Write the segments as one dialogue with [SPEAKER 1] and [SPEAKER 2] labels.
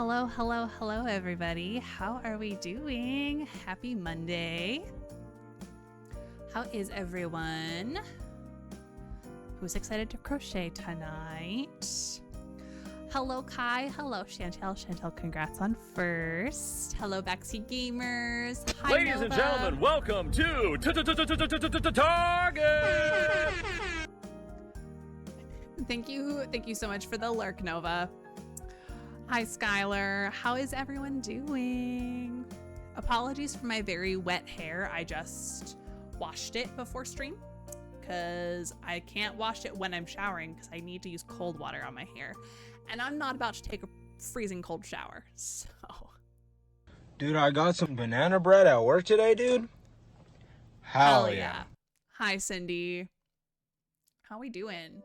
[SPEAKER 1] Hello, hello, hello, everybody. How are we doing? Happy Monday. How is everyone? Who's excited to crochet tonight? Hello, Kai. Hello, Chantel. Chantel, congrats on first. Hello, Backseat Gamers. Hi,
[SPEAKER 2] Ladies and gentlemen, welcome to Target!
[SPEAKER 1] Thank you so much for the lurk, Nova. Hi, Skylar. How is everyone doing? Apologies for my very wet hair. I just washed it before stream because I can't wash it when I'm showering because I need to use cold water on my hair. And I'm not about to take a freezing cold shower, so.
[SPEAKER 3] Dude, I got some banana bread at work today, dude. Hell yeah.
[SPEAKER 1] Hi, Cindy. How we doing?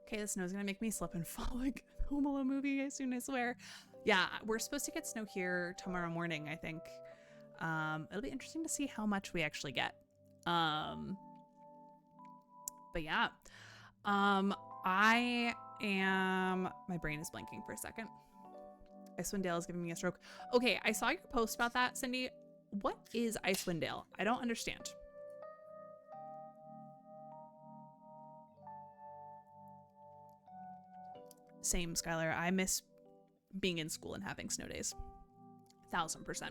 [SPEAKER 1] Okay, the snow's gonna make me slip and fall like a Home Alone movie soon, I swear. Yeah, we're supposed to get snow here tomorrow morning, I think. It'll be interesting to see how much we actually get. But yeah. My brain is blanking for a second. Icewind Dale is giving me a stroke. Okay, I saw your post about that, Cindy. What is Icewind Dale? I don't understand. Same, Skylar. I miss being in school and having snow days. 1000%.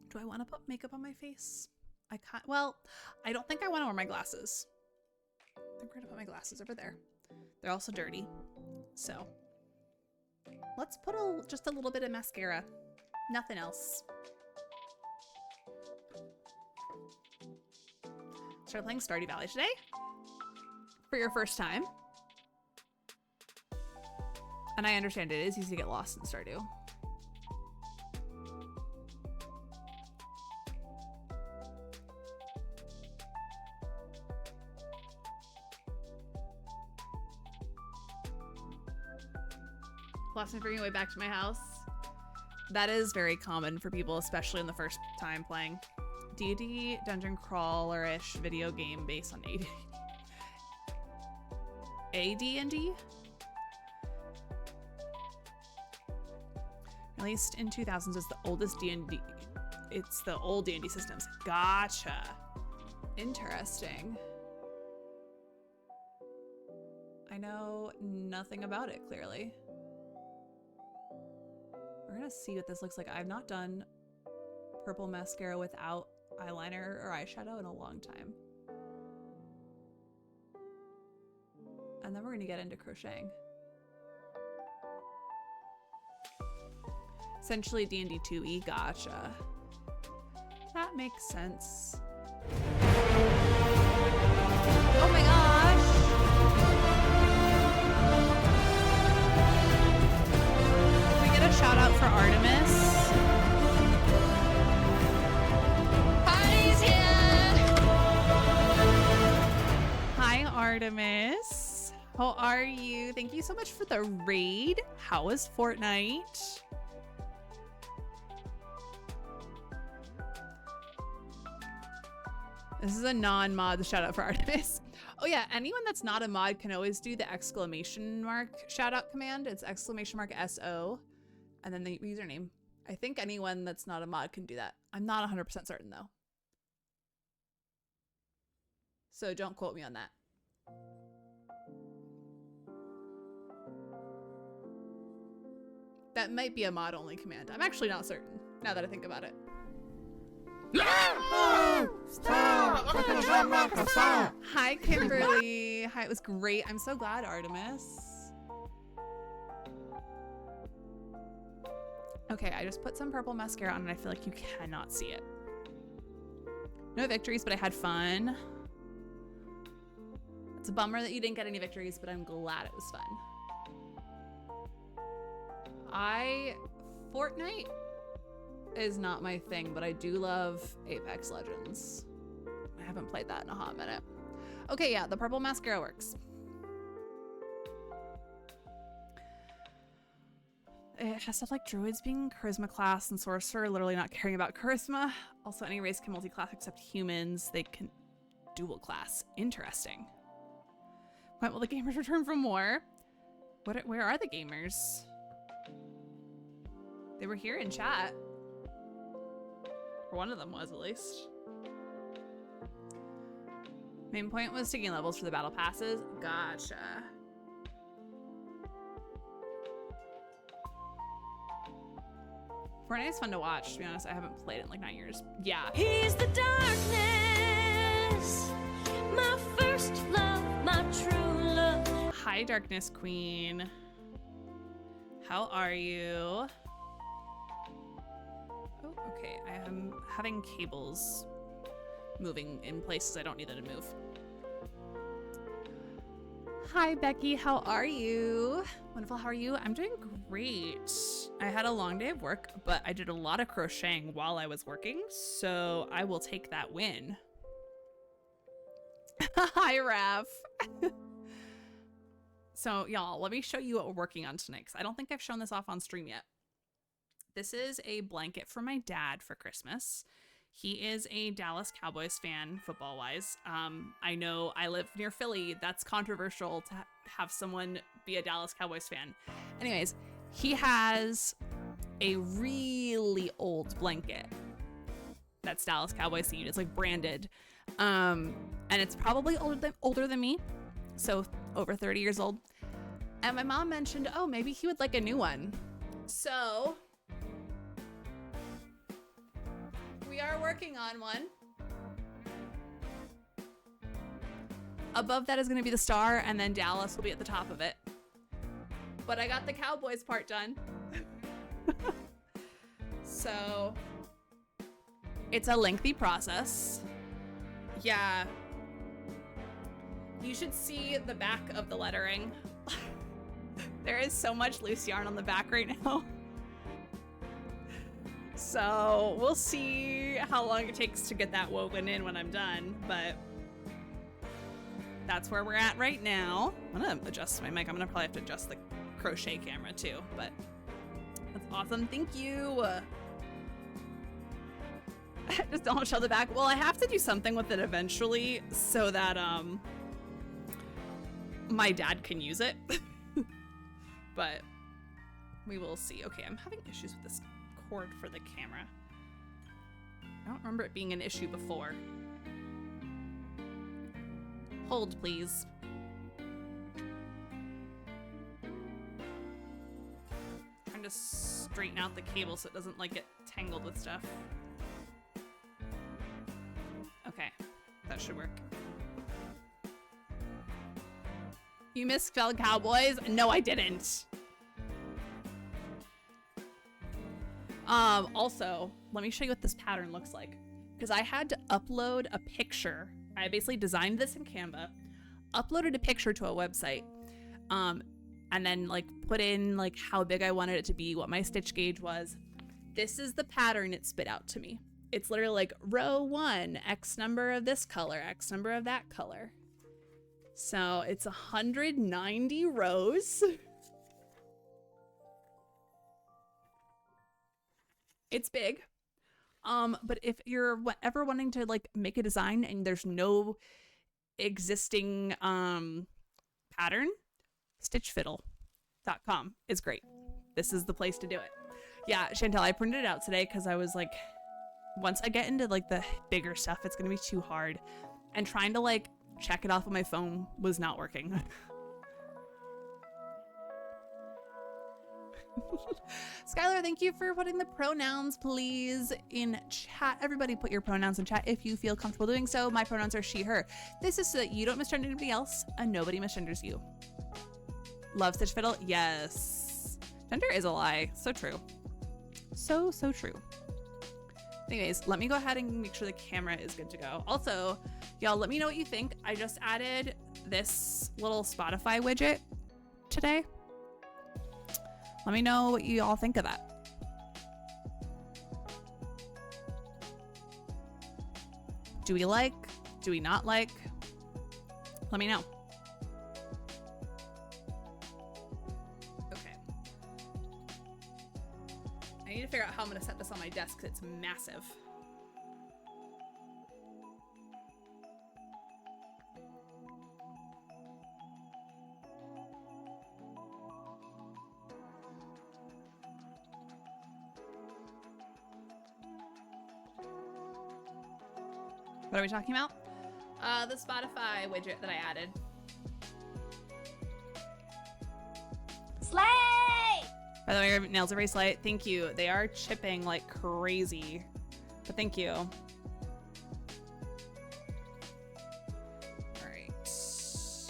[SPEAKER 1] Do I want to put makeup on my face? I can't. Well, I don't think I want to wear my glasses. I think we're gonna put my glasses over there. They're also dirty. So let's put just a little bit of mascara. Nothing else. Started playing Stardew Valley today? For your first time? And I understand it is easy to get lost in Stardew. Lost me bringing way back to my house. That is very common for people, especially in the first time playing. D&D dungeon crawler-ish video game based on AD&D? Released in 2000s, it's the oldest D&D. It's the old D&D systems. Gotcha. Interesting. I know nothing about it, clearly. We're gonna see what this looks like. I've not done purple mascara without eyeliner or eyeshadow in a long time. And then we're gonna get into crocheting. Essentially D&D 2E, gotcha. That makes sense. Oh my gosh! Can we get a shout out for Artemis?
[SPEAKER 4] Party's here!
[SPEAKER 1] Hi, Artemis. How are you? Thank you so much for the raid. How was Fortnite? This is a non-mod shout out for Artemis. Oh yeah, anyone that's not a mod can always do the exclamation mark shout out command. It's exclamation mark SO and then the username. I think anyone that's not a mod can do that. I'm not 100% certain though. So don't quote me on that. That might be a mod only command. I'm actually not certain now that I think about it. Hi, Kimberly. Hi, it was great. I'm so glad, Artemis. Okay, I just put some purple mascara on and I feel like you cannot see it. No victories, but I had fun. It's a bummer that you didn't get any victories, but I'm glad it was fun. Fortnite is not my thing, but I do love Apex Legends. I haven't played that in a hot minute. Okay, yeah, the purple mascara works. It has stuff like druids being charisma class and sorcerer literally not caring about charisma. Also, any race can multi-class except humans. They can dual class. Interesting. When will the gamers return from war? Where are the gamers? They were here in chat. Or one of them was, at least. Main point was taking levels for the battle passes. Gotcha. Fortnite's fun to watch, to be honest. I haven't played it in like 9 years. Yeah.
[SPEAKER 4] He's the darkness, my first love, my true love.
[SPEAKER 1] Hi, Darkness Queen. How are you? Oh, okay. I am having cables moving in places I don't need them to move. Hi, Becky. How are you? Wonderful. How are you? I'm doing great. I had a long day of work, but I did a lot of crocheting while I was working, so I will take that win. Hi, Raph. So, y'all, let me show you what we're working on tonight, because I don't think I've shown this off on stream yet. This is a blanket for my dad for Christmas. He is a Dallas Cowboys fan, football-wise. I know I live near Philly. That's controversial to have someone be a Dallas Cowboys fan. Anyways, he has a really old blanket that's Dallas Cowboys themed. It's like branded. And it's probably older than me. So over 30 years old. And my mom mentioned, oh, maybe he would like a new one. So we are working on one. Above that is going to be the star, and then Dallas will be at the top of it. But I got the Cowboys part done. So it's a lengthy process. Yeah. You should see the back of the lettering. There is so much loose yarn on the back right now. So we'll see how long it takes to get that woven in when I'm done, but that's where we're at right now. I'm gonna adjust my mic. I'm gonna probably have to adjust the crochet camera too, but that's awesome. Thank you. Just don't show the back. Well, I have to do something with it eventually so that my dad can use it. But we will see. Okay, I'm having issues with this cord for the camera. I don't remember it being an issue before. Hold, please. Trying to straighten out the cable so it doesn't like get tangled with stuff. Okay, that should work. You misspelled Cowboys? No, I didn't. Also, let me show you what this pattern looks like. Because I had to upload a picture. I basically designed this in Canva, uploaded a picture to a website, and then like put in like how big I wanted it to be, what my stitch gauge was. This is the pattern it spit out to me. It's literally like row 1, X number of this color, X number of that color. So it's 190 rows. It's big. But if you're ever wanting to like make a design and there's no existing pattern, stitchfiddle.com is great. This is the place to do it. Yeah, Chantel, I printed it out today because I was like, once I get into like the bigger stuff, it's gonna be too hard. And trying to like check it off on my phone was not working. Skylar, thank you for putting the pronouns, please, in chat. Everybody put your pronouns in chat if you feel comfortable doing so. My pronouns are she, her. This is so that you don't misgender anybody else and nobody misgenders you. Love Stitch Fiddle? Yes. Gender is a lie. So true. So true. Anyways, let me go ahead and make sure the camera is good to go. Also, y'all, let me know what you think. I just added this little Spotify widget today. Let me know what you all think of that. Do we like? Do we not like? Let me know. Okay. I need to figure out how I'm going to set this on my desk because it's massive. What are we talking about? The Spotify widget that I added.
[SPEAKER 4] Slay!
[SPEAKER 1] By the way, your nails are very slight. Thank you. They are chipping like crazy. But thank you. All right. This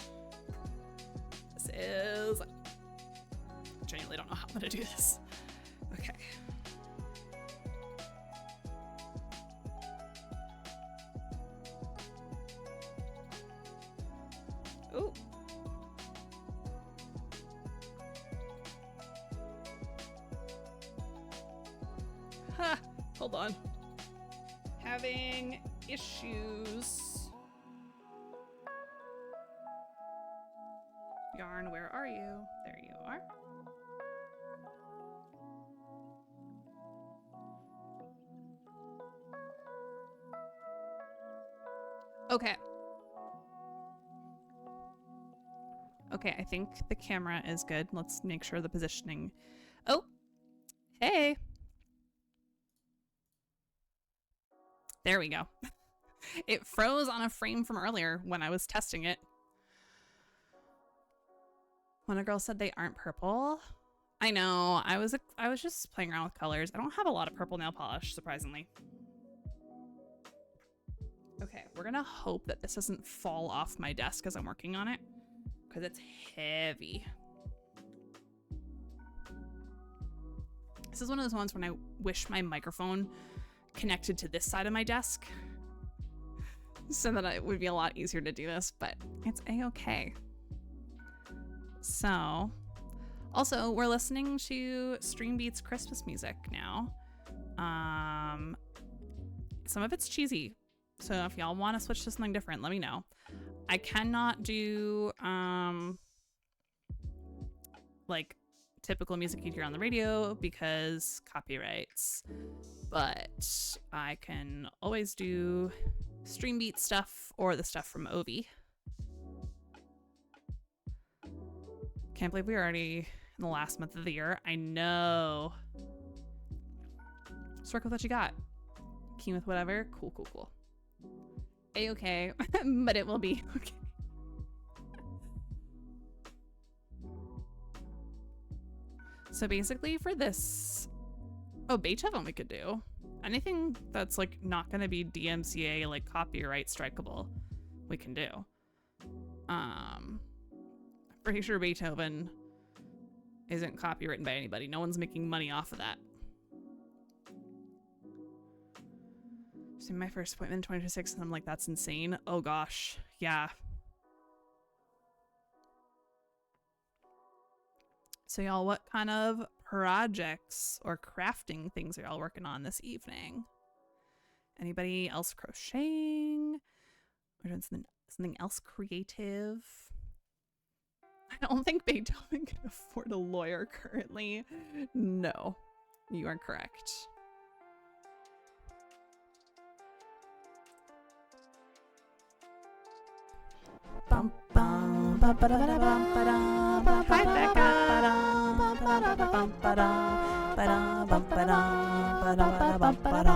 [SPEAKER 1] is... I genuinely don't know how I'm gonna do this. Okay. Ooh. Ha! Hold on. Having issues. Yarn, where are you? There you are. Okay. Okay, I think the camera is good. Let's make sure the positioning. Oh, hey. There we go. It froze on a frame from earlier when I was testing it. When a girl said they aren't purple. I know, I was just playing around with colors. I don't have a lot of purple nail polish, surprisingly. Okay, we're gonna hope that this doesn't fall off my desk as I'm working on it, because it's heavy. This is one of those ones when I wish my microphone connected to this side of my desk so that it would be a lot easier to do this, but it's a-okay. So, also, we're listening to Stream Beats Christmas music now. Some of it's cheesy, so if y'all want to switch to something different, let me know. I cannot do like typical music you'd hear on the radio because copyrights, but I can always do Stream Beat stuff or the stuff from Ovi. Can't believe we're already in the last month of the year. I know. Just work with what you got. Keen with whatever. Cool, cool, cool. A-okay, but it will be okay. So basically for this, oh, Beethoven we could do. Anything that's like not gonna be DMCA like copyright strikeable, we can do. Pretty sure Beethoven isn't copywritten by anybody. No one's making money off of that. So my first appointment in 2026 and I'm like, that's insane. Oh gosh, yeah. So y'all, what kind of projects or crafting things are y'all working on this evening? Anybody else crocheting? Or doing something else creative? I don't think Beethoven can afford a lawyer currently. No, you are correct. Bum, bum, ba, ba, da, ba, da, bum, ba, da, ba, hi, Becca. Ba, da, ba, da, bum, ba, da, ba, da, bum, ba, da, ba, da, ba, da, bum, ba, da,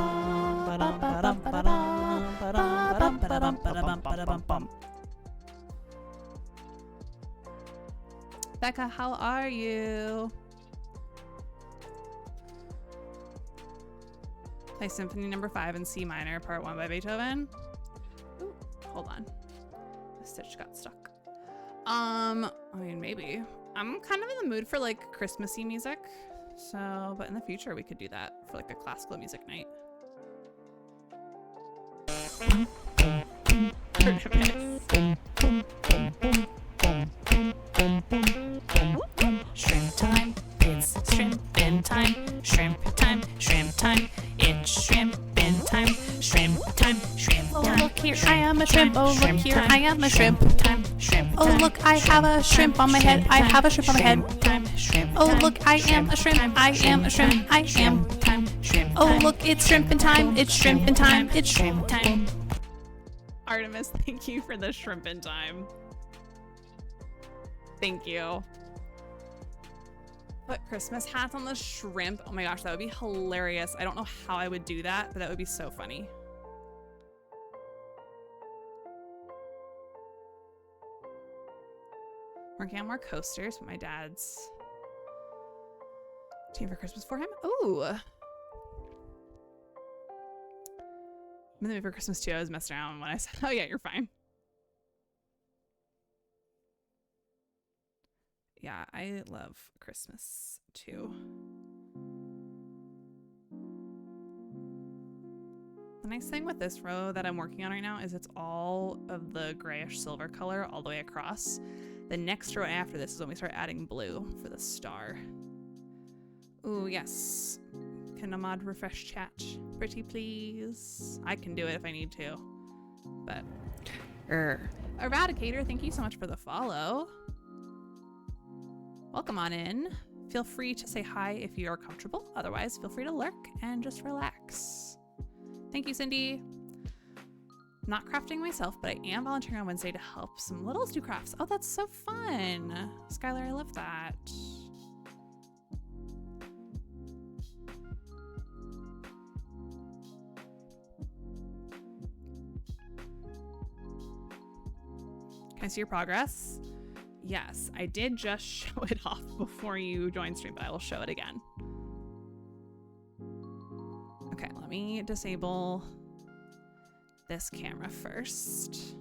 [SPEAKER 1] ba, da, ba, da, ba, da, ba, da, bum, ba, da, bum, ba, da, bum, ba, da, bum, bum. Becca, how are you? Play Symphony Number 5 in C minor, Part 1 by Beethoven. Ooh, hold on. The stitch got stuck. I mean, maybe. I'm kind of in the mood for like Christmassy music. So, but in the future we could do that for like a classical music night. Shrimp time, it's shrimpin' time. Shrimp time, shrimp time. It's shrimpin' time. Shrimp time, shrimp time. Oh look here, I am a shrimp. Oh look here, I am a shrimp. Oh look, I have a shrimp on my head. I have a shrimp on my head. Oh look, I am a shrimp. I am a shrimp. I am. Oh look, it's shrimpin' time. It's shrimpin' time. It's shrimp time. Artemis, thank you for the shrimpin' time. Thank you. Put Christmas hats on the shrimp. Oh my gosh, that would be hilarious. I don't know how I would do that, but that would be so funny. Working on more coasters, but my dad's team for Christmas for him. Ooh. I'm in the mood for Christmas too. I was messing around when I said, oh yeah, you're fine. Yeah, I love Christmas too. The nice thing with this row that I'm working on right now is it's all of the grayish silver color all the way across. The next row after this is when we start adding blue for the star. Ooh, yes. Can Ahmad refresh chat? Pretty please. I can do it if I need to. But, Eradicator, thank you so much for the follow. Welcome on in. Feel free to say hi if you are comfortable. Otherwise, feel free to lurk and just relax. Thank you, Cindy. I'm not crafting myself, but I am volunteering on Wednesday to help some littles do crafts. Oh, that's so fun. Skylar, I love that. Can I see your progress? Yes, I did just show it off before you joined stream, but I will show it again. Okay, let me disable this camera first.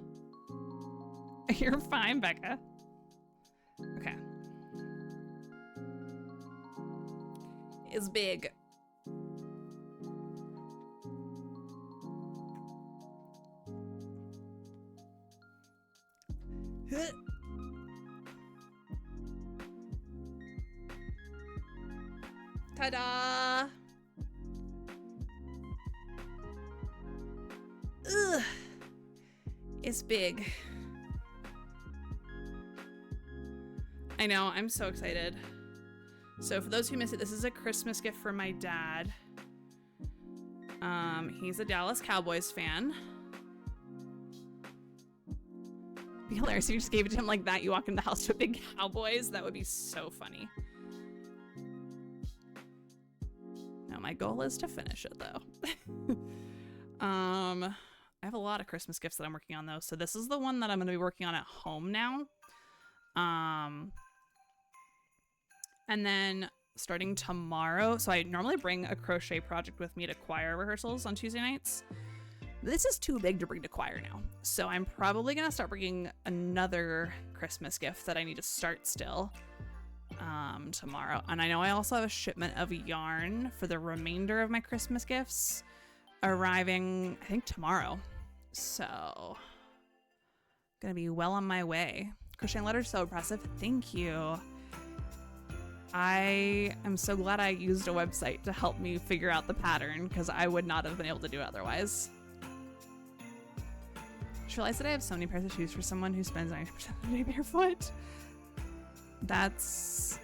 [SPEAKER 1] You're fine, Becca. Okay. It's big. Ta-da! Ugh. It's big. I know, I'm so excited. So for those who missed it, this is a Christmas gift for my dad. He's a Dallas Cowboys fan. It'd be hilarious if you just gave it to him like that. You walk in the house to a big Cowboys. That would be so funny. No, my goal is to finish it though. I have a lot of Christmas gifts that I'm working on though. So this is the one that I'm going to be working on at home now. And then starting tomorrow, so I normally bring a crochet project with me to choir rehearsals on Tuesday nights. This is too big to bring to choir now. So I'm probably going to start bringing another Christmas gift that I need to start still tomorrow. And I know I also have a shipment of yarn for the remainder of my Christmas gifts arriving, I think, tomorrow. So gonna be well on my way. Crocheting letters, so impressive. Thank you. I am so glad I used a website to help me figure out the pattern because I would not have been able to do it otherwise. I realized that I have so many pairs of shoes for someone who spends 90% of the day barefoot. That's...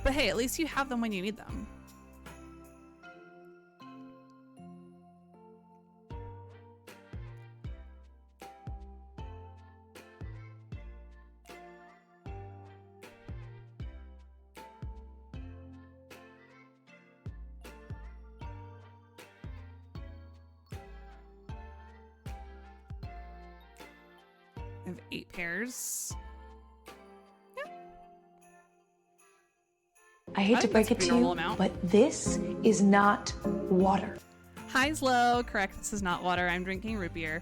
[SPEAKER 1] But hey, at least you have them when you need them. I have 8 pairs.
[SPEAKER 5] I hate to break it to you, but this is not water.
[SPEAKER 1] Highs low. Correct. This is not water. I'm drinking root beer.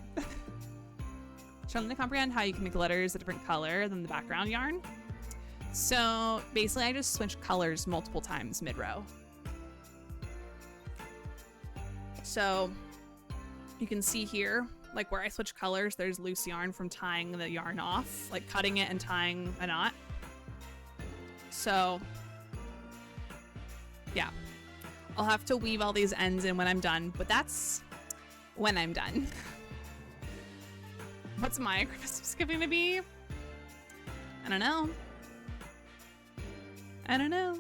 [SPEAKER 1] Struggling to comprehend how you can make letters a different color than the background yarn. So basically, I just switch colors multiple times mid-row. So you can see here, like where I switch colors, there's loose yarn from tying the yarn off, like cutting it and tying a knot. So yeah, I'll have to weave all these ends in when I'm done, but that's when I'm done. What's my Christmas gift gonna be? I don't know. I don't know.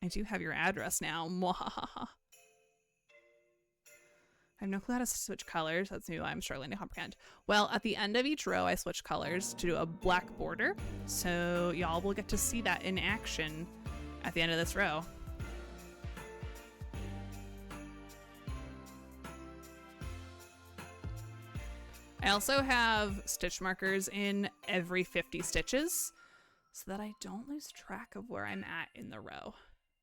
[SPEAKER 1] I do have your address now. Mwahaha. I have no clue how to switch colors. That's maybe why I'm struggling to comprehend. Well, at the end of each row, I switch colors to do a black border. So y'all will get to see that in action at the end of this row. I also have stitch markers in every 50 stitches so that I don't lose track of where I'm at in the row.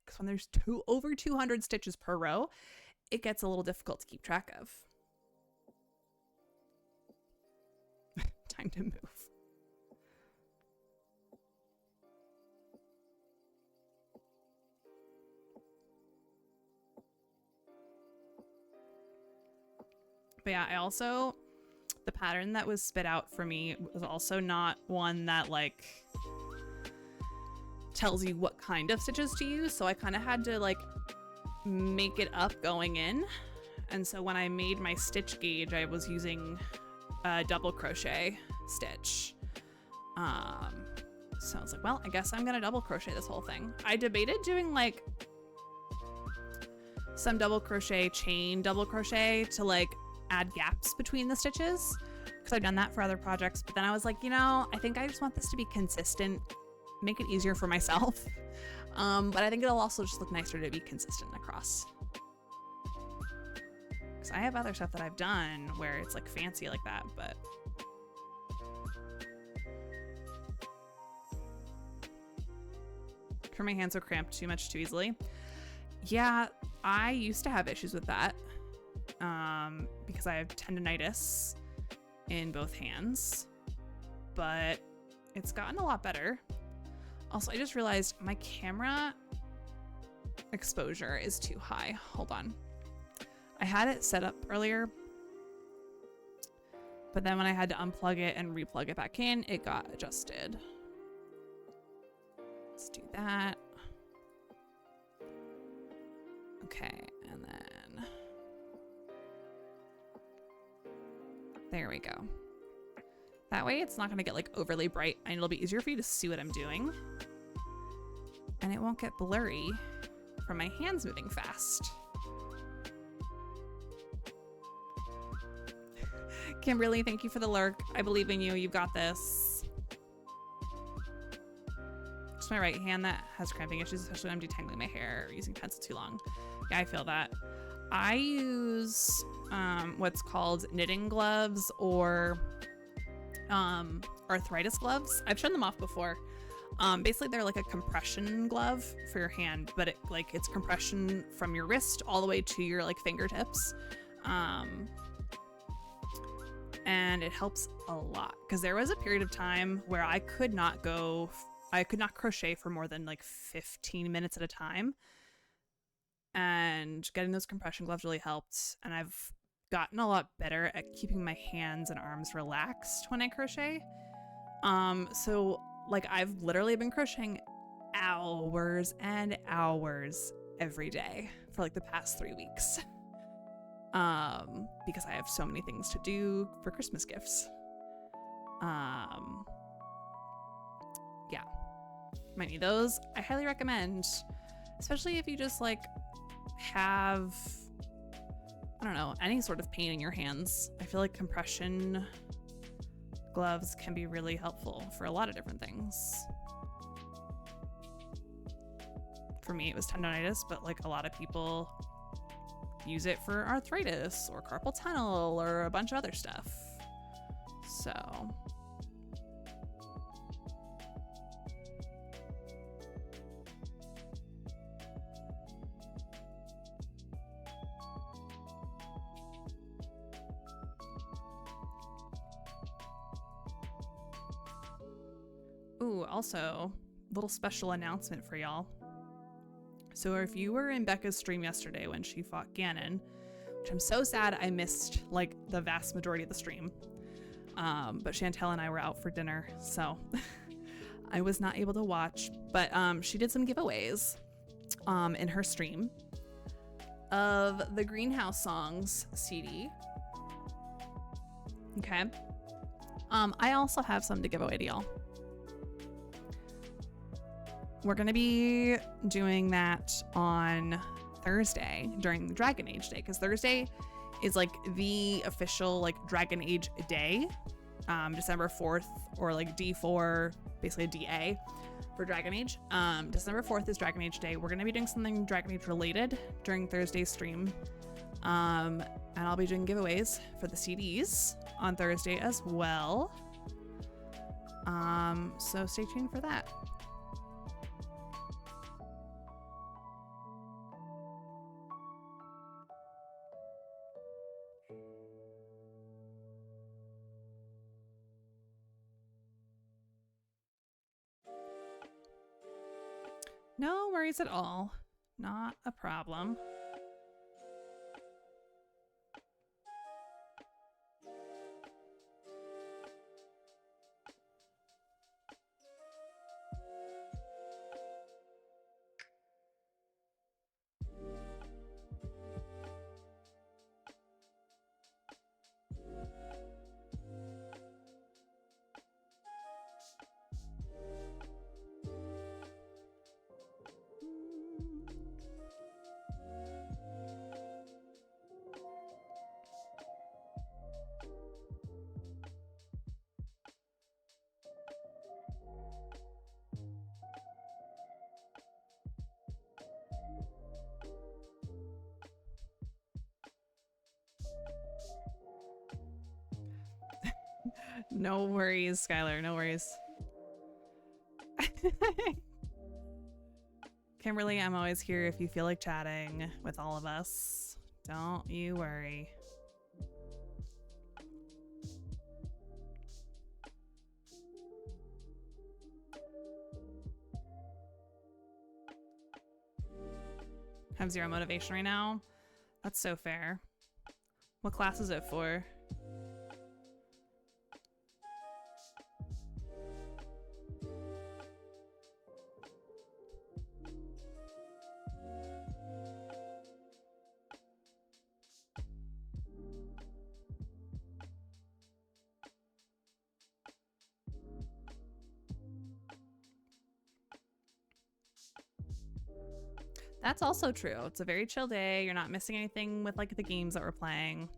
[SPEAKER 1] Because when there's over 200 stitches per row, it gets a little difficult to keep track of. Time to move. But yeah, I also, the pattern that was spit out for me was also not one that like tells you what kind of stitches to use. So I kind of had to like make it up going in. And so when I made my stitch gauge, I was using a double crochet stitch. So I was like, well, I guess I'm gonna double crochet this whole thing. I debated doing like some double crochet chain double crochet to like add gaps between the stitches, because I've done that for other projects. But then I was like, you know, I think I just want this to be consistent, make it easier for myself. But I think it'll also just look nicer to be consistent across. Because I have other stuff that I've done where it's like fancy like that, but for my hands are cramped too much too easily. Yeah, I used to have issues with that. Because I have tendonitis in both hands, but it's gotten a lot better. Also, I just realized my camera exposure is too high. Hold on. I had it set up earlier, but then when I had to unplug it and replug it back in, it got adjusted. Let's do that. Okay, and then there we go. That way it's not gonna get like overly bright and it'll be easier for you to see what I'm doing. And it won't get blurry from my hands moving fast. Kimberly, thank you for the lurk. I believe in you, you've got this. It's my right hand that has cramping issues, especially when I'm detangling my hair or using pencil too long. Yeah, I feel that. I use what's called knitting gloves or arthritis gloves. I've shown them off before. Basically, they're like a compression glove for your hand, but it's compression from your wrist all the way to your like fingertips. And it helps a lot because there was a period of time where I could not crochet for more than like 15 minutes at a time. And getting those compression gloves really helped. And I've gotten a lot better at keeping my hands and arms relaxed when I crochet. So like I've literally been crocheting hours and hours every day for like the past 3 weeks. Because I have so many things to do for Christmas gifts. Yeah. Might need those. I highly recommend, especially if you just like have, I don't know, any sort of pain in your hands. I feel like compression gloves can be really helpful for a lot of different things. For me, it was tendonitis, but like a lot of people use it for arthritis or carpal tunnel or a bunch of other stuff. So ooh, also, little special announcement for y'all. So if you were in Becca's stream yesterday when she fought Ganon, which I'm so sad I missed like the vast majority of the stream, but Chantel and I were out for dinner, so I was not able to watch, but she did some giveaways in her stream of the Greenhouse Songs CD. Okay. I also have some to give away to y'all. We're going to be doing that on Thursday during the Dragon Age Day, because Thursday is like the official like Dragon Age Day, December 4th, or like D4, basically a DA for Dragon Age. December 4th is Dragon Age Day. We're going to be doing something Dragon Age related during Thursday's stream. And I'll be doing giveaways for the CDs on Thursday as well. So stay tuned for that. No worries at all. Not a problem. No worries, Skylar. No worries. Kimberly, I'm always here if you feel like chatting with all of us. Don't you worry. Have zero motivation right now? That's so fair. What class is it for? That's also true. It's a very chill day. You're not missing anything with like the games that we're playing.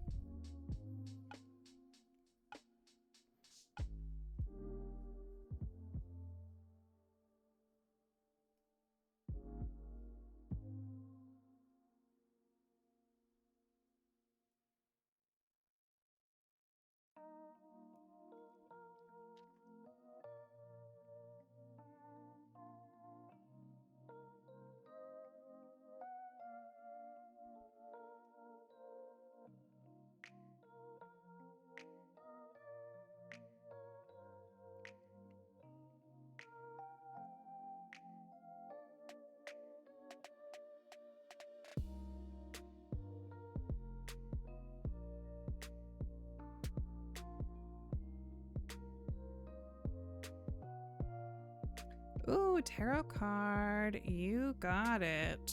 [SPEAKER 1] Ooh, tarot card. You got it.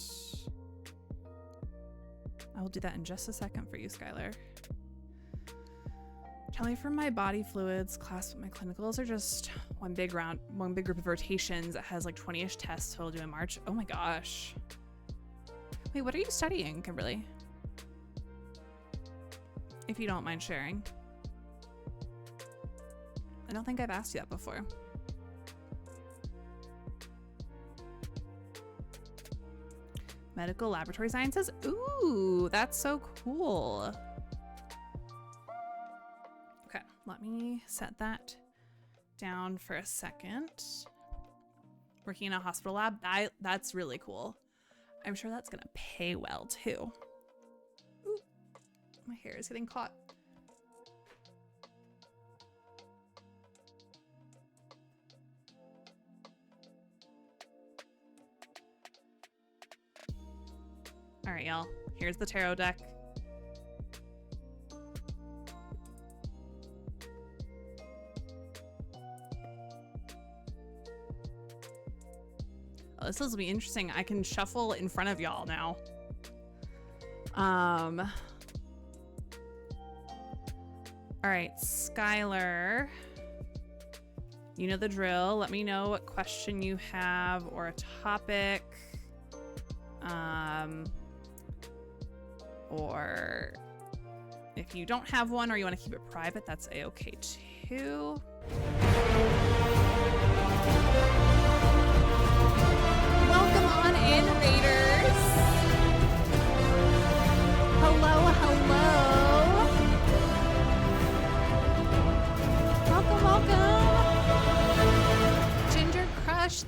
[SPEAKER 1] I will do that in just a second for you, Skylar. Tally from my body fluids class with my clinicals are just one big group of rotations that has like 20-ish tests total due in March. Oh my gosh. Wait, what are you studying, Kimberly? If you don't mind sharing. I don't think I've asked you that before. Medical laboratory sciences? Ooh, that's so cool. Okay, let me set that down for a second. Working in a hospital lab, that's really cool. I'm sure that's gonna pay well too. Ooh, my hair is getting caught. All right, y'all. Here's the tarot deck. Oh, this will be interesting. I can shuffle in front of y'all now. All right, Skylar. You know the drill. Let me know what question you have or a topic. Or if you don't have one or you want to keep it private, that's a-okay too. Welcome on in, Raiders. Hello, hello.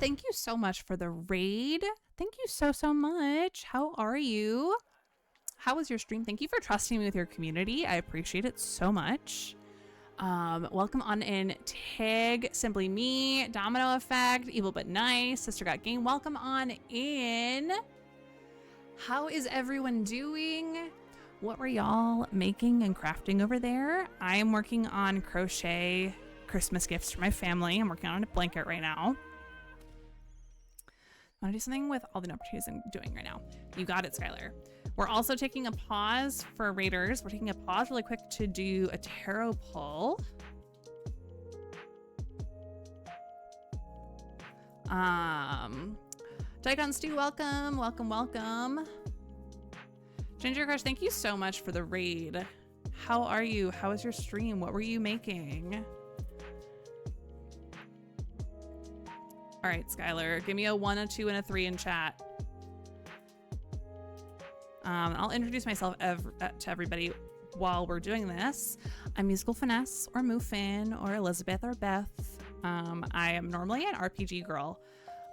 [SPEAKER 1] thank you so much for the raid. Thank you so much. How are you? How was your stream? Thank you for trusting me with your community. I appreciate it so much. Welcome on in, Tig, Simply Me, Domino Effect, Evil But Nice, Sister Got Game. Welcome on in. How is everyone doing? What were y'all making and crafting over there? I am working on crochet Christmas gifts for my family. I'm working on a blanket right now. I want to do something with all the opportunities I'm doing right now. You got it, Skylar. We're also taking a pause for raiders. We're taking a pause really quick to do a tarot pull. Daikon Stew, welcome, welcome, welcome. Ginger Crush, thank you so much for the raid. How are you? How was your stream? What were you making? All right, Skylar, give me a 1, a 2, and a 3 in chat. I'll introduce myself to everybody while we're doing this. I'm Musical Finesse, or Moofin, or Elizabeth, or Beth. I am normally an RPG girl,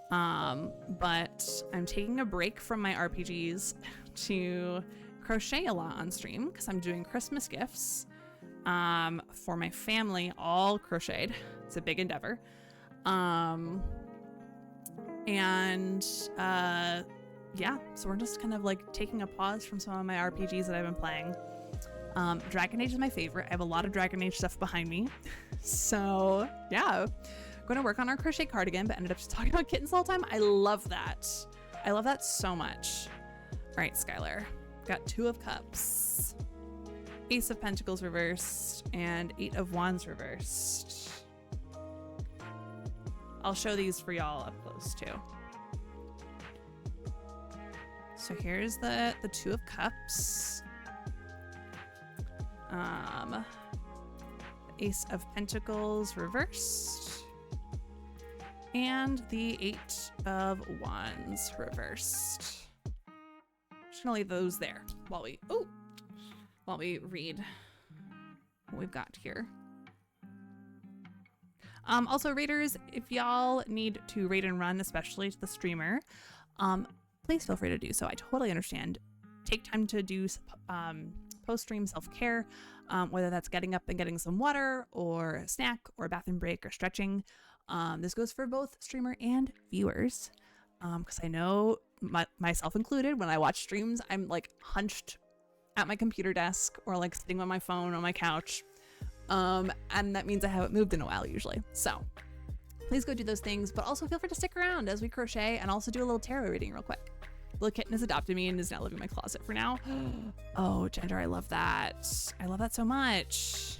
[SPEAKER 1] but I'm taking a break from my RPGs to crochet a lot on stream because I'm doing Christmas gifts for my family, all crocheted. It's a big endeavor. Yeah, so we're just kind of like taking a pause from some of my RPGs that I've been playing. Dragon Age is my favorite. I have a lot of Dragon Age stuff behind me. So yeah, I'm going to work on our crochet cardigan, but ended up just talking about kittens the whole time. I love that. I love that so much. All right, Skylar, got 2 of Cups, Ace of Pentacles reversed, and 8 of Wands reversed. I'll show these for y'all up close too. So here's the 2 of Cups. Ace of Pentacles reversed. And the 8 of Wands reversed. Just gonna leave those there while we read what we've got here. Also, raiders, if y'all need to raid and run, especially to the streamer, please feel free to do so. I totally understand. Take time to do post-stream self-care, whether that's getting up and getting some water or a snack or a bathroom break or stretching. This goes for both streamer and viewers, because I know myself included, when I watch streams, I'm like hunched at my computer desk or like sitting on my phone on my couch. And that means I haven't moved in a while usually. So please go do those things, but also feel free to stick around as we crochet and also do a little tarot reading real quick. Little kitten has adopted me and is now living in my closet for now. Oh, Ginger, I love that. I love that so much.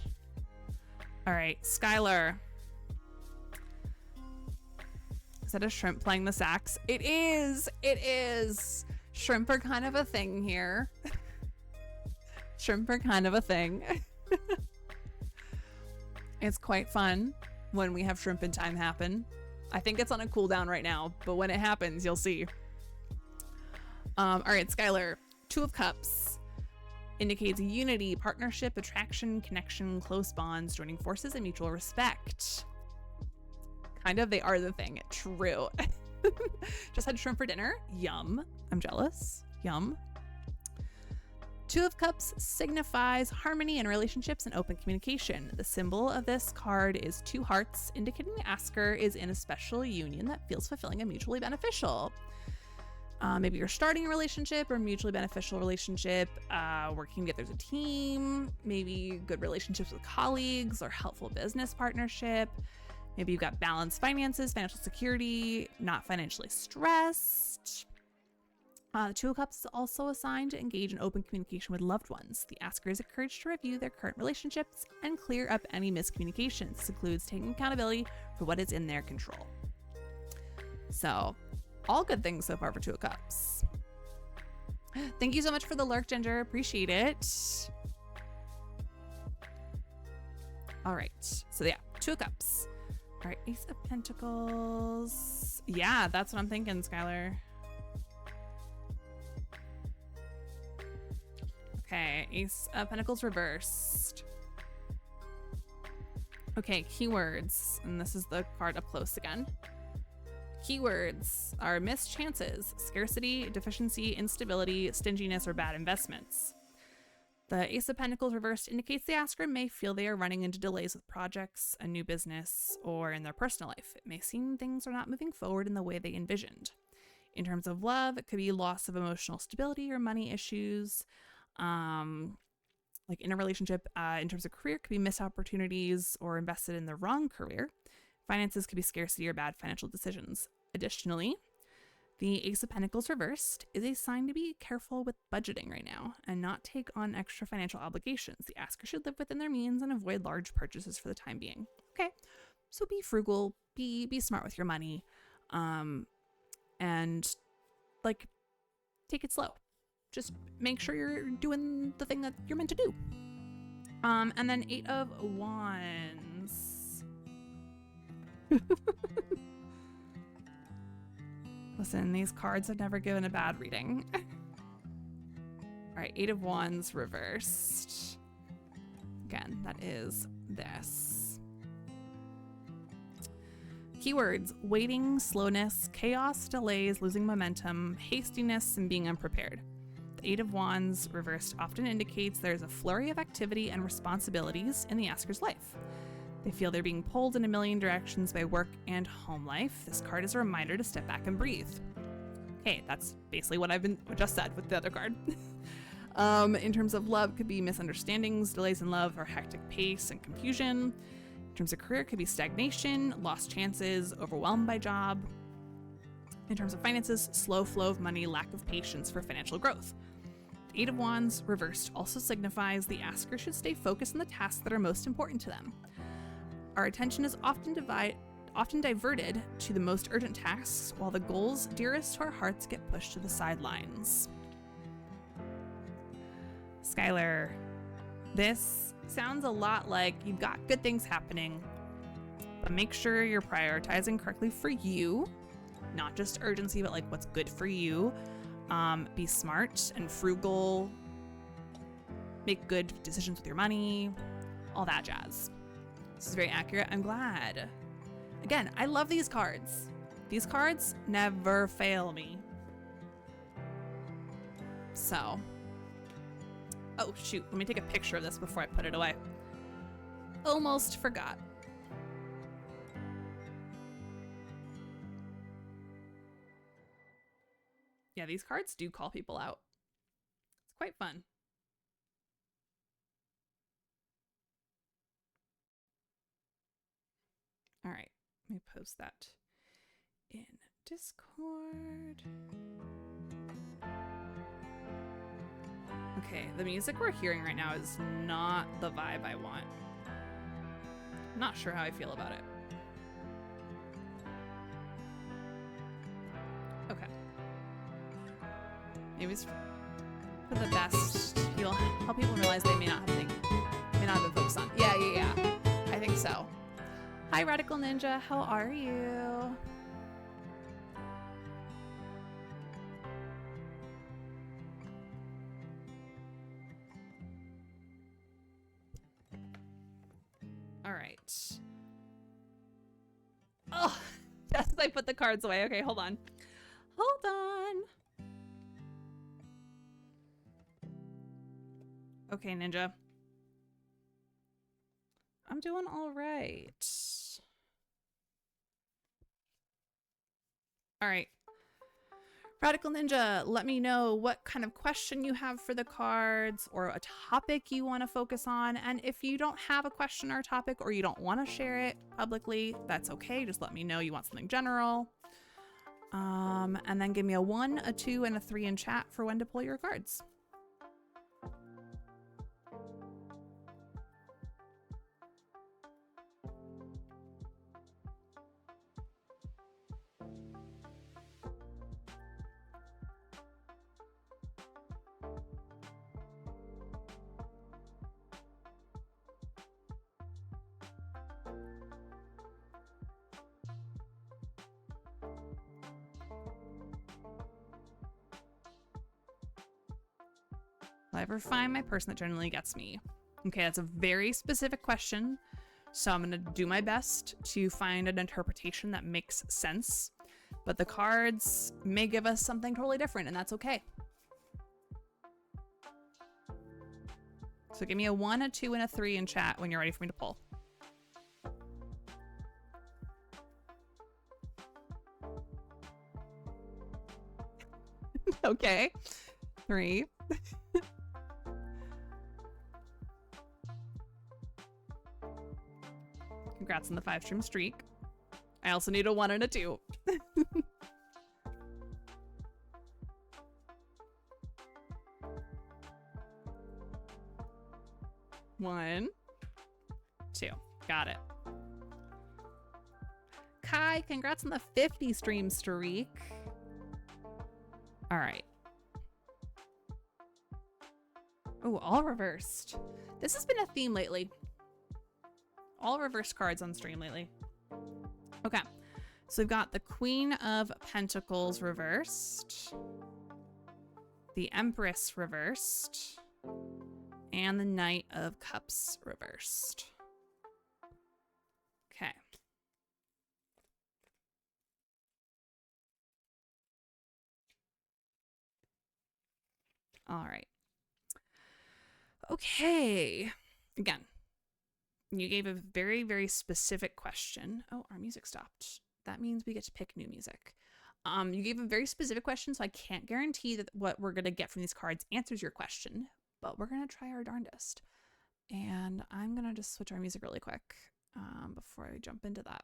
[SPEAKER 1] All right, Skylar. Is that a shrimp playing the sax? It is. It is. Shrimp are kind of a thing here. Shrimp are kind of a thing. It's quite fun when we have shrimp in time happen. I think it's on a cooldown right now, but when it happens, you'll see. All right, Skylar, 2 of Cups indicates unity, partnership, attraction, connection, close bonds, joining forces, and mutual respect. Kind of, they are the thing. True. Just had shrimp for dinner. Yum. I'm jealous. Yum. 2 of Cups signifies harmony in relationships and open communication. The symbol of this card is 2 hearts, indicating the asker is in a special union that feels fulfilling and mutually beneficial. Maybe you're starting a relationship or mutually beneficial relationship, working together as a team, maybe good relationships with colleagues or helpful business partnership. Maybe you've got balanced finances, financial security, not financially stressed. The 2 of Cups is also assigned to engage in open communication with loved ones. The asker is encouraged to review their current relationships and clear up any miscommunications. This includes taking accountability for what is in their control. So, all good things so far for 2 of Cups. Thank you so much for the lurk, Ginger. Appreciate it. All right. So yeah, 2 of Cups. All right, Ace of Pentacles. Yeah, that's what I'm thinking, Skylar. Okay, Ace of Pentacles reversed. Okay, keywords. And this is the card up close again. Keywords are missed chances, scarcity, deficiency, instability, stinginess, or bad investments. The Ace of Pentacles reversed indicates the asker may feel they are running into delays with projects, a new business, or in their personal life. It may seem things are not moving forward in the way they envisioned. In terms of love, it could be loss of emotional stability or money issues. Like in a relationship, in terms of career, it could be missed opportunities or invested in the wrong career. Finances could be scarcity or bad financial decisions. Additionally, the Ace of Pentacles reversed is a sign to be careful with budgeting right now and not take on extra financial obligations. The asker should live within their means and avoid large purchases for the time being. Okay, so be frugal, be smart with your money, and like take it slow. Just make sure you're doing the thing that you're meant to do. And then 8 of Wands. Listen, these cards have never given a bad reading. All right, 8 of Wands reversed. Again, that is this. Keywords: waiting, slowness, chaos, delays, losing momentum, hastiness, and being unprepared. The 8 of Wands reversed often indicates there's a flurry of activity and responsibilities in the asker's life. They feel they're being pulled in a million directions by work and home life. This card is a reminder to step back and breathe. Okay, that's basically what I've just said with the other card. In terms of love, could be misunderstandings, delays in love, or hectic pace and confusion. In terms of career, could be stagnation, lost chances, overwhelmed by job. In terms of finances, slow flow of money, lack of patience for financial growth. The 8 of Wands reversed also signifies the asker should stay focused on the tasks that are most important to them. Our attention is often diverted to the most urgent tasks, while the goals dearest to our hearts get pushed to the sidelines. Skylar, this sounds a lot like you've got good things happening, but make sure you're prioritizing correctly for you, not just urgency, but like what's good for you. Be smart and frugal, make good decisions with your money, all that jazz. This is very accurate. I'm glad. Again, I love these cards. These cards never fail me. So, oh shoot, let me take a picture of this before I put it away. Almost forgot. Yeah, these cards do call people out. It's quite fun. All right, let me post that in Discord. Okay, the music we're hearing right now is not the vibe I want. I'm not sure how I feel about it. Okay. Maybe it's for the best. You'll help people realize they may not have been focused on. Yeah. I think so. Hi, Radical Ninja. How are you? All right. Oh, just as I put the cards away. Okay, hold on. Hold on. Okay, Ninja. I'm doing all right. All right. Radical Ninja, let me know what kind of question you have for the cards or a topic you want to focus on. And if you don't have a question or a topic or you don't want to share it publicly, that's okay. Just let me know you want something general. And then give me a 1, a 2, and a 3 in chat for when to pull your cards. Will I ever find my person that generally gets me? Okay, that's a very specific question. So I'm going to do my best to find an interpretation that makes sense. but the cards may give us something totally different, and that's okay. So give me a 1, a 2, and a 3 in chat when you're ready for me to pull. Okay. 3. Congrats on the 5-stream streak. I also need a 1 and a 2. 1, 2. Got it. Kai, congrats on the 50 stream streak. All right. Oh, all reversed. This has been a theme lately. All reversed cards on stream lately. Okay. So we've got the Queen of Pentacles reversed, the Empress reversed, and the Knight of Cups reversed. Okay. All right. Okay. Again, you gave a very, very specific question. Oh, our music stopped. That means we get to pick new music. You gave a very specific question, so I can't guarantee that what we're going to get from these cards answers your question, but we're going to try our darndest. And I'm going to just switch our music really quick before I jump into that.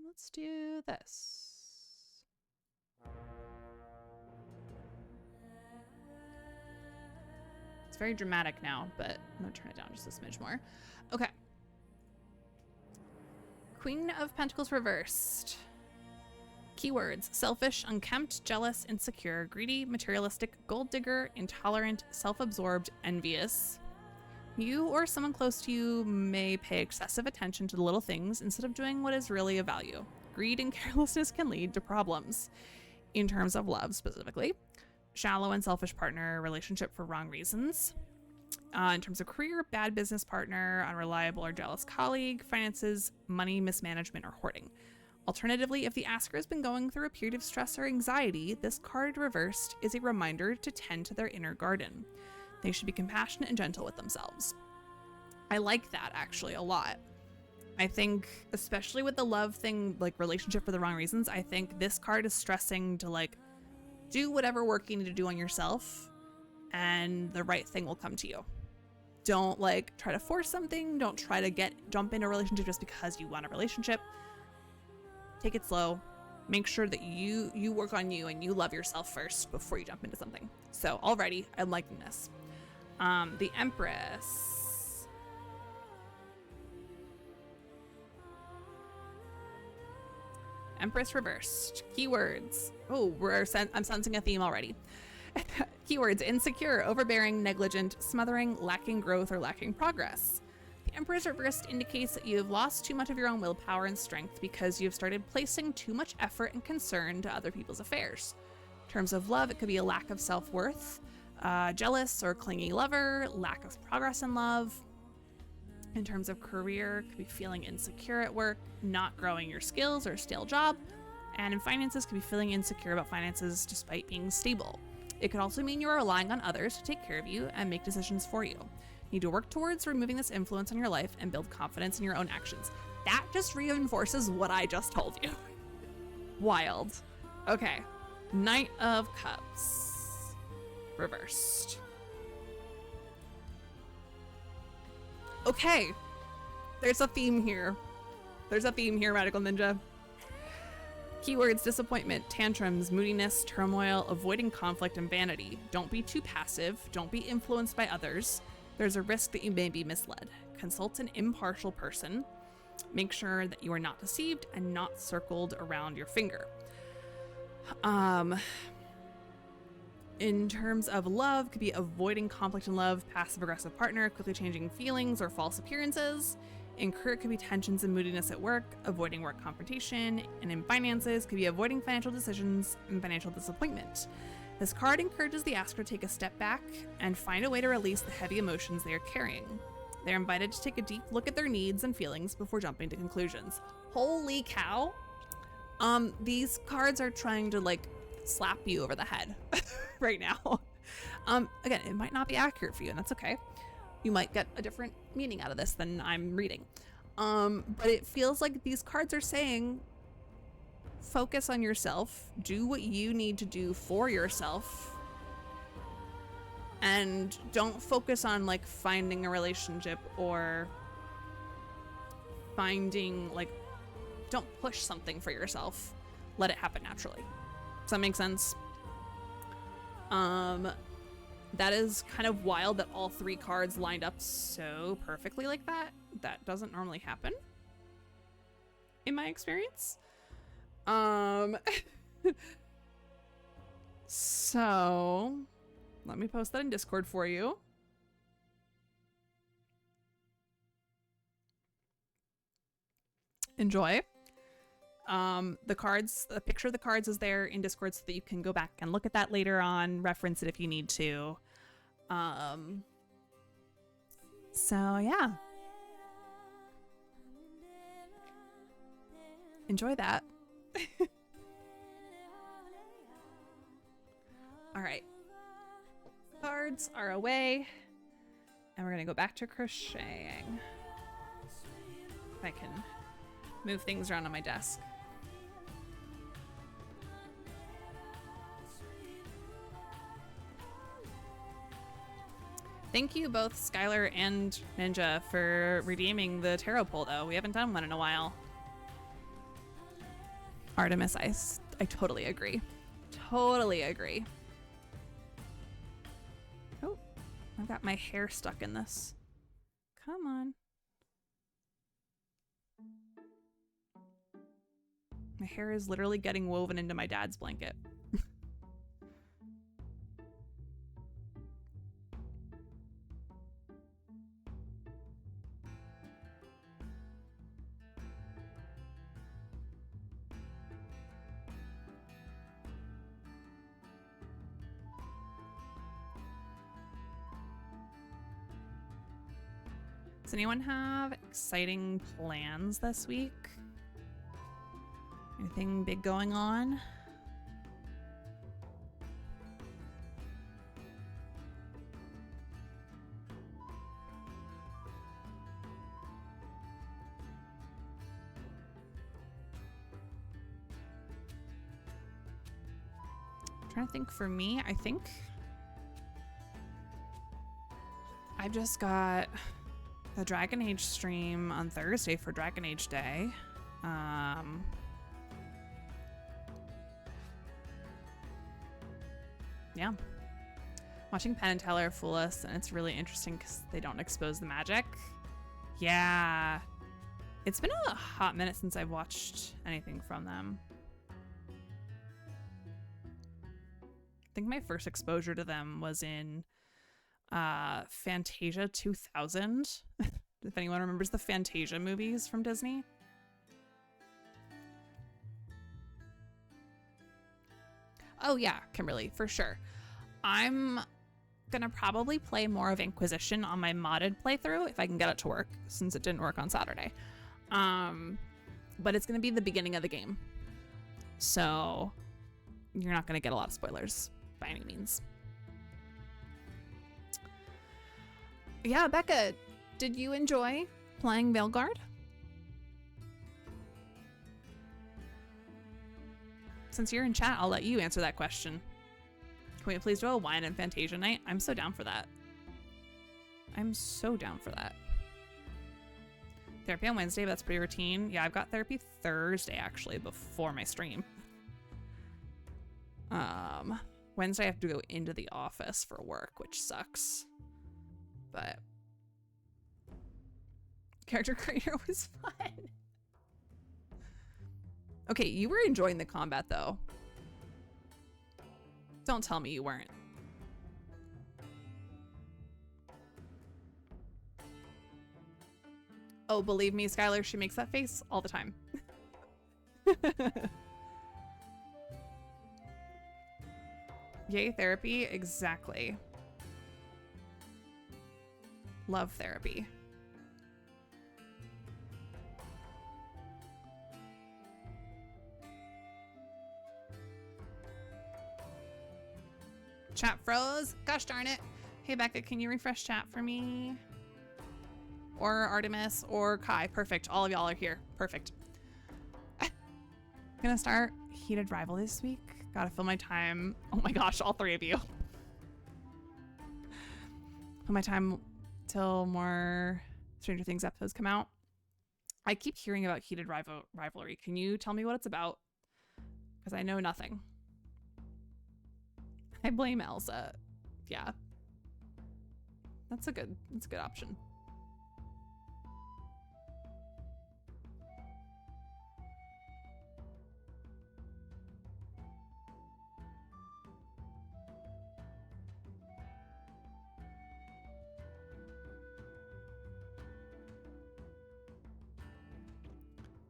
[SPEAKER 1] Let's do this. It's very dramatic now, but I'm going to turn it down just a smidge more. Okay. Queen of Pentacles reversed. Keywords: selfish, unkempt, jealous, insecure, greedy, materialistic, gold digger, intolerant, self-absorbed, envious. You or someone close to you may pay excessive attention to the little things instead of doing what is really of value. Greed and carelessness can lead to problems. In terms of love specifically, shallow and selfish partner, relationship for wrong reasons. In terms of career, bad business partner, unreliable or jealous colleague, finances, money mismanagement, or hoarding. Alternatively, if the asker has been going through a period of stress or anxiety, this card reversed is a reminder to tend to their inner garden. They should be compassionate and gentle with themselves. I like that actually a lot. I think, especially with the love thing, like relationship for the wrong reasons, I think this card is stressing to like do whatever work you need to do on yourself and the right thing will come to you. Don't like try to force something. Don't try to jump into a relationship just because you want a relationship. Take it slow. Make sure that you work on you and you love yourself first before you jump into something. So already I'm liking this. The Empress. Empress reversed. Keywords. Oh, I'm sensing a theme already. Keywords: insecure, overbearing, negligent, smothering, lacking growth, or lacking progress. The Empress reversed indicates that you have lost too much of your own willpower and strength because you have started placing too much effort and concern to other people's affairs. In terms of love, it could be a lack of self-worth, jealous or clingy lover, lack of progress in love. In terms of career, it could be feeling insecure at work, not growing your skills or a stale job. And in finances, could be feeling insecure about finances despite being stable. It could also mean you are relying on others to take care of you and make decisions for you. You need to work towards removing this influence on your life and build confidence in your own actions. That just reinforces what I just told you. Wild. Okay. Knight of Cups. Reversed. Okay. There's a theme here. There's a theme here, Radical Ninja. Keywords: disappointment, tantrums, moodiness, turmoil, avoiding conflict, and vanity. Don't be too passive. Don't be influenced by others. There's a risk that you may be misled. Consult an impartial person. Make sure that you are not deceived and not circled around your finger. In terms of love, could be avoiding conflict in love, passive-aggressive partner, quickly changing feelings, or false appearances. In career, it could be tensions and moodiness at work, avoiding work confrontation. And in finances, could be avoiding financial decisions and financial disappointment. This card encourages the asker to take a step back and find a way to release the heavy emotions they are carrying. They're invited to take a deep look at their needs and feelings before jumping to conclusions. Holy cow. These cards are trying to like slap you over the head right now. Again, it might not be accurate for you, and that's okay. You might get a different meaning out of this than I'm reading. But it feels like these cards are saying, focus on yourself, do what you need to do for yourself, and don't focus on like finding a relationship or finding like, don't push something for yourself. Let it happen naturally. Does that make sense? That is kind of wild that all three cards lined up so perfectly like that. That doesn't normally happen in my experience. So let me post that in Discord for you. Enjoy. The picture of the cards is there in Discord so that you can go back and look at that later on, reference it if you need to. So yeah. Enjoy that. All right. Cards are away. And we're going to go back to crocheting. If I can move things around on my desk. Thank you both Skylar and Ninja for redeeming the tarot pull though. We haven't done one in a while. Artemis, I totally agree. Totally agree. Oh, I've got my hair stuck in this. Come on. My hair is literally getting woven into my dad's blanket. Does anyone have exciting plans this week? Anything big going on? I'm trying to think for me, I think I've just got the Dragon Age stream on Thursday for Dragon Age Day. Yeah. Watching Penn and Teller fool us, and it's really interesting because they don't expose the magic. Yeah. It's been a hot minute since I've watched anything from them. I think my first exposure to them was in Fantasia 2000. If anyone remembers the Fantasia movies from Disney. Oh yeah, Kimberly, for sure. I'm gonna probably play more of Inquisition on my modded playthrough if I can get it to work, since it didn't work on Saturday. But it's gonna be the beginning of the game, so you're not gonna get a lot of spoilers by any means. Yeah, Becca, did you enjoy playing Veilguard? Since you're in chat, I'll let you answer that question. Can we please do a wine and Fantasia night? I'm so down for that. I'm so down for that. Therapy on Wednesday, that's pretty routine. Yeah, I've got therapy Thursday, actually, before my stream. Wednesday, I have to go into the office for work, which sucks. But character creator was fun. Okay, you were enjoying the combat, though. Don't tell me you weren't. Oh, believe me, Skylar, she makes that face all the time. Yay, therapy. Exactly. Love therapy. Chat froze. Gosh darn it. Hey, Becca, can you refresh chat for me? Or Artemis or Kai. Perfect. All of y'all are here. Perfect. Gonna start Heated Rival this week. Gotta fill my time. Oh my gosh, all three of you. Fill my time till more Stranger Things episodes come out. I keep hearing about Heated Rivalry. Can you tell me what it's about? Because I know nothing. I blame Elsa. Yeah. That's a good option.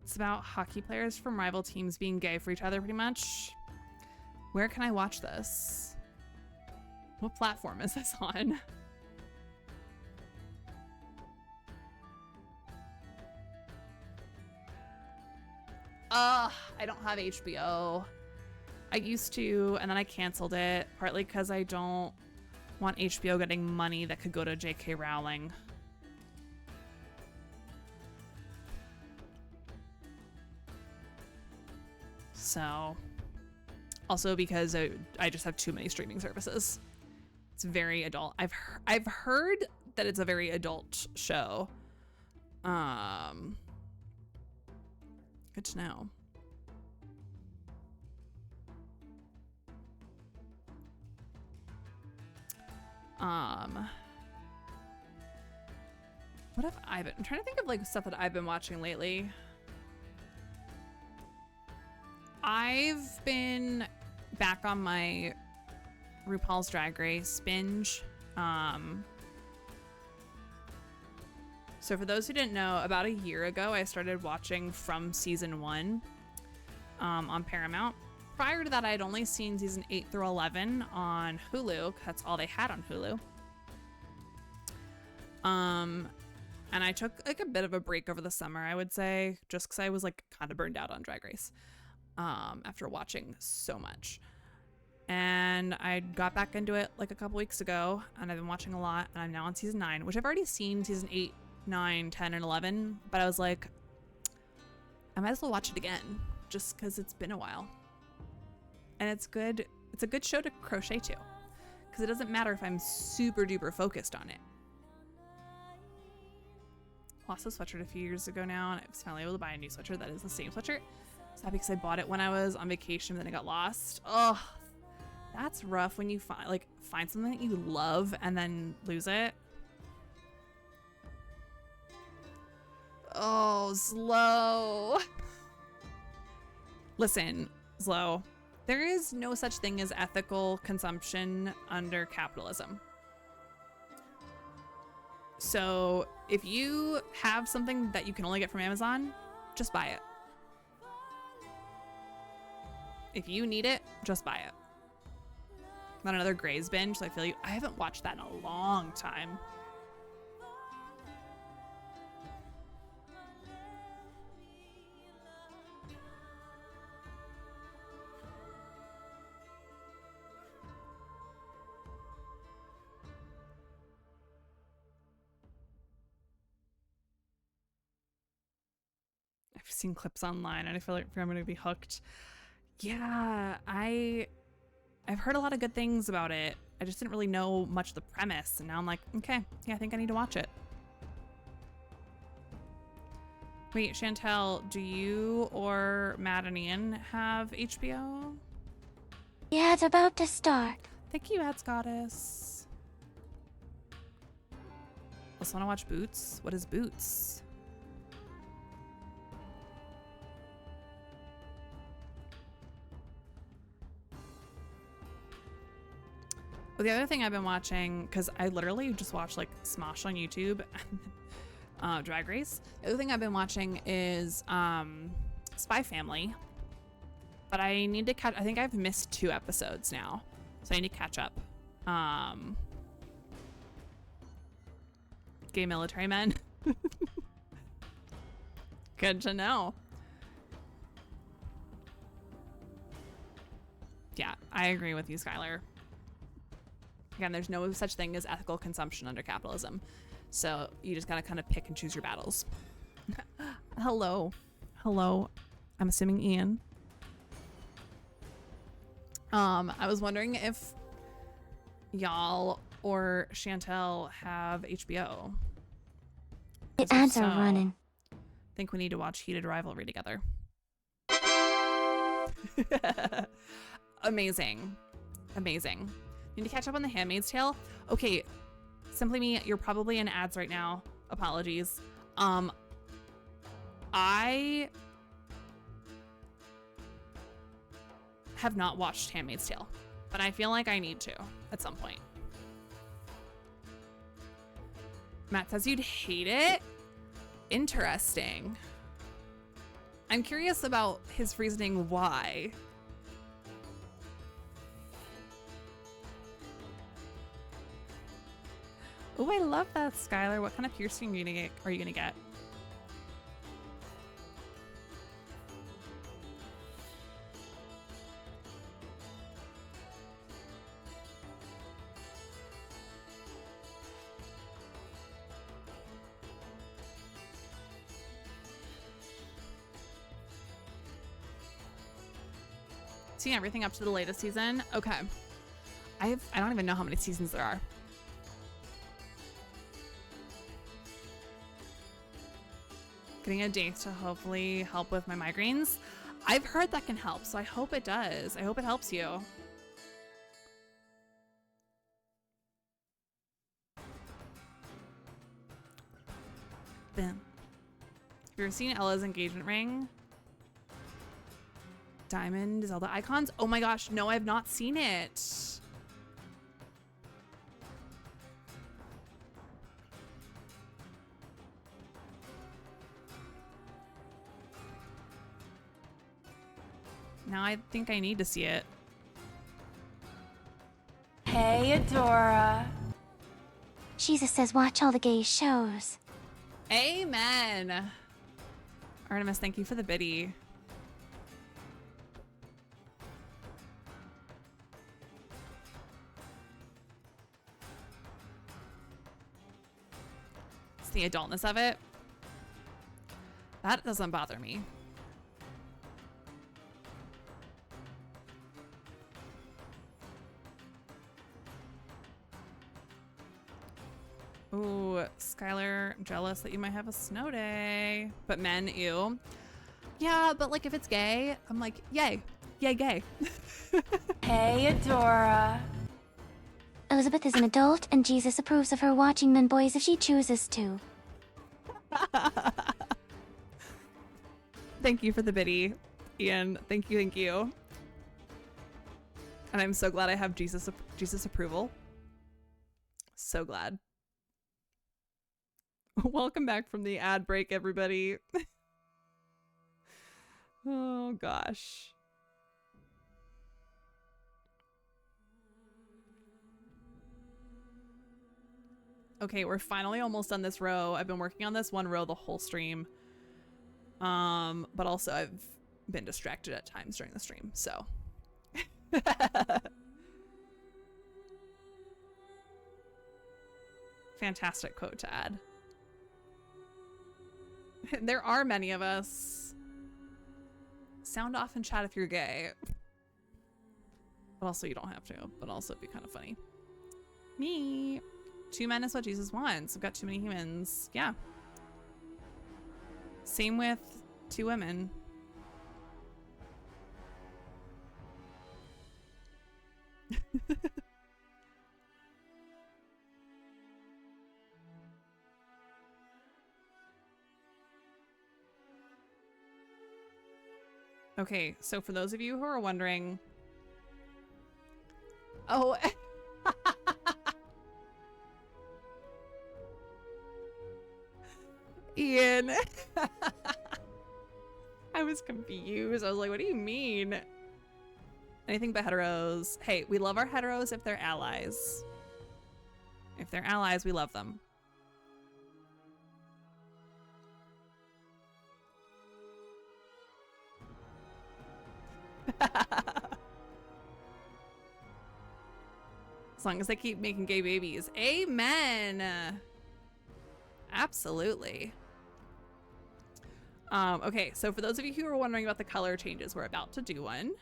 [SPEAKER 1] It's about hockey players from rival teams being gay for each other, pretty much. Where can I watch this? What platform is this on? I don't have HBO. I used to, and then I canceled it, partly because I don't want HBO getting money that could go to J.K. Rowling. So, also because I just have too many streaming services. It's very adult. I've heard that it's a very adult show. Good to know. What have I been? I'm trying to think of like stuff that I've been watching lately. I've been back on my RuPaul's Drag Race binge. So for those who didn't know, about a year ago, I started watching from season 1 on Paramount. Prior to that, I had only seen season 8 through 11 on Hulu. That's all they had on Hulu. And I took like a bit of a break over the summer, I would say, just because I was like kind of burned out on Drag Race after watching so much. And I got back into it like a couple weeks ago, and I've been watching a lot, and I'm now on season 9, which I've already seen season 8, 9, 10, and 11, but I was like, I might as well watch it again just because it's been a while. And it's good. It's a good show to crochet to, because it doesn't matter if I'm super duper focused on it. Lost a sweatshirt a few years ago now, and I was finally able to buy a new sweatshirt that is the same sweatshirt. It's not because I bought it when I was on vacation, and then it got lost. Oh, that's rough when you find something that you love and then lose it. Oh, Slow. Listen, Slow, there is no such thing as ethical consumption under capitalism. So if you have something that you can only get from Amazon, just buy it. If you need it, just buy it. Not another Grey's binge. So I feel like I haven't watched that in a long time. I've seen clips online and I feel like I'm going to be hooked. Yeah, I've heard a lot of good things about it. I just didn't really know much of the premise, and now I'm like, okay, yeah, I think I need to watch it. Wait, Chantel, do you or Matt and Ian have HBO?
[SPEAKER 4] Yeah, it's about to start.
[SPEAKER 1] Thank you, Ads Goddess. Also want to watch Boots? What is Boots? Well, the other thing I've been watching, because I literally just watched like Smosh on YouTube and Drag Race. The other thing I've been watching is Spy Family. But I need to catch, I think I've missed 2 episodes now. So I need to catch up. Gay military men. Good to know. Yeah, I agree with you, Skylar. Again, there's no such thing as ethical consumption under capitalism. So you just gotta kind of pick and choose your battles. Hello. Hello. I'm assuming Ian. I was wondering if y'all or Chantel have HBO.
[SPEAKER 6] The ads are running.
[SPEAKER 1] I think we need to watch Heated Rivalry together. Amazing. Amazing. Need to catch up on The Handmaid's Tale. Okay, Simply Me, you're probably in ads right now. Apologies. I have not watched Handmaid's Tale, but I feel like I need to at some point. Matt says you'd hate it. Interesting. I'm curious about his reasoning why. Oh, I love that, Skylar. What kind of piercing are you gonna get? Seen everything up to the latest season. Okay. I don't even know how many seasons there are. Getting a date to hopefully help with my migraines. I've heard that can help, so I hope it does. I hope it helps you. Bam. Have you ever seen Ella's engagement ring? Diamond Zelda icons? Oh my gosh, no, I've not seen it. Now I think I need to see it.
[SPEAKER 5] Hey, Adora.
[SPEAKER 6] Jesus says watch all the gay shows.
[SPEAKER 1] Amen. Artemis, thank you for the biddy. It's the adultness of it. That doesn't bother me. Ooh, Skylar, I'm jealous that you might have a snow day. But men, ew. Yeah, but like if it's gay, I'm like, yay. Yay, gay.
[SPEAKER 5] Hey, Adora.
[SPEAKER 6] Elizabeth is an adult, and Jesus approves of her watching men boys if she chooses to.
[SPEAKER 1] Thank you for the biddy, Ian. Thank you, thank you. And I'm so glad I have Jesus approval. So glad. Welcome back from the ad break, everybody. Oh gosh. Okay, we're finally almost done this row. I've been working on this one row the whole stream. But also I've been distracted at times during the stream, so. Fantastic quote to add. There are many of us. Sound off in chat if you're gay. But also you don't have to, but also it'd be kind of funny. Me. 2 men is what Jesus wants. I've got too many humans. Yeah. Same with 2 women. Okay, so for those of you who are wondering... Oh... Ian. I was confused. I was like, what do you mean? Anything but heteros. Hey, we love our heteros if they're allies. If they're allies, we love them. As long as they keep making gay babies. Amen. Absolutely. Okay, so for those of you who are wondering about the color changes, we're about to do one.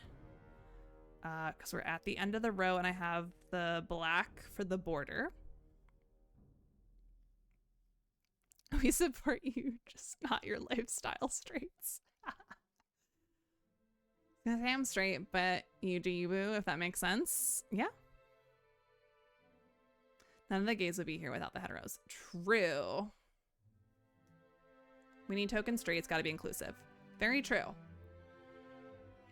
[SPEAKER 1] Because we're at the end of the row and I have the black for the border. We support you, just not your lifestyle straights. I was gonna say I'm straight, but you do you, boo, if that makes sense. Yeah. None of the gays would be here without the heteros. True. We need token straights, gotta be inclusive. Very true.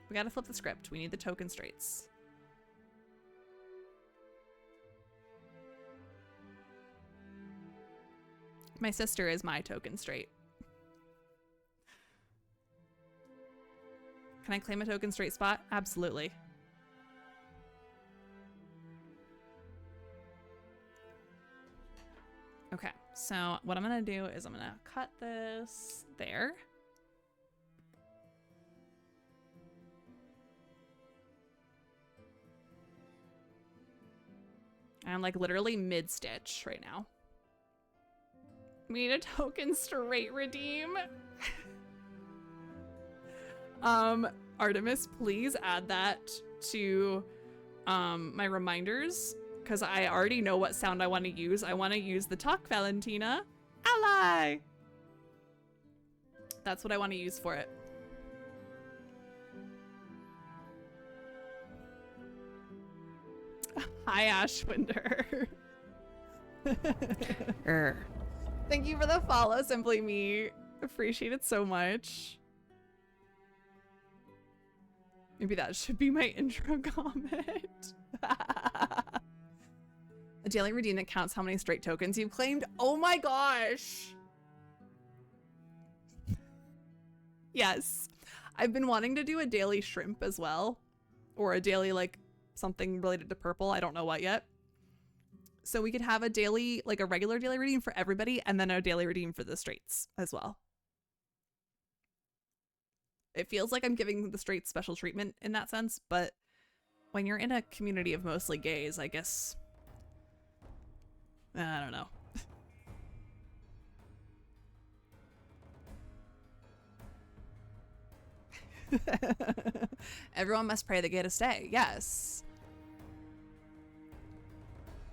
[SPEAKER 1] We gotta flip the script. We need the token straights. My sister is my token straight. Can I claim a token straight spot? Absolutely. Okay, so what I'm gonna do is I'm gonna cut this there. I'm like literally mid-stitch right now. We need a token straight redeem. Artemis, please add that to my reminders, because I already know what sound I want to use. I want to use the talk, Valentina. Ally! That's what I want to use for it. Hi, Ashwinder. Thank you for the follow, Simply Me. Appreciate it so much. Maybe that should be my intro comment. A daily redeem that counts how many straight tokens you've claimed. Oh my gosh. Yes. I've been wanting to do a daily shrimp as well. Or a daily, like, something related to purple. I don't know what yet. So we could have a daily, like a regular daily redeem for everybody, and then a daily redeem for the straights as well. It feels like I'm giving the straights special treatment in that sense, but when you're in a community of mostly gays, I guess, I don't know. Everyone must pray they get to stay. Yes.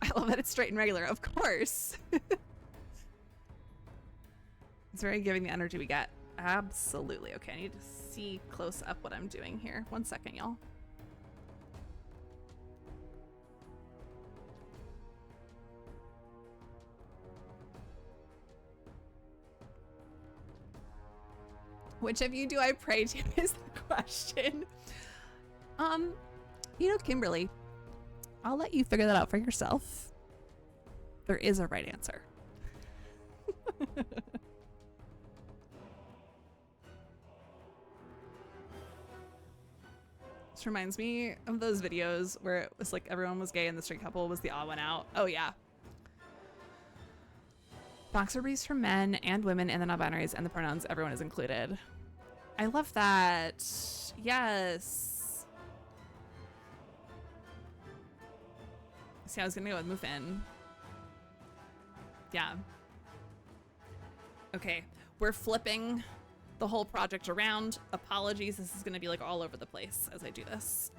[SPEAKER 1] I love that it's straight and regular. Of course. It's very giving the energy we get. Absolutely. Okay, I need to see close up what I'm doing here. 1 second, y'all. Which of you do I pray to is the question. You know, Kimberly, I'll let you figure that out for yourself. There is a right answer. This reminds me of those videos where it was like everyone was gay and the straight couple was the odd one out. Oh yeah. Boxer briefs for men and women and the non-binaries and the pronouns, everyone is included. I love that. Yes. See, I was gonna go with Muffin. Yeah. Okay, we're flipping the whole project around. Apologies, this is gonna be like all over the place as I do this.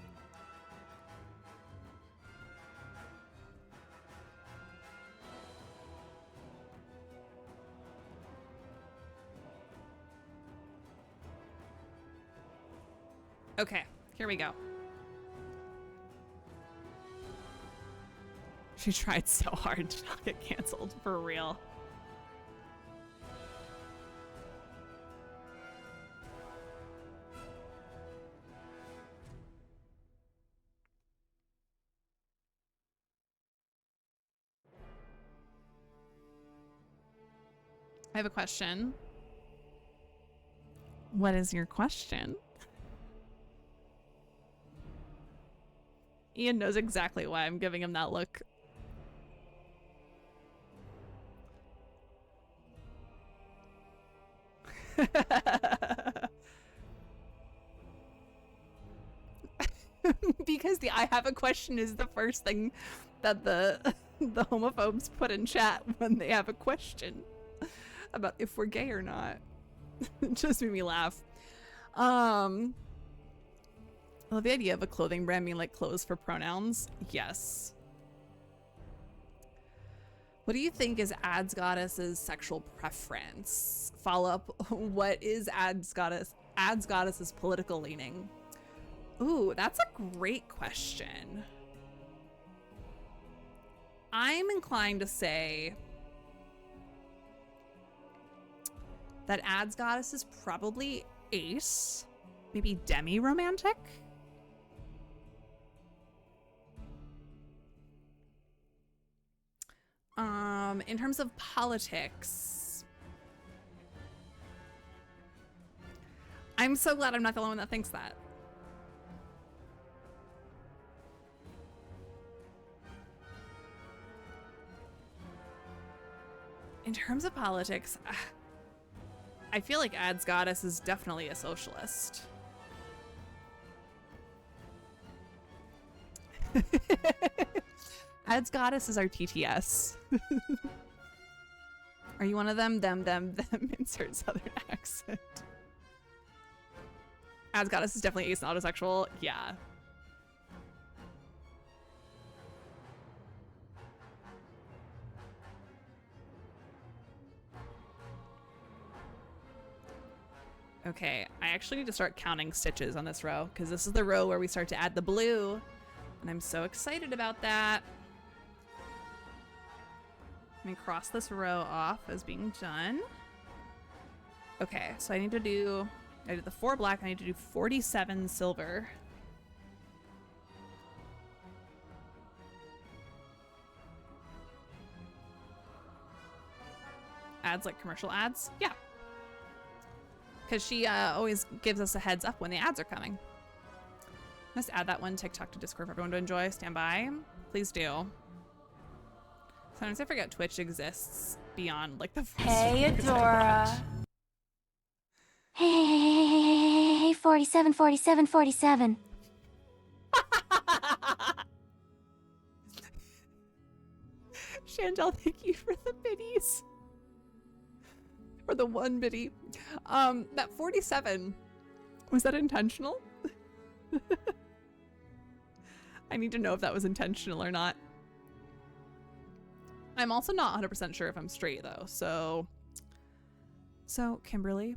[SPEAKER 1] Okay, here we go. She tried so hard to not get canceled, for real. I have a question. What is your question? Ian knows exactly why I'm giving him that look. Because the I have a question is the first thing that the the homophobes put in chat when they have a question about if we're gay or not. It just made me laugh. I love the idea of a clothing brand being like clothes for pronouns. Yes. What do you think is Ads Goddess's sexual preference? Follow up, what is Ads Goddess's political leaning? Ooh, that's a great question. I'm inclined to say that Ads Goddess is probably ace, maybe demi-romantic. In terms of politics, I'm so glad I'm not the only one that thinks that. In terms of politics, I feel like Ads Goddess is definitely a socialist. Ads Goddess is our TTS. Are you one of them? Them, insert southern accent. Ads Goddess is definitely ace and autosexual. Yeah. Okay, I actually need to start counting stitches on this row because this is the row where we start to add the blue, and I'm so excited about that. Let me cross this row off as being done. Okay, so I did the 4 black, I need to do 47 silver. Ads like commercial ads? Yeah. Because she always gives us a heads up when the ads are coming. Let's add that one TikTok to Discord for everyone to enjoy. Stand by. Please do. Sometimes I forget Twitch exists beyond like the first
[SPEAKER 5] Hey, Adora.
[SPEAKER 6] Hey, 47, 47, 47.
[SPEAKER 1] Chantel, thank you for the biddies. Or the one biddy. That 47, was that intentional? I need to know if that was intentional or not. I'm also not 100% sure if I'm straight though, so Kimberly,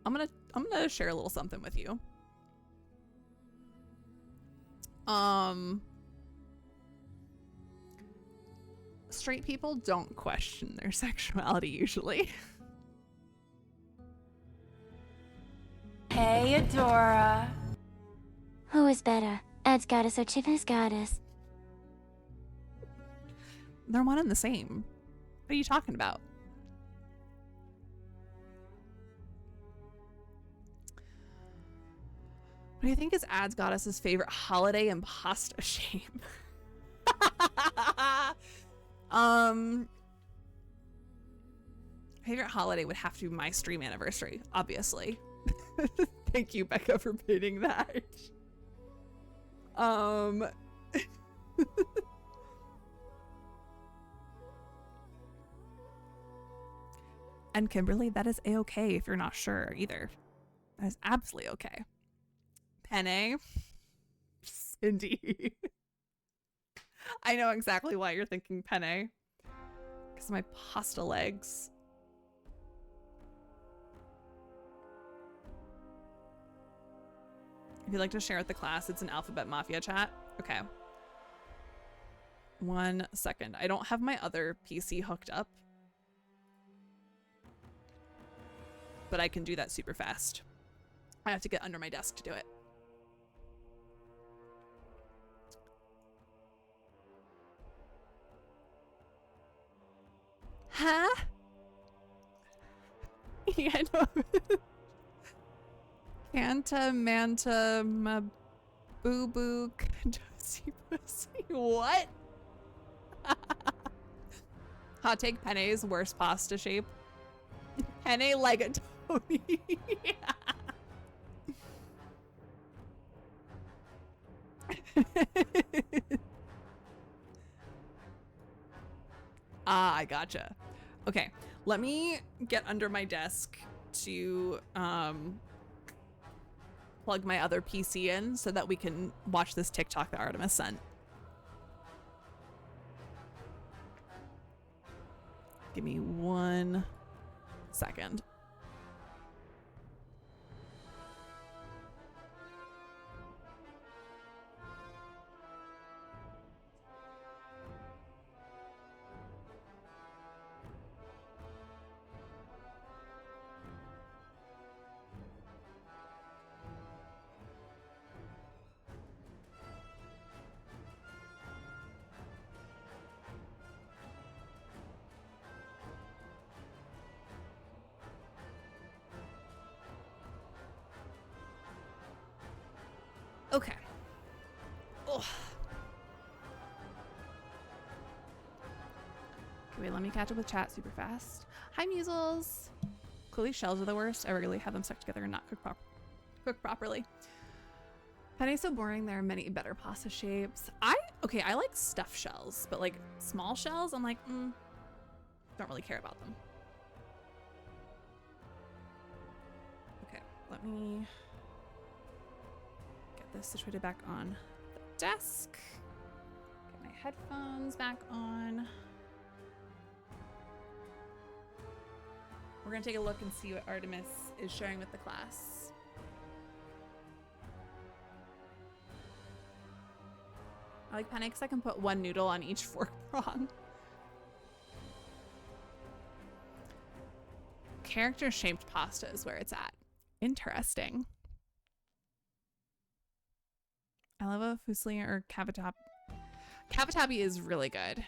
[SPEAKER 1] I'm gonna share a little something with you. Straight people don't question their sexuality usually.
[SPEAKER 5] Hey, Adora.
[SPEAKER 6] Who is better, Ads Goddess or Chivas Goddess?
[SPEAKER 1] They're one and the same. What are you talking about? What do you think is Ads Goddess's favorite holiday and pasta shape? Favorite holiday would have to be my stream anniversary, obviously. Thank you, Becca, for pinning that. And Kimberly, that is a-okay if you're not sure either. That is absolutely okay. Penne. Cindy. I know exactly why you're thinking penne. Because of my pasta legs. If you'd like to share with the class, it's an Alphabet Mafia chat. Okay. 1 second. I don't have my other PC hooked up. But I can do that super fast. I have to get under my desk to do it. Huh? Yeah, no. Canta manta ma boo boo dozy pussy. What? Hot take, penne's worst pasta shape. Penne like a Tony. Ah, I gotcha. Okay, let me get under my desk to plug my other PC in so that we can watch this TikTok that Artemis sent. Give me 1 second. Okay. Ugh. Okay, wait, let me catch up with chat super fast. Hi, Musels. Clearly shells are the worst. I regularly have them stuck together and not cooked properly. Penne is so boring. There are many better pasta shapes. I like stuffed shells, but like small shells, I'm like, don't really care about them. Okay, let me get this situated back on the desk. Get my headphones back on. We're gonna take a look and see what Artemis is sharing with the class. I like penne because I can put 1 noodle on each fork prong. Character shaped pasta is where it's at. Interesting. I love a fusilli or cavatappi. Cavatappi is really good.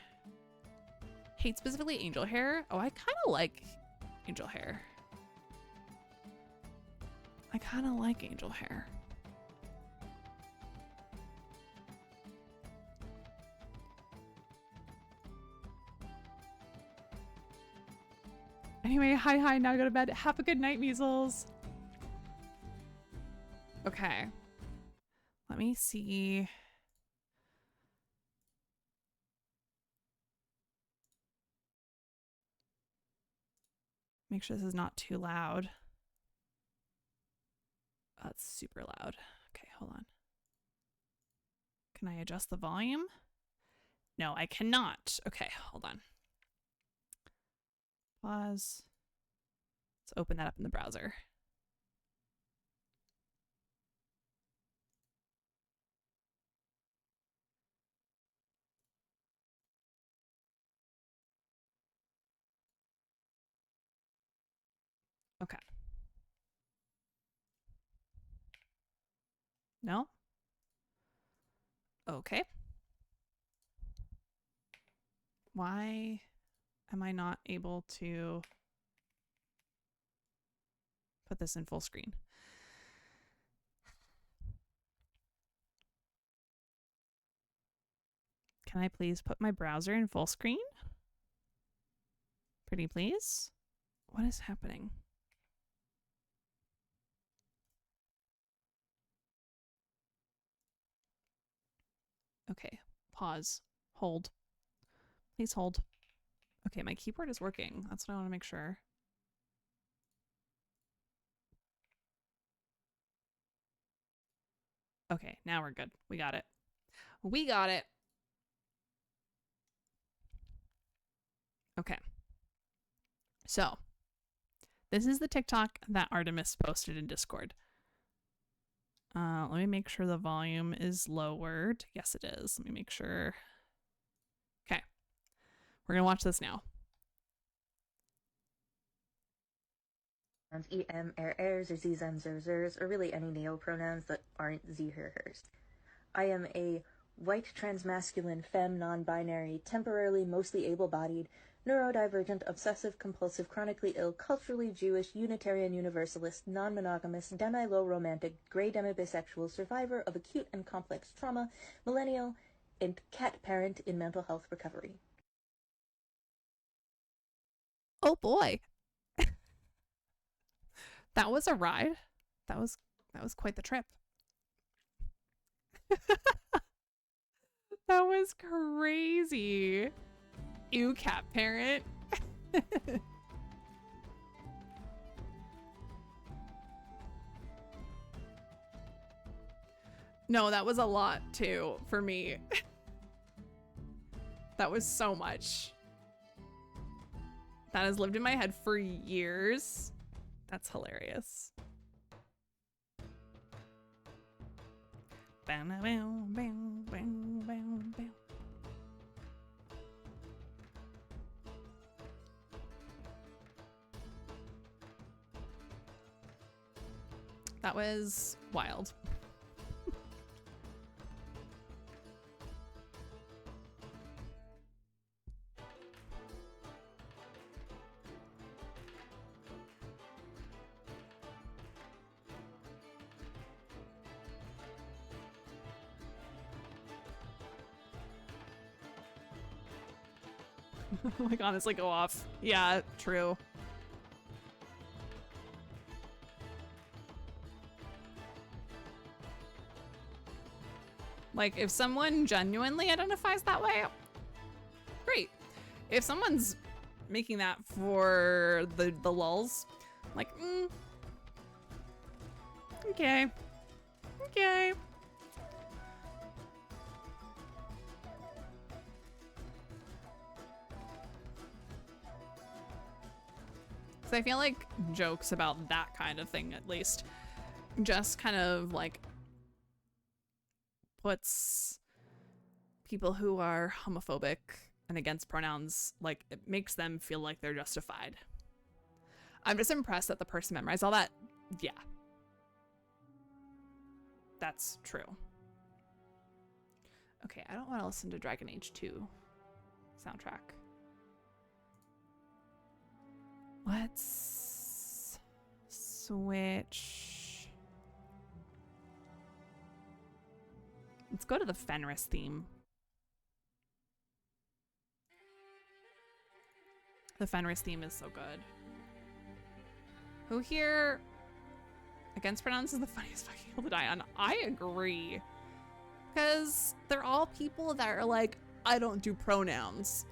[SPEAKER 1] Hate specifically angel hair. Oh, I kind of like angel hair. I kind of like angel hair. Anyway, hi, now go to bed. Have a good night, Measles. Okay. Let me see. Make sure this is not too loud. Oh, it's super loud. Okay, hold on. Can I adjust the volume? No, I cannot. Okay, hold on. Pause. Let's open that up in the browser. Okay. No? Okay. Why am I not able to put this in full screen? Can I please put my browser in full screen? Pretty please? What is happening? Okay, pause, hold. Please hold. Okay, my keyboard is working. That's what I want to make sure. Okay, now we're good. We got it. We got it. Okay. So, this is the TikTok that Artemis posted in Discord. Let me make sure the volume is lowered. Yes, it is. Let me make sure. Okay. We're going to watch this now.
[SPEAKER 7] em, er, z, zem, zers, or really any neo-pronouns that aren't z, her, hers. I am a white transmasculine femme non-binary, temporarily mostly able-bodied, neurodivergent, obsessive-compulsive, chronically ill, culturally Jewish, Unitarian Universalist, non-monogamous, demi-low romantic, gray demi-bisexual, survivor of acute and complex trauma, millennial, and cat parent in mental health recovery.
[SPEAKER 1] Oh boy. That was a ride. That was quite the trip. That was crazy. Ew, cat parent. No, that was a lot too for me. That was so much. That has lived in my head for years. That's hilarious. That was wild. Like, honestly, go off. Yeah, true. Like, if someone genuinely identifies that way, great. If someone's making that for the lulz, like, okay. Okay. So I feel like jokes about that kind of thing, at least, just kind of like puts people who are homophobic and against pronouns, like, it makes them feel like they're justified. I'm just impressed that the person memorized all that. Yeah. That's true. Okay, I don't want to listen to Dragon Age 2 soundtrack. Let's switch. Let's go to the Fenris theme. The Fenris theme is so good. Who here against pronouns is the funniest fucking hill to die on? I agree. Because they're all people that are like, I don't do pronouns.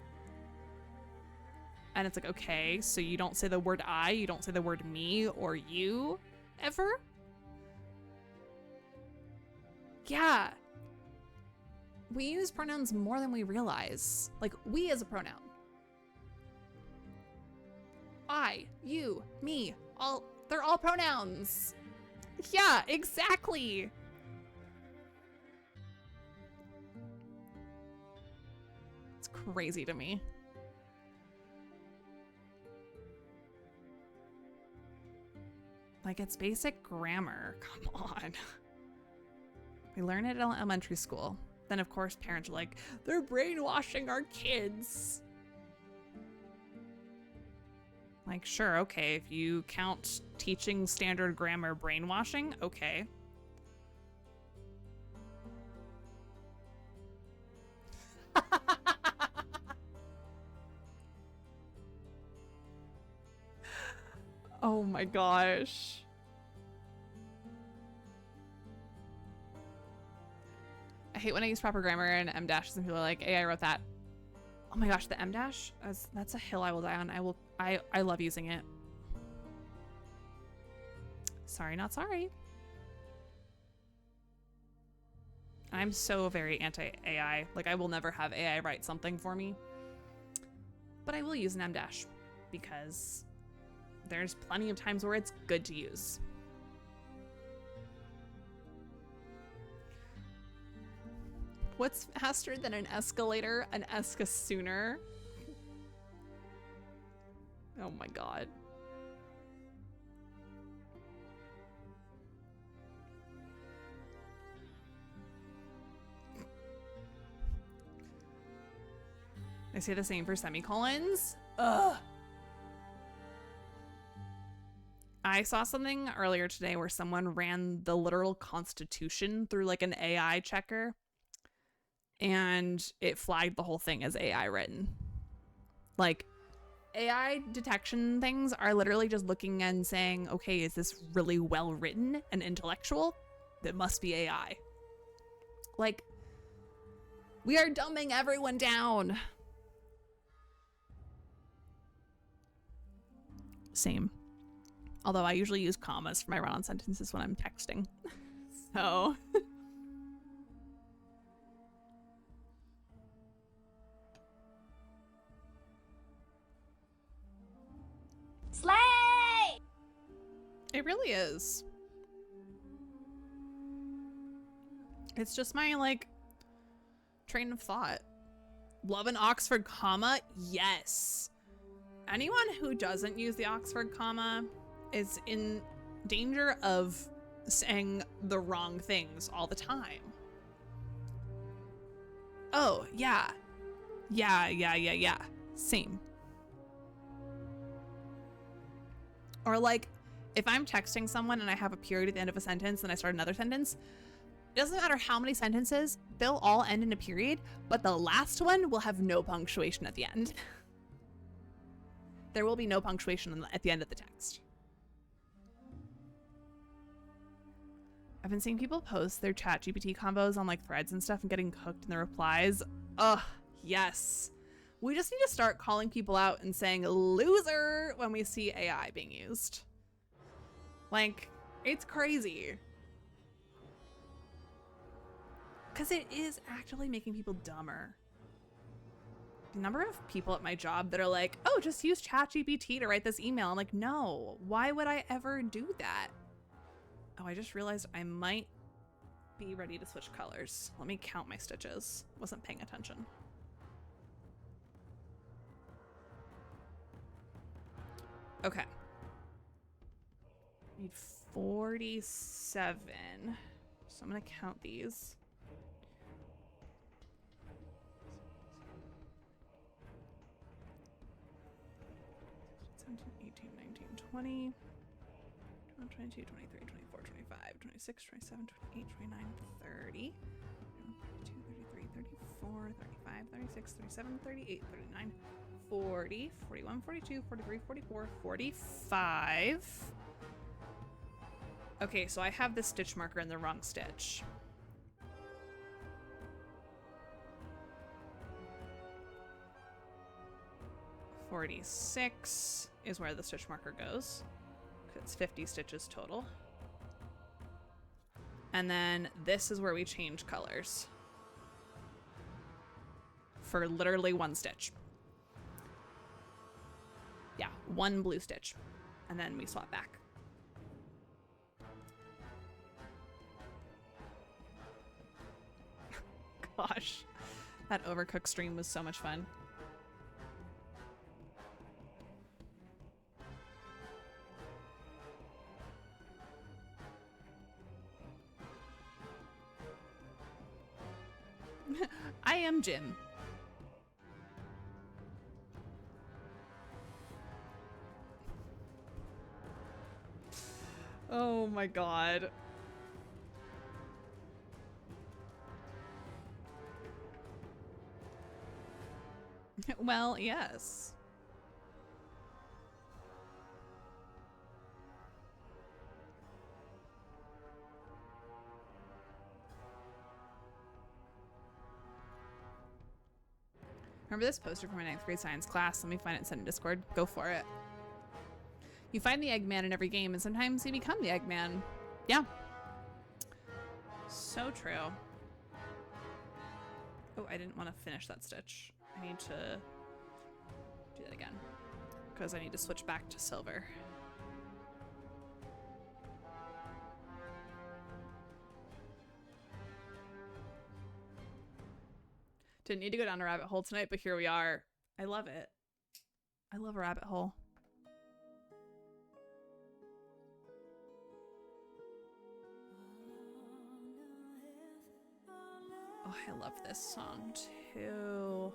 [SPEAKER 1] And it's like, okay, so you don't say the word I, you don't say the word me or you ever? Yeah. We use pronouns more than we realize. Like, we as a pronoun. I, you, me, they're all pronouns. Yeah, exactly. It's crazy to me. Like, it's basic grammar. Come on. We learn it in elementary school. Then, of course, parents are like, they're brainwashing our kids. Like, sure, okay, if you count teaching standard grammar brainwashing, okay. Oh my gosh. I hate when I use proper grammar and M dashes and people are like, hey, I wrote that. Oh my gosh, the M dash, that's a hill I will die on. I love using it. Sorry, not sorry. I'm so very anti-AI. Like, I will never have AI write something for me. But I will use an M dash because there's plenty of times where it's good to use. What's faster than an escalator? An escasooner? Oh my god. I say the same for semicolons. Ugh. I saw something earlier today where someone ran the literal Constitution through like an AI checker and it flagged the whole thing as AI written. Like, AI detection things are literally just looking and saying, okay, is this really well written and intellectual? That must be AI. Like, we are dumbing everyone down. Same. Although I usually use commas for my run-on sentences when I'm texting. So...
[SPEAKER 6] Slay!
[SPEAKER 1] It really is. It's just my, like, train of thought. Love an Oxford comma? Yes. Anyone who doesn't use the Oxford comma is in danger of saying the wrong things all the time. Oh, yeah. Yeah. Same. Or like, if I'm texting someone and I have a period at the end of a sentence and I start another sentence, it doesn't matter how many sentences, they'll all end in a period, but the last one will have no punctuation at the end. There will be no punctuation at the end of the text. I've been seeing people post their ChatGPT combos on like threads and stuff and getting cooked in the replies. Ugh, yes. We just need to start calling people out and saying loser when we see AI being used. Like, it's crazy. Because it is actually making people dumber. The number of people at my job that are like, oh, just use ChatGPT to write this email. I'm like, no, why would I ever do that? Oh, I just realized I might be ready to switch colors. Let me count my stitches. Wasn't paying attention. Okay. Need 47. So I'm gonna count these. 17, 18, 19, 20, 22, 23, 24, 25, 26, 27, 28, 29, 30, 32, 33, 34, 35, 36, 37, 38, 39, 40, 41, 42, 43, 44, 45. Okay, so I have the stitch marker in the wrong stitch. $46 is where the stitch marker goes. It's 50 stitches total. And then this is where we change colors for literally one stitch. Yeah, one blue stitch. And then we swap back. Gosh, that Overcooked stream was so much fun. I am Jim. Oh my god. Well, yes. Remember this poster from my 9th grade science class? Let me find it and send it in Discord. Go for it. You find the Eggman in every game, and sometimes you become the Eggman. Yeah. So true. Oh, I didn't want to finish that stitch. I need to do that again, because I need to switch back to silver. Didn't need to go down a rabbit hole tonight, but here we are. I love it. I love a rabbit hole. Oh, I love this song too.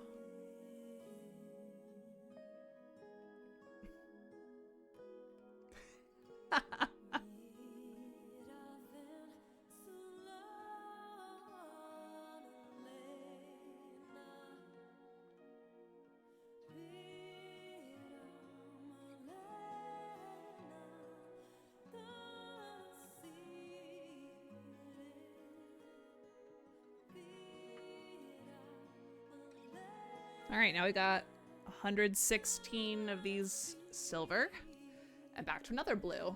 [SPEAKER 1] All right, now we got 116 of these silver. And back to another blue.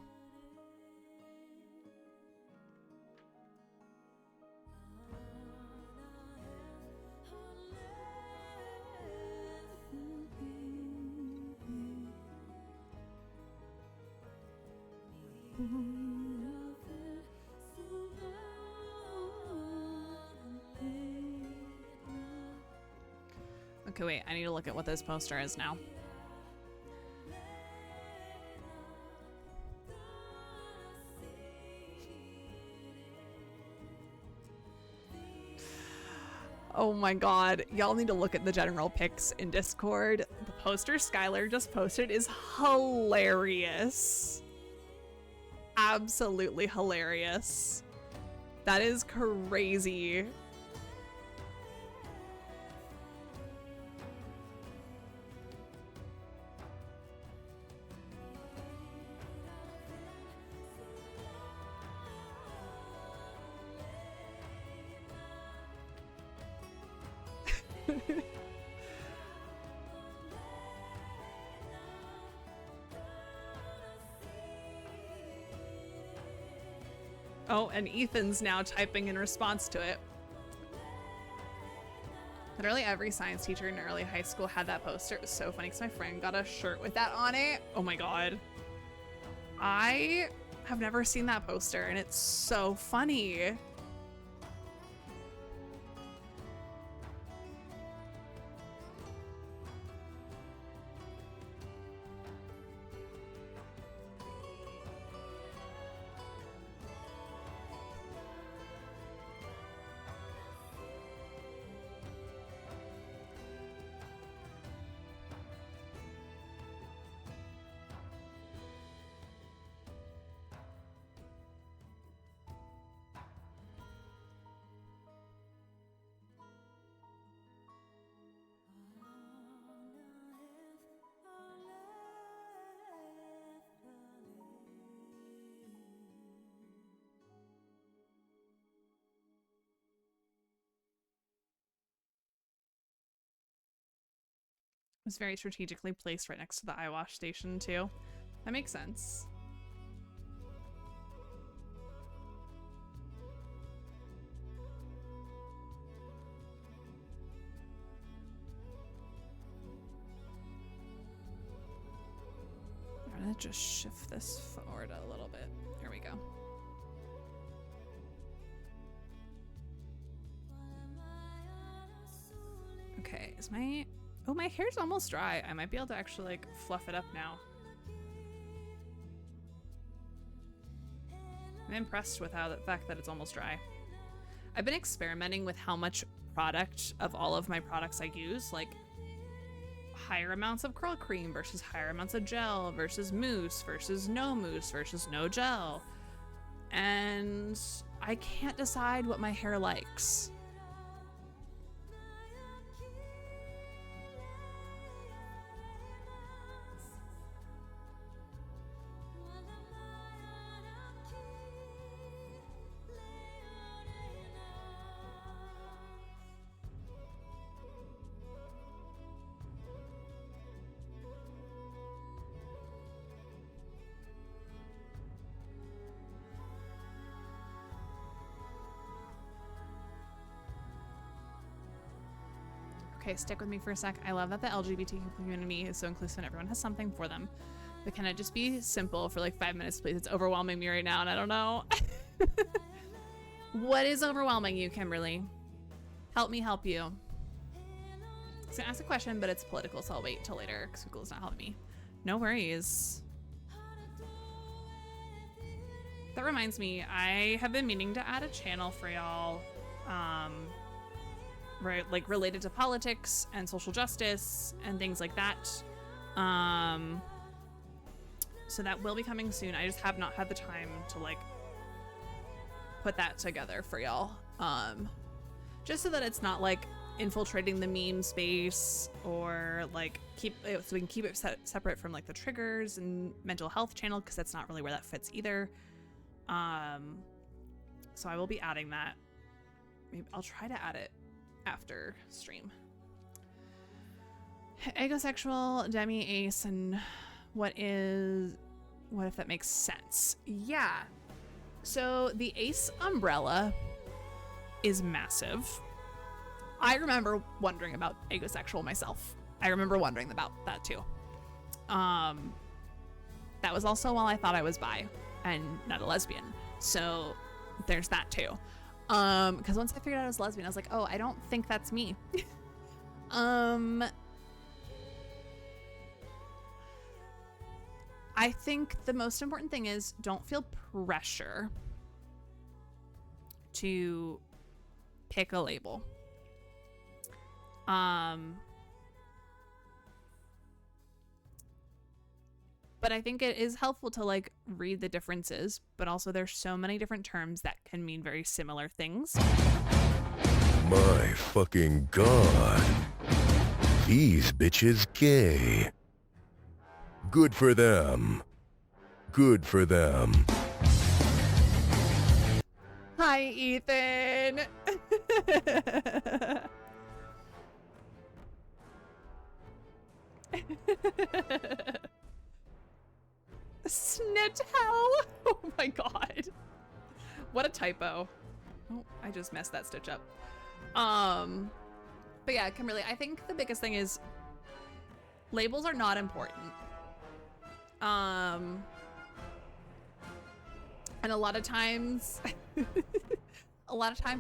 [SPEAKER 1] Okay, wait, I need to look at what this poster is now. Oh my god, y'all need to look at the general pics in Discord. The poster Skylar just posted is hilarious. Absolutely hilarious. That is crazy. Oh, and Ethan's now typing in response to it. Literally every science teacher in early high school had that poster. It was so funny because my friend got a shirt with that on it. Oh my god. I have never seen that poster and it's so funny. It was very strategically placed right next to the eye wash station too. That makes sense. I'm gonna just shift this forward a little bit. Here we go. Okay, is my... Oh, my hair's almost dry. I might be able to actually like fluff it up now. I'm impressed with how the fact that it's almost dry. I've been experimenting with how much product of all of my products I use, like higher amounts of curl cream versus higher amounts of gel versus mousse versus no gel. And I can't decide what my hair likes. Okay, stick with me for a sec. I love that the LGBTQ community is so inclusive and everyone has something for them. But can it just be simple for like 5 minutes, please? It's overwhelming me right now and I don't know. What is overwhelming you, Kimberly? Help me help you. I was gonna ask a question, but it's political, so I'll wait till later because Google's not helping me. No worries. That reminds me, I have been meaning to add a channel for y'all. Right, like related to politics and social justice and things like that. So that will be coming soon. I just have not had the time to like put that together for y'all. Just so that it's not like infiltrating the meme space or like so we can keep it separate from like the triggers and mental health channel, because that's not really where that fits either. So I will be adding that. Maybe I'll try to add it after stream. Egosexual, demi-ace, and what is what if that makes sense? Yeah. So the Ace umbrella is massive. I remember wondering about asexual myself. I remember wondering about that too. That was also while I thought I was bi and not a lesbian. So there's that too. Because once I figured out I was lesbian, I was like, oh, I don't think that's me. I think the most important thing is don't feel pressure to pick a label. But I think it is helpful to like read the differences, but also there's so many different terms that can mean very similar things.
[SPEAKER 8] My fucking god. These bitches gay. Good for them. Good for them.
[SPEAKER 1] Hi, Ethan. Snit hell. Oh my god. What a typo. Oh, I just messed that stitch up. But yeah, Kimberly, I think the biggest thing is labels are not important. And a lot of times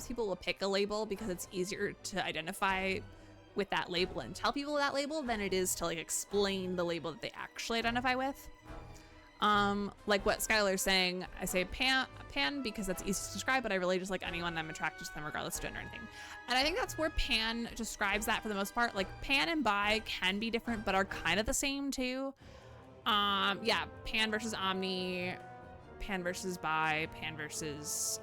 [SPEAKER 1] people will pick a label because it's easier to identify with that label and tell people that label than it is to like explain the label that they actually identify with. Like what Skylar's saying, I say pan because that's easy to describe, but I really just like anyone, I'm attracted to them regardless of gender or anything. And I think that's where pan describes that for the most part. Like pan and bi can be different, but are kind of the same too. Yeah, pan versus omni, pan versus bi, pan versus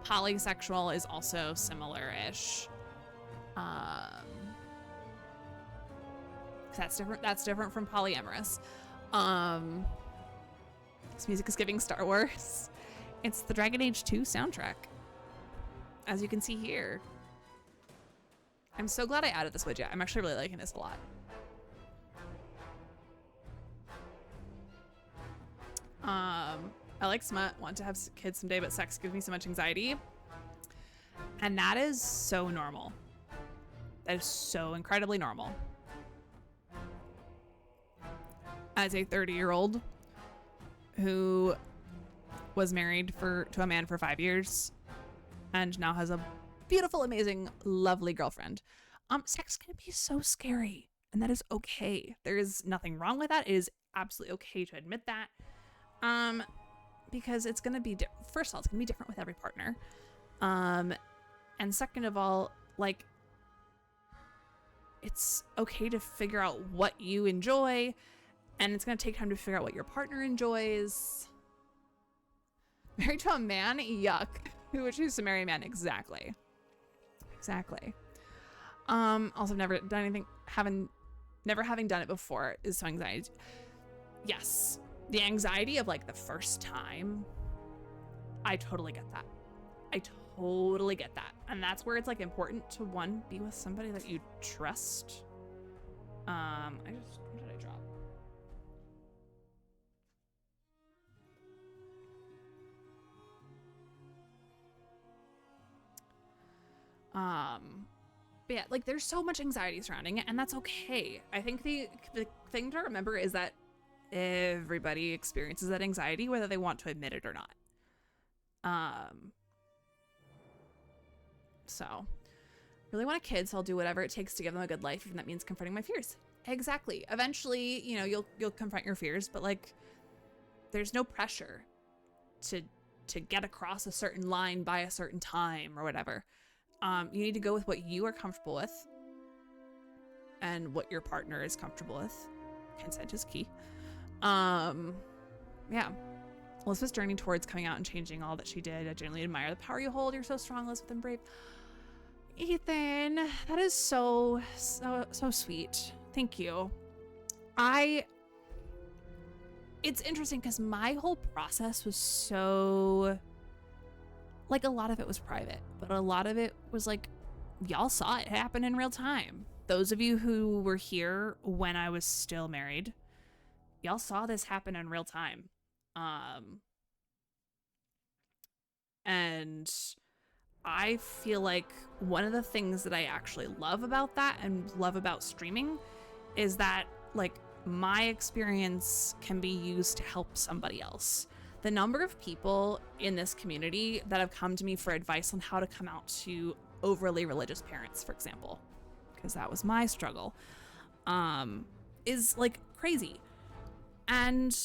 [SPEAKER 1] polysexual is also similar-ish. That's different from polyamorous. This music is giving Star Wars. It's the Dragon Age 2 soundtrack, as you can see here. I'm so glad I added this widget. I'm actually really liking this a lot. I like smut, want to have kids someday, but sex gives me so much anxiety. And that is so normal. That is so incredibly normal. As a 30-year-old who was married to a man for 5 years and now has a beautiful, amazing, lovely girlfriend, sex can be so scary, and that is okay. There is nothing wrong with that. It is absolutely okay to admit that, because it's gonna be first of all, it's gonna be different with every partner, and second of all, like, it's okay to figure out what you enjoy, and it's gonna take time to figure out what your partner enjoys. Married to a man? Yuck. Who would choose to marry a man? Exactly. Also never done anything, never having done it before is so anxiety. Yes. The anxiety of like the first time, I totally get that. And that's where it's like important to, one, be with somebody that you trust. What did I drop? But yeah, like there's so much anxiety surrounding it, and that's okay. I think the thing to remember is that everybody experiences that anxiety, whether they want to admit it or not. So really want a kid, so I'll do whatever it takes to give them a good life, even that means confronting my fears. Exactly. Eventually, you know, you'll confront your fears, but like there's no pressure to get across a certain line by a certain time or whatever. You need to go with what you are comfortable with and what your partner is comfortable with. Consent is key. Yeah. Elizabeth's journey towards coming out and changing all that she did. I genuinely admire the power you hold. You're so strong, Elizabeth, and brave. Ethan, that is so sweet. Thank you. It's interesting because my whole process was so, like, a lot of it was private, but a lot of it was like, y'all saw it happen in real time. those of you who were here when I was still married, y'all saw this happen in real time. And I feel like one of the things that I actually love about that and love about streaming is that, like, my experience can be used to help somebody else. The number of people in this community that have come to me for advice on how to come out to overly religious parents, for example, because that was my struggle, is like crazy. And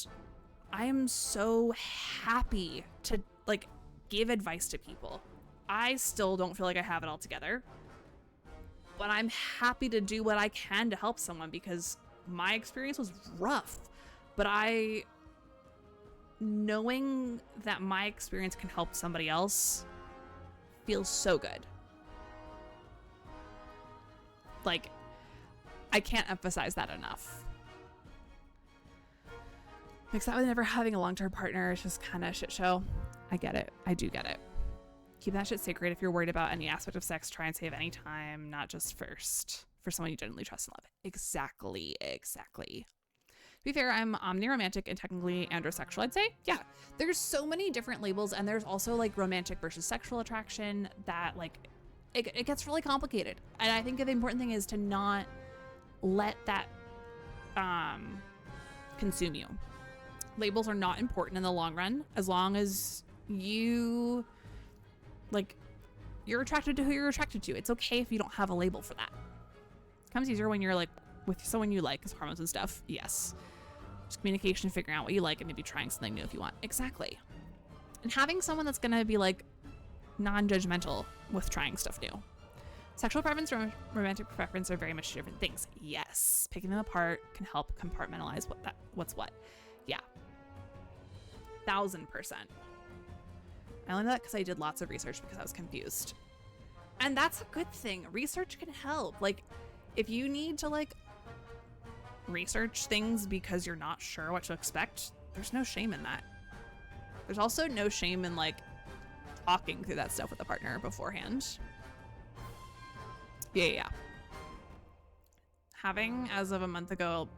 [SPEAKER 1] I am so happy to like give advice to people. I still don't feel like I have it all together, but I'm happy to do what I can to help someone because my experience was rough. But knowing that my experience can help somebody else feels so good. Like, I can't emphasize that enough. Mix that with never having a long-term partner is just kind of a shit show. I get it. I do get it. Keep that shit sacred. If you're worried about any aspect of sex, try and save any time, not just first, for someone you genuinely trust and love. Exactly. To be fair, I'm omniromantic and technically androsexual, I'd say. Yeah, there's so many different labels, and there's also like romantic versus sexual attraction that like, it gets really complicated. And I think the important thing is to not let that consume you. Labels are not important in the long run, as long as you're attracted to who you're attracted to. It's okay if you don't have a label for that. It comes easier when you're like with someone you like, because hormones and stuff. Yes. Just communication, figuring out what you like, and maybe trying something new if you want. Exactly. And having someone that's going to be like non-judgmental with trying stuff new. Sexual preference and romantic preference are very much different things. Yes. Picking them apart can help compartmentalize what's what. Yeah. 1000%. I only know that because I did lots of research because I was confused. And that's a good thing. Research can help. Like, if you need to like research things because you're not sure what to expect, there's no shame in that. There's also no shame in like talking through that stuff with a partner beforehand. Yeah. Having, as of a month ago,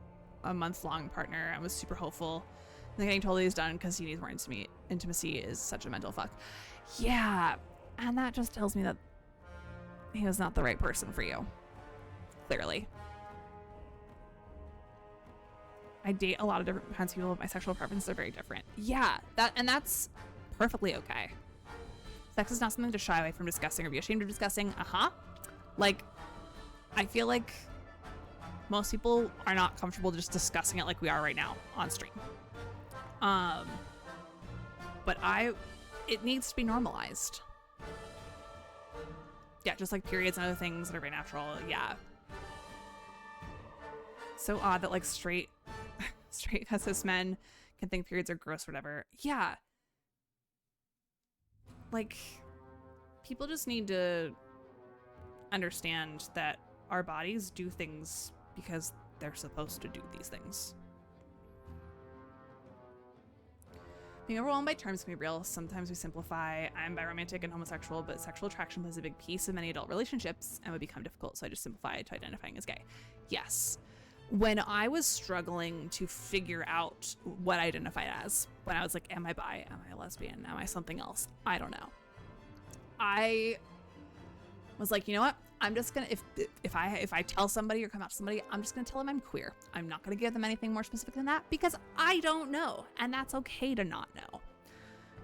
[SPEAKER 1] a month-long partner, I was super hopeful. I think getting totally is done because he needs more intimacy is such a mental fuck. Yeah, and that just tells me that he was not the right person for you. Clearly. I date a lot of different kinds of people. My sexual preferences are very different. Yeah, that's perfectly okay. Sex is not something to shy away from discussing or be ashamed of discussing. Like, I feel like most people are not comfortable just discussing it like we are right now on stream. But it needs to be normalized. Yeah, just like periods and other things that are very natural. Yeah. So odd that like straight cis men can think periods are gross or whatever. Yeah. Like, people just need to understand that our bodies do things because they're supposed to do these things. Being overwhelmed by terms can be real. Sometimes we simplify. I'm biromantic and homosexual, but sexual attraction plays a big piece of many adult relationships and would become difficult, so I just simplified to identifying as gay. Yes. When I was struggling to figure out what I identified as, when I was like, am I bi? Am I a lesbian? Am I something else? I don't know. I was like, you know what? I'm just gonna, if I tell somebody or come out to somebody, I'm just gonna tell them I'm queer. I'm not gonna give them anything more specific than that because I don't know, and that's okay to not know.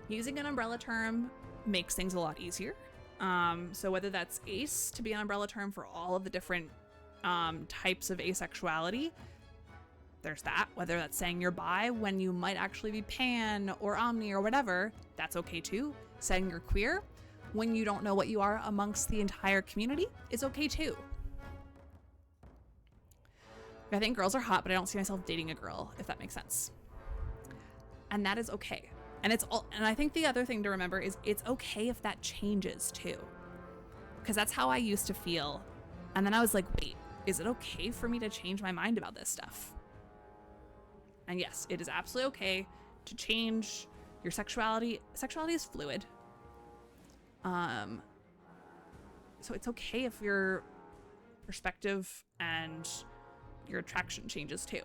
[SPEAKER 1] Using an umbrella term makes things a lot easier. So whether that's ace to be an umbrella term for all of the different types of asexuality, there's that. Whether that's saying you're bi when you might actually be pan or omni or whatever, that's okay too. Saying you're queer when you don't know what you are amongst the entire community is okay too. I think girls are hot, but I don't see myself dating a girl, if that makes sense. And that is okay. And I think the other thing to remember is it's okay if that changes too. Because that's how I used to feel. And then I was like, wait, is it okay for me to change my mind about this stuff? And yes, it is absolutely okay to change your sexuality. Sexuality is fluid. So it's okay if you're perspective and your attraction changes too.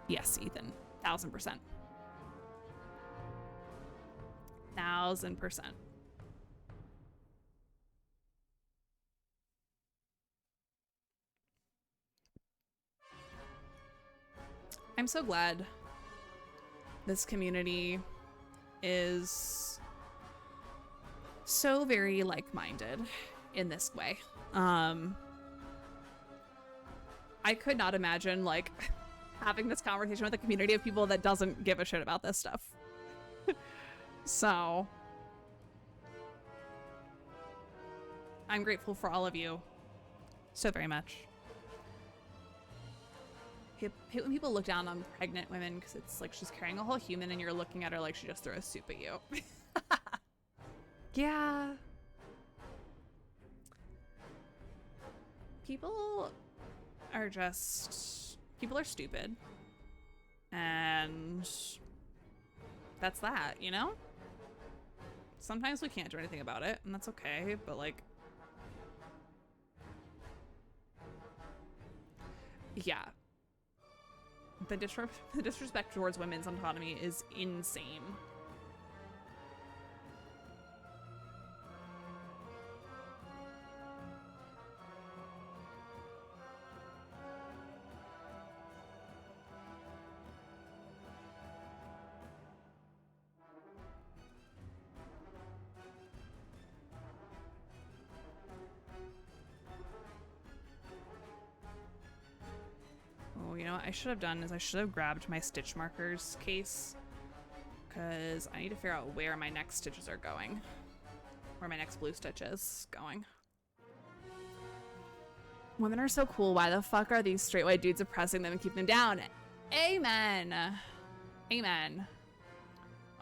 [SPEAKER 1] Yes, Ethan, 1000%. 1000%. I'm so glad this community is so very like-minded in this way. I could not imagine like having this conversation with a community of people that doesn't give a shit about this stuff. So I'm grateful for all of you so very much. Hate when people look down on pregnant women because it's like she's carrying a whole human and you're looking at her like she just threw a soup at you. Yeah. People are stupid. And that's that, you know? Sometimes we can't do anything about it, and that's okay, but like, yeah. The disrespect towards women's autonomy is insane. Oh, you know what I should have done is I should have grabbed my stitch markers case because I need to figure out where my next stitches are going. Where my next blue stitch is going. Women are so cool. Why the fuck are these straight white dudes oppressing them and keeping them down? Amen. Amen.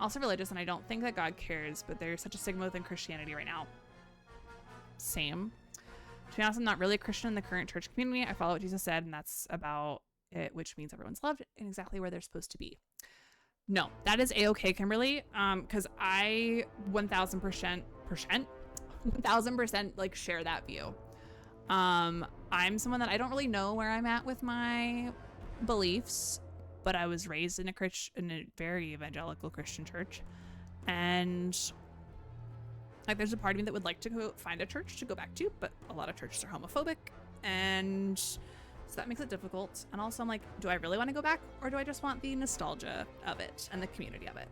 [SPEAKER 1] Also religious, and I don't think that God cares, but there's such a stigma within Christianity right now. Same. To be honest, I'm not really a Christian in the current church community. I follow what Jesus said, and that's about it, which means everyone's loved and exactly where they're supposed to be. No, that is a-okay, Kimberly. Because I 1000% like share that view. I'm someone that I don't really know where I'm at with my beliefs, but I was raised in a very evangelical Christian church, and like there's a part of me that would like to go find a church to go back to, but a lot of churches are homophobic, and so that makes it difficult. And also I'm like, do I really want to go back, or do I just want the nostalgia of it and the community of it?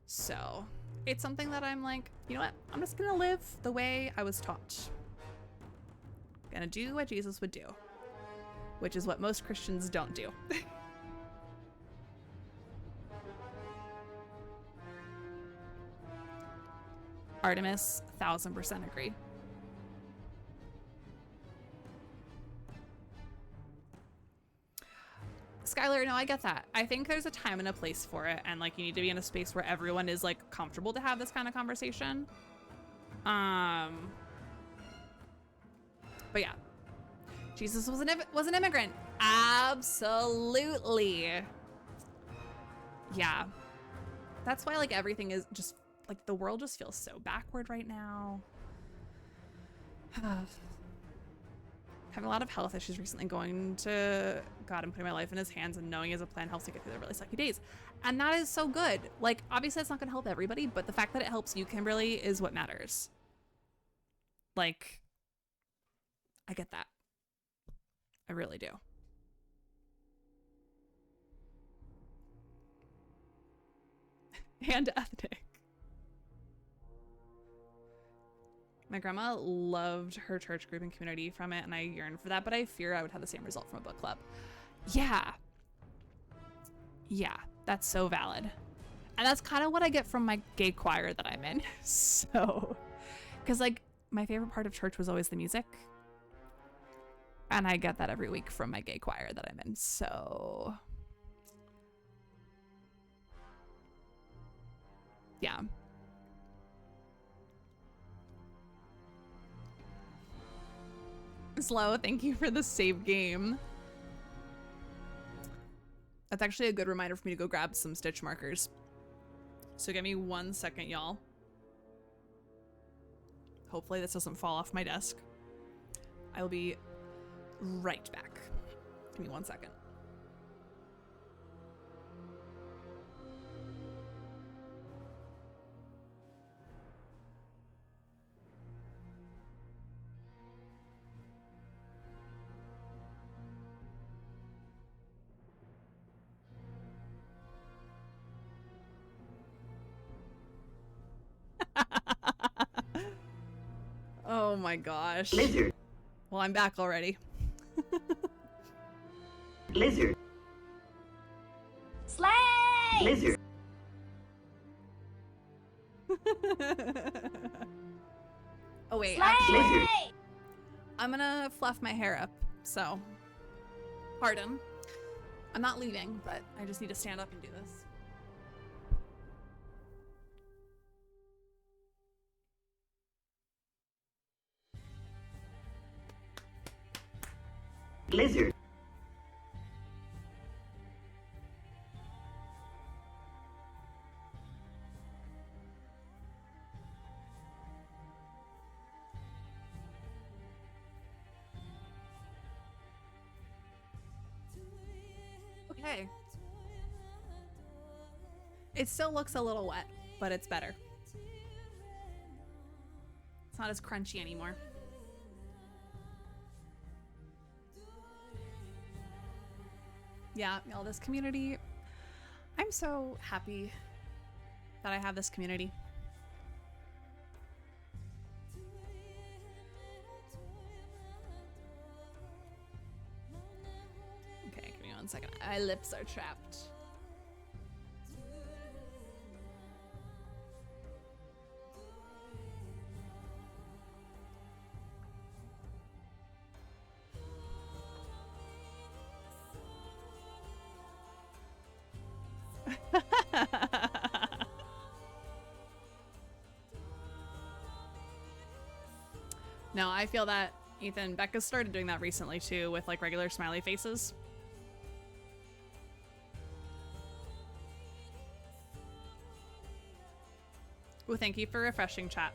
[SPEAKER 1] So it's something that I'm like, you know what, I'm just gonna live the way I was taught. Gonna do what Jesus would do, which is what most Christians don't do. Artemis, 1000% agree. Skylar, no, I get that. I think there's a time and a place for it, and like you need to be in a space where everyone is like comfortable to have this kind of conversation. But yeah, Jesus was an immigrant. Absolutely. Yeah, that's why like everything is just like the world just feels so backward right now. Having a lot of health issues recently, going to God and putting my life in his hands and knowing he has a plan helps me get through the really sucky days. And that is so good. Like, obviously it's not gonna help everybody, but the fact that it helps you, Kimberly, is what matters. Like, I get that. I really do. And ethnic. My grandma loved her church group and community from it, and I yearn for that, but I fear I would have the same result from a book club. Yeah. Yeah, that's so valid. And that's kind of what I get from my gay choir that I'm in. So, because like my favorite part of church was always the music. And I get that every week from my gay choir that I'm in. So, yeah. Slow, thank you for the save game. That's actually a good reminder for me to go grab some stitch markers So give me 1 second, y'all. Hopefully this doesn't fall off my desk. I will be right back. Give me 1 second. Oh my gosh.
[SPEAKER 9] Lizard.
[SPEAKER 1] Well, I'm back already.
[SPEAKER 9] Lizard.
[SPEAKER 6] Slay!
[SPEAKER 9] Lizard.
[SPEAKER 1] Oh wait,
[SPEAKER 6] Slay!
[SPEAKER 1] actually, I'm gonna fluff my hair up, so pardon. I'm not leaving, but I just need to stand up and do this.
[SPEAKER 9] Lizard.
[SPEAKER 1] Okay. It still looks a little wet, but it's better. It's not as crunchy anymore. Yeah, y'all, this community, I'm so happy that I have this community. Okay, give me 1 second. My lips are trapped. No, I feel that, Ethan. Becca started doing that recently too, with like regular smiley faces. Well, thank you for refreshing, chat.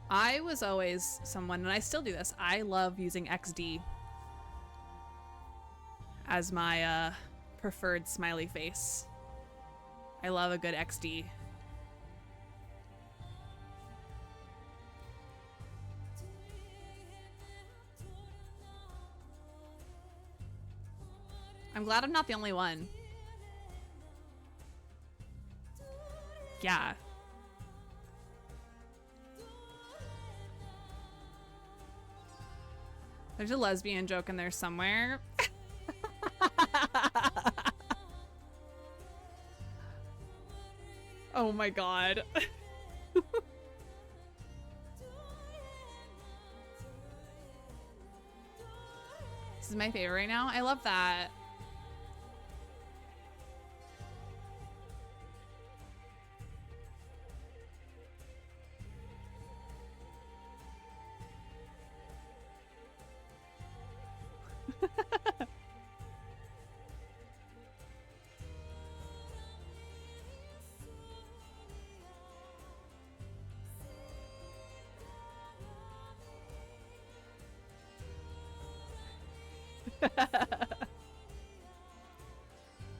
[SPEAKER 1] I was always someone, and I still do this, I love using XD as my preferred smiley face. I love a good XD. I'm glad I'm not the only one. Yeah. There's a lesbian joke in there somewhere. Oh my god. This is my favorite right now. I love that.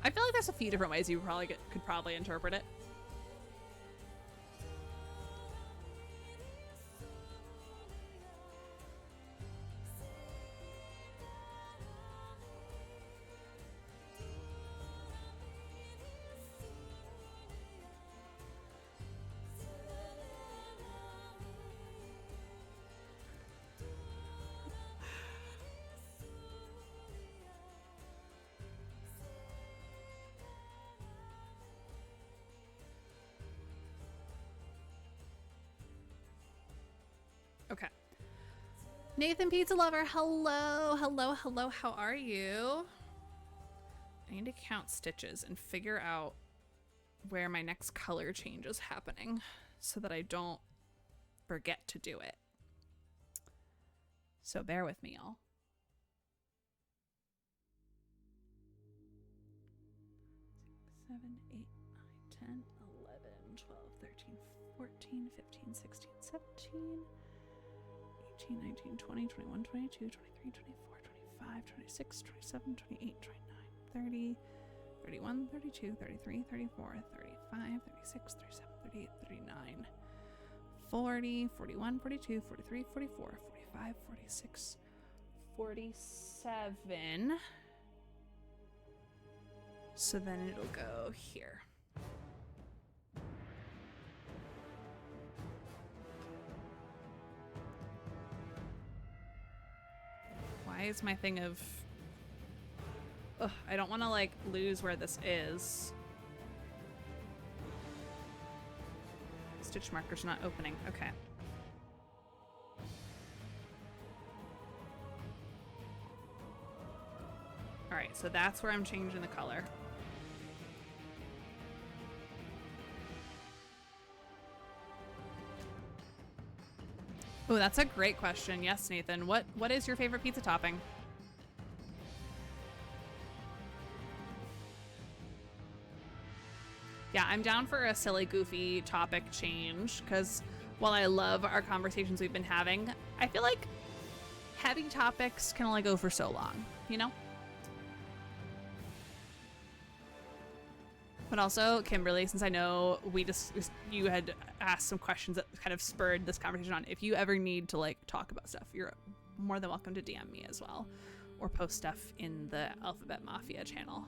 [SPEAKER 1] I feel like there's a few different ways you could probably interpret it. Okay. Nathan Pizza Lover, hello, hello, hello, how are you? I need to count stitches and figure out where my next color change is happening. so that I don't forget to do it. So bear with me, y'all. 7, 8, 9, 10, 11, 12, 13, 14, 15, 16, 17, 18, 19, 20, 21, 22, 23, 24, 25, 26, 27, 28, 29, 30, 31, 32, 33, 34, 35, 36, 37, 38, 39, 40, 41, 42, 43, 44, 45, 46, 47. So then it'll go here. Why is my thing of... Ugh, I don't want to like lose where this is. Stitch marker's not opening. Okay. All right, so that's where I'm changing the color. Oh, that's a great question. Yes, Nathan. What is your favorite pizza topping? Yeah, I'm down for a silly, goofy topic change because while I love our conversations we've been having, I feel like heavy topics can only go for so long, you know? But also, Kimberly, since I know you had asked some questions that kind of spurred this conversation on, if you ever need to like talk about stuff, you're more than welcome to DM me as well, or post stuff in the Alphabet Mafia channel.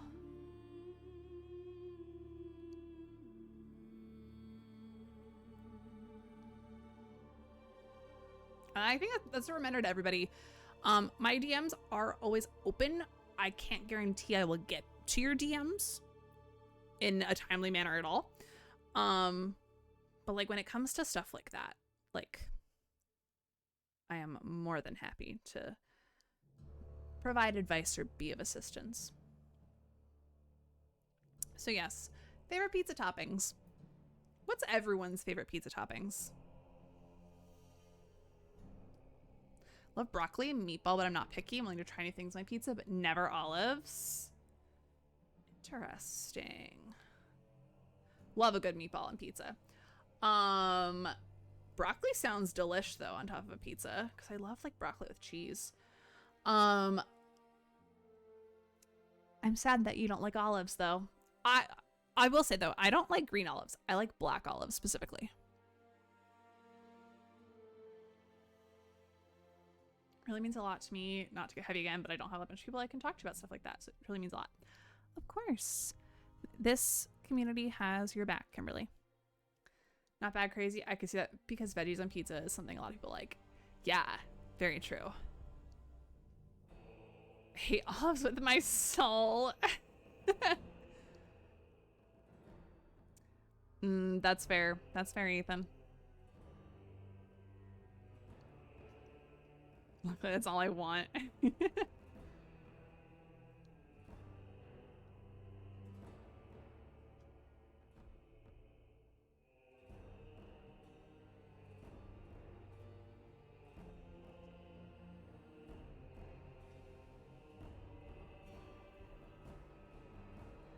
[SPEAKER 1] I think that's a reminder to everybody. My DMs are always open. I can't guarantee I will get to your DMs in a timely manner at all. But like when it comes to stuff like that, like I am more than happy to provide advice or be of assistance. So yes, favorite pizza toppings. What's everyone's favorite pizza toppings? Love broccoli and meatball, but I'm not picky. I'm willing to try new things on my pizza, but never olives. Interesting. Love a good meatball on pizza. Broccoli sounds delish though on top of a pizza because I love like broccoli with cheese. I'm sad that you don't like olives though. I will say though, I don't like green olives. I like black olives specifically. Really means a lot to me, not to get heavy again, but I don't have a bunch of people I can talk to about stuff like that, so it really means a lot. Of course. This community has your back, Kimberly. Not bad crazy. I can see that because veggies on pizza is something a lot of people like. Yeah, very true. I hate olives with my soul. That's fair. That's fair, Ethan. That's all I want.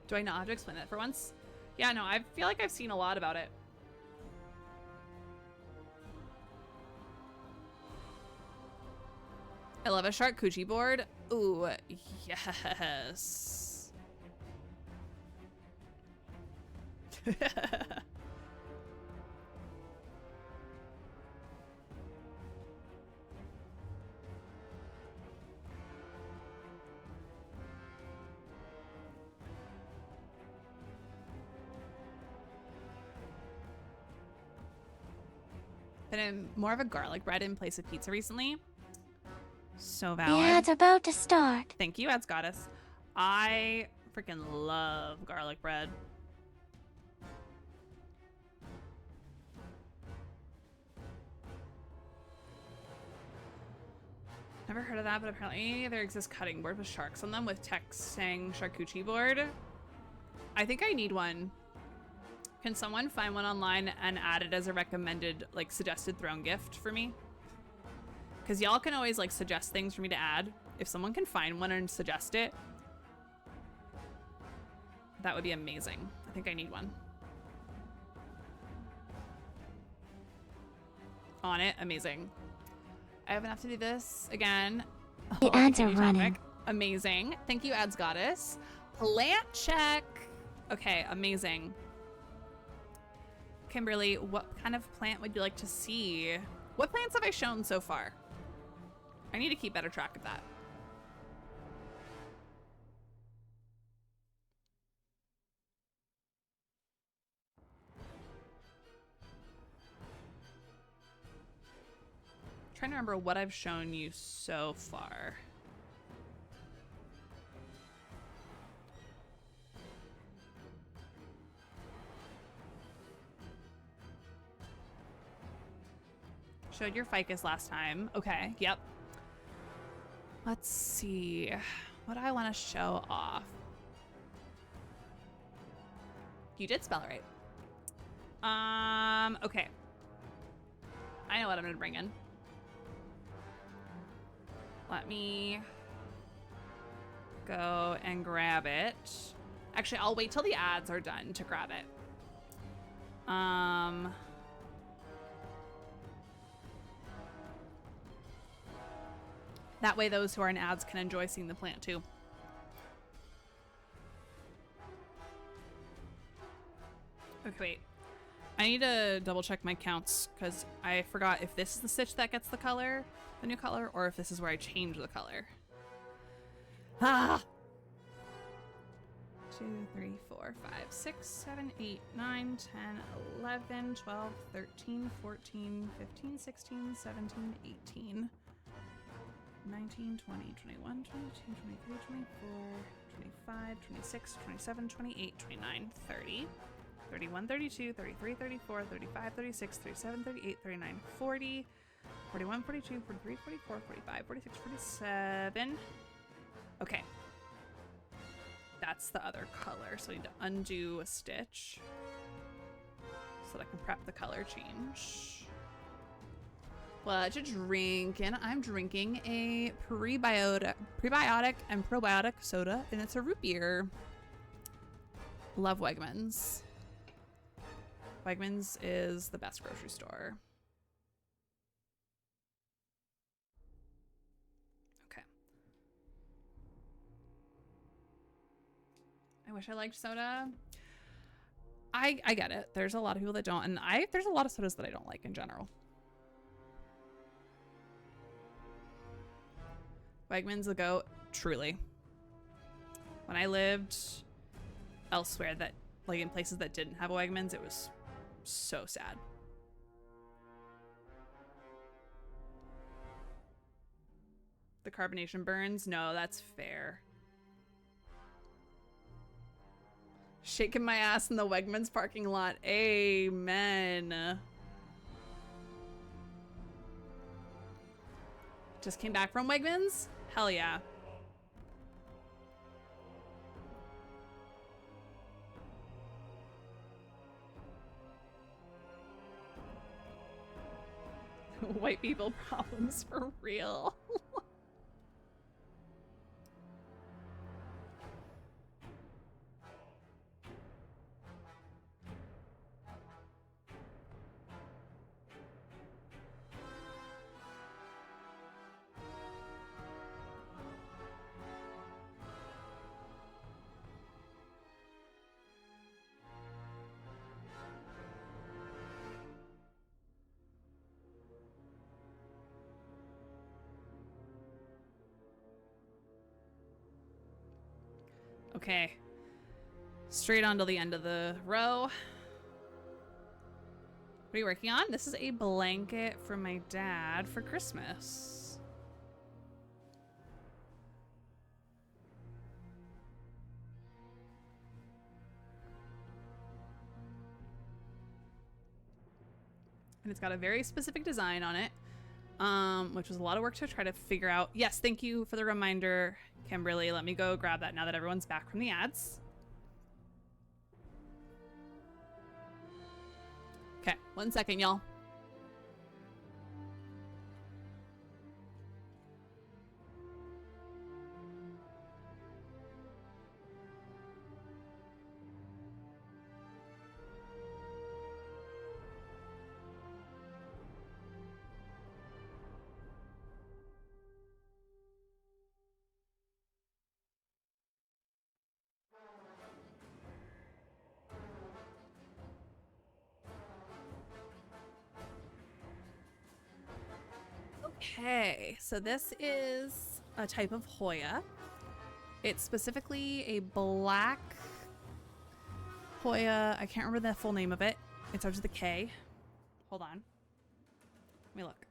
[SPEAKER 1] Do I not have to explain that for once? Yeah, no, I feel like I've seen a lot about it. I love a charcuterie board. Ooh, yes. Been in more of a garlic bread in place of pizza recently. So valid.
[SPEAKER 6] Yeah, it's about to start.
[SPEAKER 1] Thank you, Ads Goddess. I freaking love garlic bread. Never heard of that, but apparently there exists cutting board with sharks on them with text saying charcuterie board. I think I need one Can someone find one online and add it as a recommended, like, suggested throne gift for me? Because y'all can always, like, suggest things for me to add. If someone can find one and suggest it, that would be amazing. I think I need one. On it. Amazing. I have enough to do this again.
[SPEAKER 6] The ads are running.
[SPEAKER 1] Amazing. Thank you, Ads Goddess. Plant check. Okay, amazing. Kimberly, what kind of plant would you like to see? What plants have I shown so far? I need to keep better track of that. Trying to remember what I've shown you so far. Showed your ficus last time. Okay, yep. Let's see. What do I want to show off? You did spell it right. Okay. I know what I'm gonna bring in. Let me go and grab it. Actually, I'll wait till the ads are done to grab it. That way those who are in ads can enjoy seeing the plant too. Okay, wait. I need to double check my counts because I forgot if this is the stitch that gets the color, the new color, or if this is where I change the color. Ah! 2, 3, 4, 5, 6, 7, 8, 9, 10, 11, 12, 13, 14, 15, 16, 17, 18. 19, 20, 21, 22, 23, 24, 25, 26, 27, 28, 29, 30, 31, 32, 33, 34, 35, 36, 37, 38, 39, 40, 41, 42, 43, 44, 45, 46, 47. Okay. That's the other color, so I need to undo a stitch so that I can prep the color change. What you drinking? I'm drinking a prebiotic and probiotic soda, and it's a root beer. Love Wegmans. Wegmans is the best grocery store. Okay. I wish I liked soda. I get it. There's a lot of people that don't, and there's a lot of sodas that I don't like in general. Wegmans the goat, truly. When I lived elsewhere, that like in places that didn't have a Wegmans, it was so sad. The carbonation burns? No, that's fair. Shaking my ass in the Wegmans parking lot. Amen. Just came back from Wegmans? Hell yeah. White people problems for real. Okay. Straight on to the end of the row. What are you working on? This is a blanket from my dad for Christmas. And it's got a very specific design on it, which was a lot of work to try to figure out. Yes, thank you for the reminder, Kimberly. Let me go grab that now that everyone's back from the ads. 1 second, y'all. Okay, so this is a type of Hoya. It's specifically a black Hoya. I can't remember the full name of it. It starts with a K. Hold on. Let me look.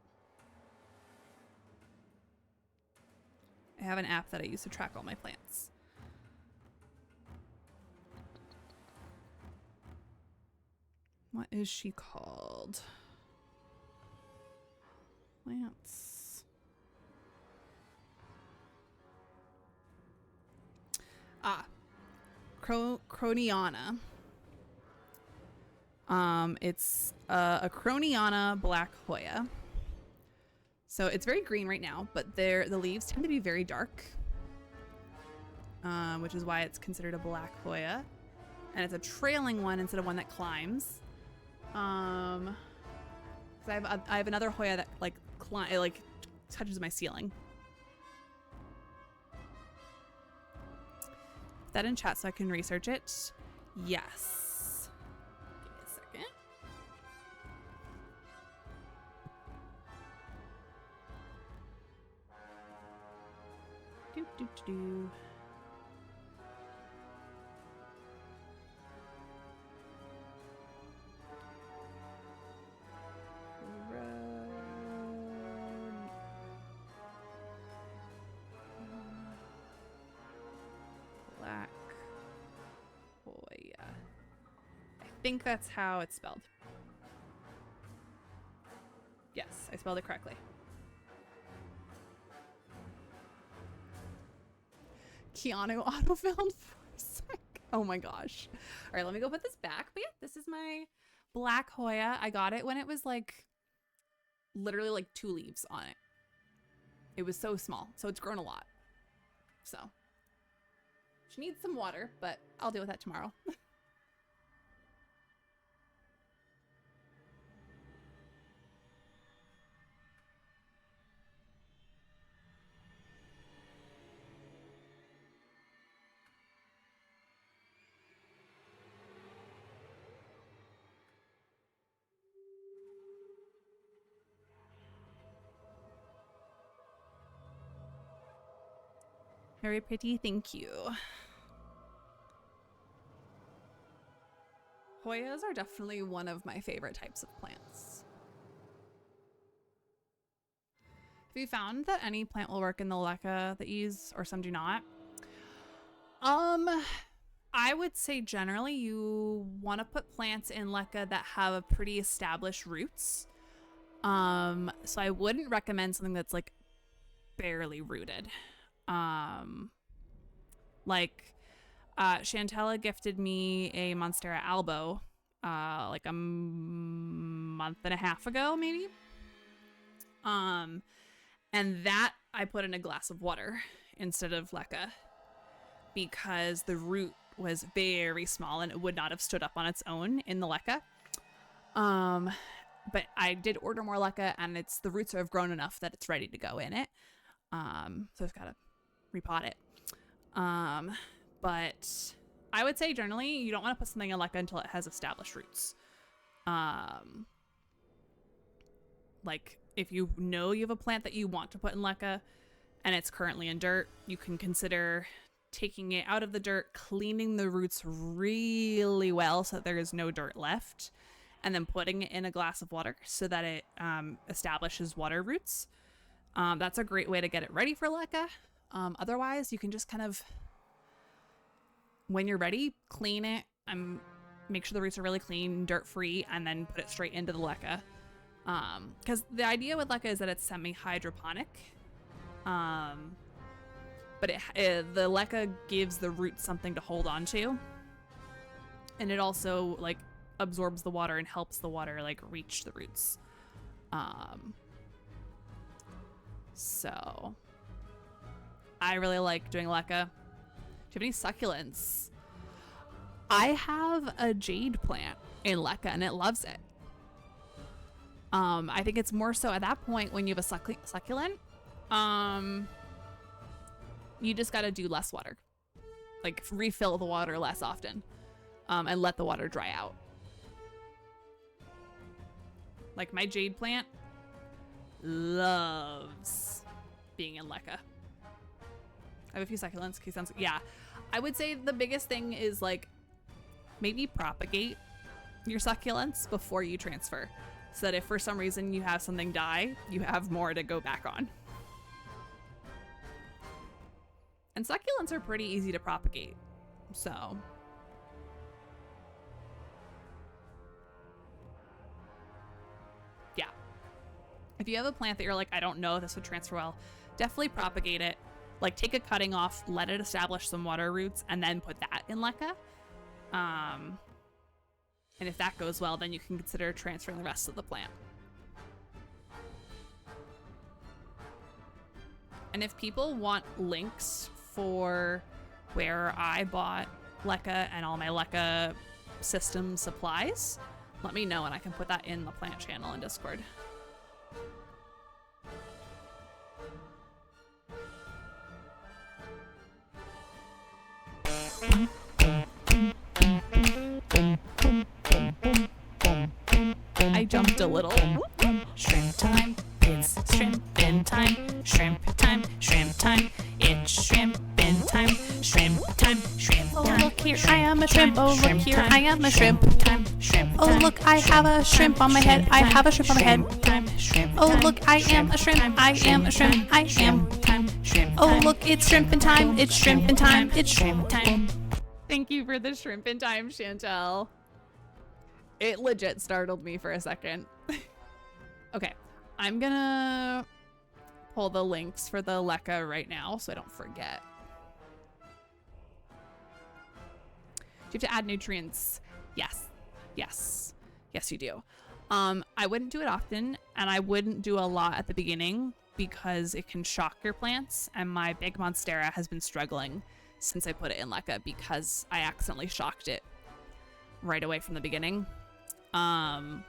[SPEAKER 1] I have an app that I use to track all my plants. What is she called? Plants. Croniana. It's a Croniana black Hoya. So it's very green right now, but the leaves tend to be very dark, which is why it's considered a black Hoya, and it's a trailing one instead of one that climbs. Because I have another Hoya that like touches my ceiling. Put that in chat so I can research it. Yes. Give me a second. Do. Black Hoya. I think that's how it's spelled. Yes, I spelled it correctly. Keanu autofilled for a sec. Oh my gosh. All right, let me go put this back. But yeah, this is my black Hoya. I got it when it was like literally like 2 leaves on it. It was so small, so it's grown a lot. So she needs some water, but I'll deal with that tomorrow. Very pretty, thank you. Hoyas are definitely one of my favorite types of plants. Have you found that any plant will work in the leca that you use, or some do not? I would say generally you want to put plants in leca that have pretty established roots. So I wouldn't recommend something that's like barely rooted. Chantella gifted me a Monstera albo like a month and a half ago, maybe. And that I put in a glass of water instead of leca because the root was very small and it would not have stood up on its own in the leca. But I did order more leca, and the roots have grown enough that it's ready to go in it. So I've got to repot it. But I would say generally you don't want to put something in leca until it has established roots. Like if you know you have a plant that you want to put in leca and it's currently in dirt, you can consider taking it out of the dirt, cleaning the roots really well so that there is no dirt left, and then putting it in a glass of water so that it establishes water roots. That's a great way to get it ready for leca. Otherwise, you can just kind of, when you're ready, clean it and make sure the roots are really clean, dirt-free, and then put it straight into the leca. Because the idea with leca is that it's semi-hydroponic. But the leca gives the roots something to hold on to. And it also, like, absorbs the water and helps the water like reach the roots. So I really like doing leca. Do you have any succulents? I have a jade plant in leca and it loves it. I think it's more so at that point when you have a succulent, you just got to do less water, like refill the water less often, and let the water dry out. Like my jade plant loves being in leca. I have a few succulents. Yeah, I would say the biggest thing is like maybe propagate your succulents before you transfer, so that if for some reason you have something die, you have more to go back on. And succulents are pretty easy to propagate, so. Yeah. If you have a plant that you're like, I don't know if this would transfer well, definitely propagate it. Like take a cutting off, let it establish some water roots, and then put that in leca. And if that goes well, then you can consider transferring the rest of the plant. And if people want links for where I bought leca and all my leca system supplies, let me know and I can put that in the plant channel in Discord. I jumped a little.
[SPEAKER 10] Shrimp time, it's shrimpin' time. Shrimp time, shrimp time. It's shrimpin' time. Shrimp time, shrimp time.
[SPEAKER 1] Oh, look here, I am a shrimp. Oh, look
[SPEAKER 10] Shrimp
[SPEAKER 1] here,
[SPEAKER 10] time,
[SPEAKER 1] I am a shrimp.
[SPEAKER 10] time, shrimp
[SPEAKER 1] Oh,
[SPEAKER 10] time.
[SPEAKER 1] look, I have a shrimp on my head. I have a shrimp on my head.
[SPEAKER 10] Shrimp time, shrimp
[SPEAKER 1] Oh,
[SPEAKER 10] time.
[SPEAKER 1] look, I am a shrimp. I am a shrimp. I am.
[SPEAKER 10] Shrimp time, shrimp
[SPEAKER 1] Oh,
[SPEAKER 10] time.
[SPEAKER 1] look, it's shrimpin' time. It's shrimpin' time. It's
[SPEAKER 10] shrimp time.
[SPEAKER 1] Thank you for the shrimpin' time, Chantel. It legit startled me for a second. Okay, I'm gonna pull the links for the leca right now so I don't forget. Do you have to add nutrients? Yes. Yes. Yes, you do. I wouldn't do it often, and I wouldn't do a lot at the beginning because it can shock your plants, and my big Monstera has been struggling since I put it in leca because I accidentally shocked it right away from the beginning. And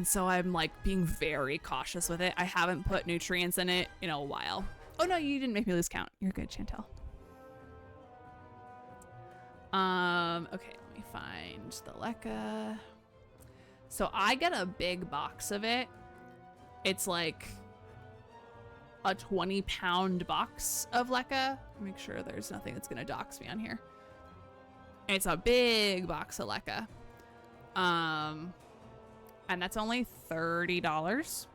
[SPEAKER 1] so I'm like being very cautious with it. I haven't put nutrients in it in a while. Oh no, you didn't make me lose count. You're good, Chantel. Okay, let me find the leca. So I get a big box of it. It's like a 20-pound box of leca. Make sure there's nothing that's gonna dox me on here. It's a big box of leca. And that's only $30.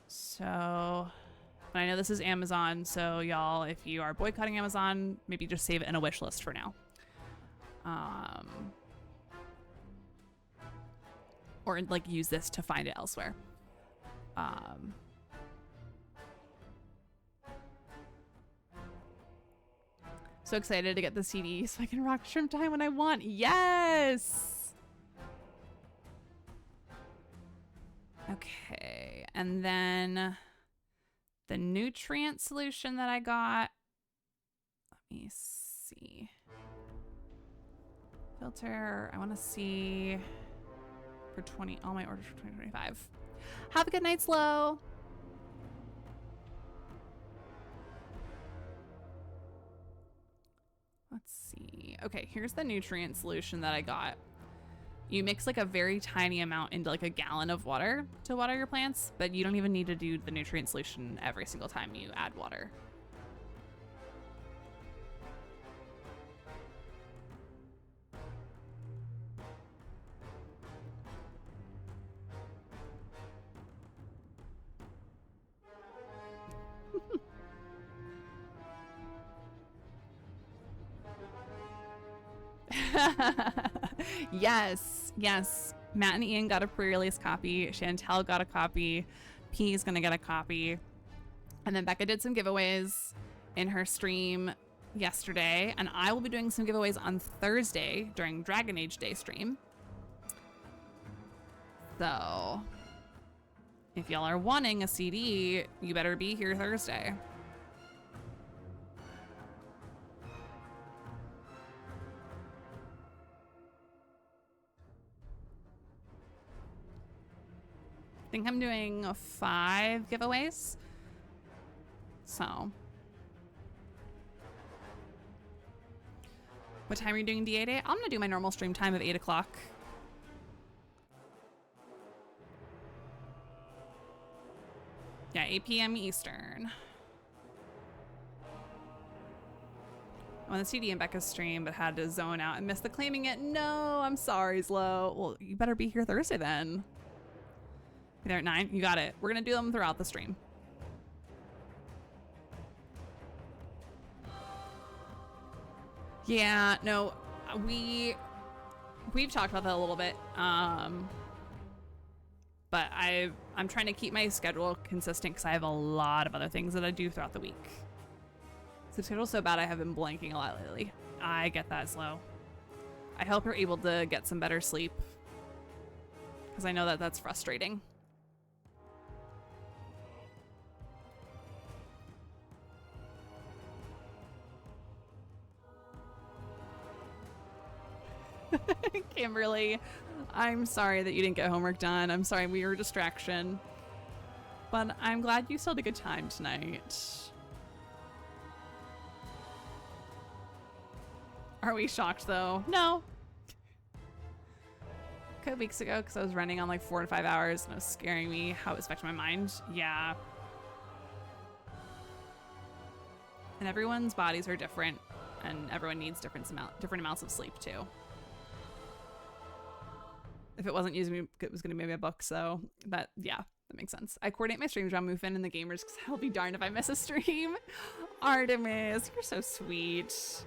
[SPEAKER 1] So, and I know this is Amazon, so y'all, if you are boycotting Amazon, maybe just save it in a wish list for now. Or like use this to find it elsewhere. So excited to get the CD so I can rock Shrimp Time when I want. Yes! Okay, and then the nutrient solution that I got. Let me see. Filter, I want to see for all my orders for 2025. Have a good night, Slow. Let's see. Okay, here's the nutrient solution that I got. You mix like a very tiny amount into like a gallon of water to water your plants, but you don't even need to do the nutrient solution every single time you add water. Yes. Matt and Ian got a pre-release copy. Chantel got a copy. P is gonna get a copy. And then Becca did some giveaways in her stream yesterday, and I will be doing some giveaways on Thursday during Dragon Age Day stream. So, if y'all are wanting a CD, you better be here Thursday. I think I'm doing 5 giveaways. So. What time are you doing DA Day? I'm gonna do my normal stream time of 8 o'clock. Yeah, 8 p.m. Eastern. I'm on the CD and Becca's stream, but had to zone out and miss the claiming it. No, I'm sorry, Slow. Well, you better be here Thursday then. Be there at 9? You got it. We're gonna do them throughout the stream. Yeah, no, we've talked about that a little bit. But I'm trying to keep my schedule consistent because I have a lot of other things that I do throughout the week. So the schedule's so bad I have been blanking a lot lately. I get that, Slow. I hope you're able to get some better sleep because I know that that's frustrating. Kimberly, I'm sorry that you didn't get homework done. I'm sorry we were a distraction. But I'm glad you still had a good time tonight. Are we shocked though? No. A couple weeks ago, because I was running on like 4 to 5 hours and it was scaring me how it was affecting my mind. Yeah. And everyone's bodies are different and everyone needs different amounts of sleep too. If it wasn't using me, it was going to be a book. So that, yeah, that makes sense. I coordinate my streams around Mufin and the gamers because I'll be darned if I miss a stream. Artemis, you're so sweet.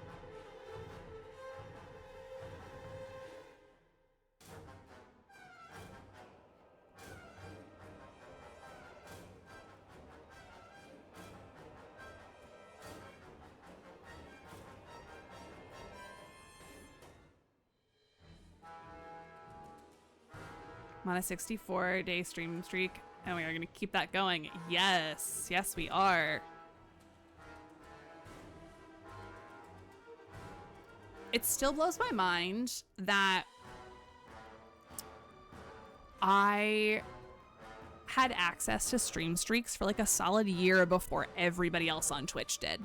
[SPEAKER 1] I'm on a 64-day stream streak, and we are going to keep that going. Yes, yes, we are. It still blows my mind that I had access to stream streaks for like a solid year before everybody else on Twitch did.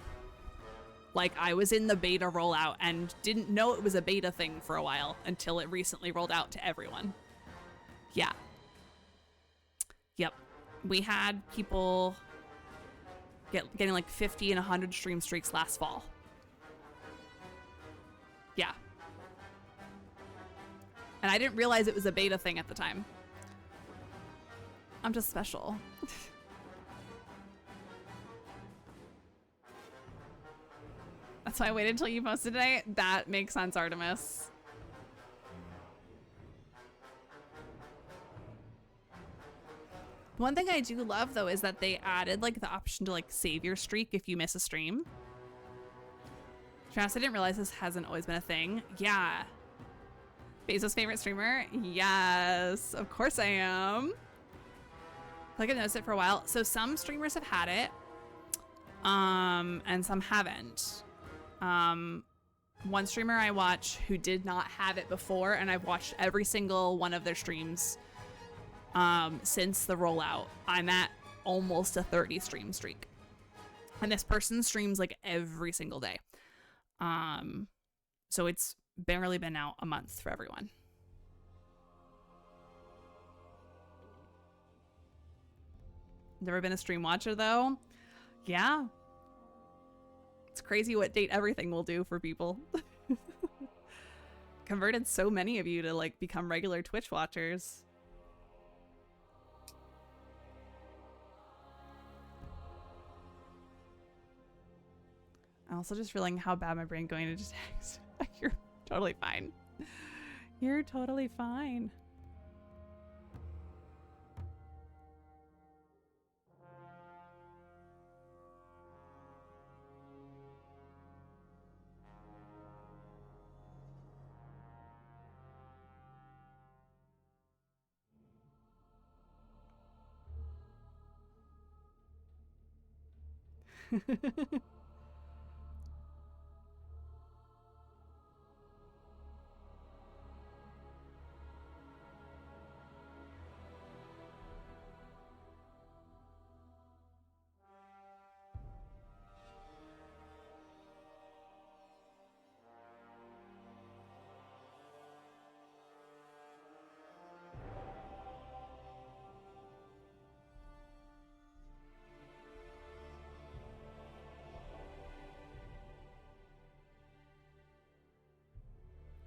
[SPEAKER 1] Like, I was in the beta rollout and didn't know it was a beta thing for a while until it recently rolled out to everyone. Yeah. Yep. We had people getting like 50 and 100 stream streaks last fall. Yeah. And I didn't realize it was a beta thing at the time. I'm just special. That's why I waited until you posted today. That makes sense, Artemis. One thing I do love though is that they added like the option to like save your streak if you miss a stream. Travis, I didn't realize this hasn't always been a thing. Yeah. Bezos' favorite streamer? Yes, of course I am. Like I've noticed it for a while. So some streamers have had it, and some haven't. One streamer I watch who did not have it before, and I've watched every single one of their streams since the rollout. I'm at almost a 30 stream streak, and this person streams like every single day. So it's barely been out a month for everyone. Never been a stream watcher though. Yeah. It's crazy what date everything will do for people. Converted so many of you to like become regular Twitch watchers. I'm also just feeling how bad my brain going to just text. You're totally fine. You're totally fine.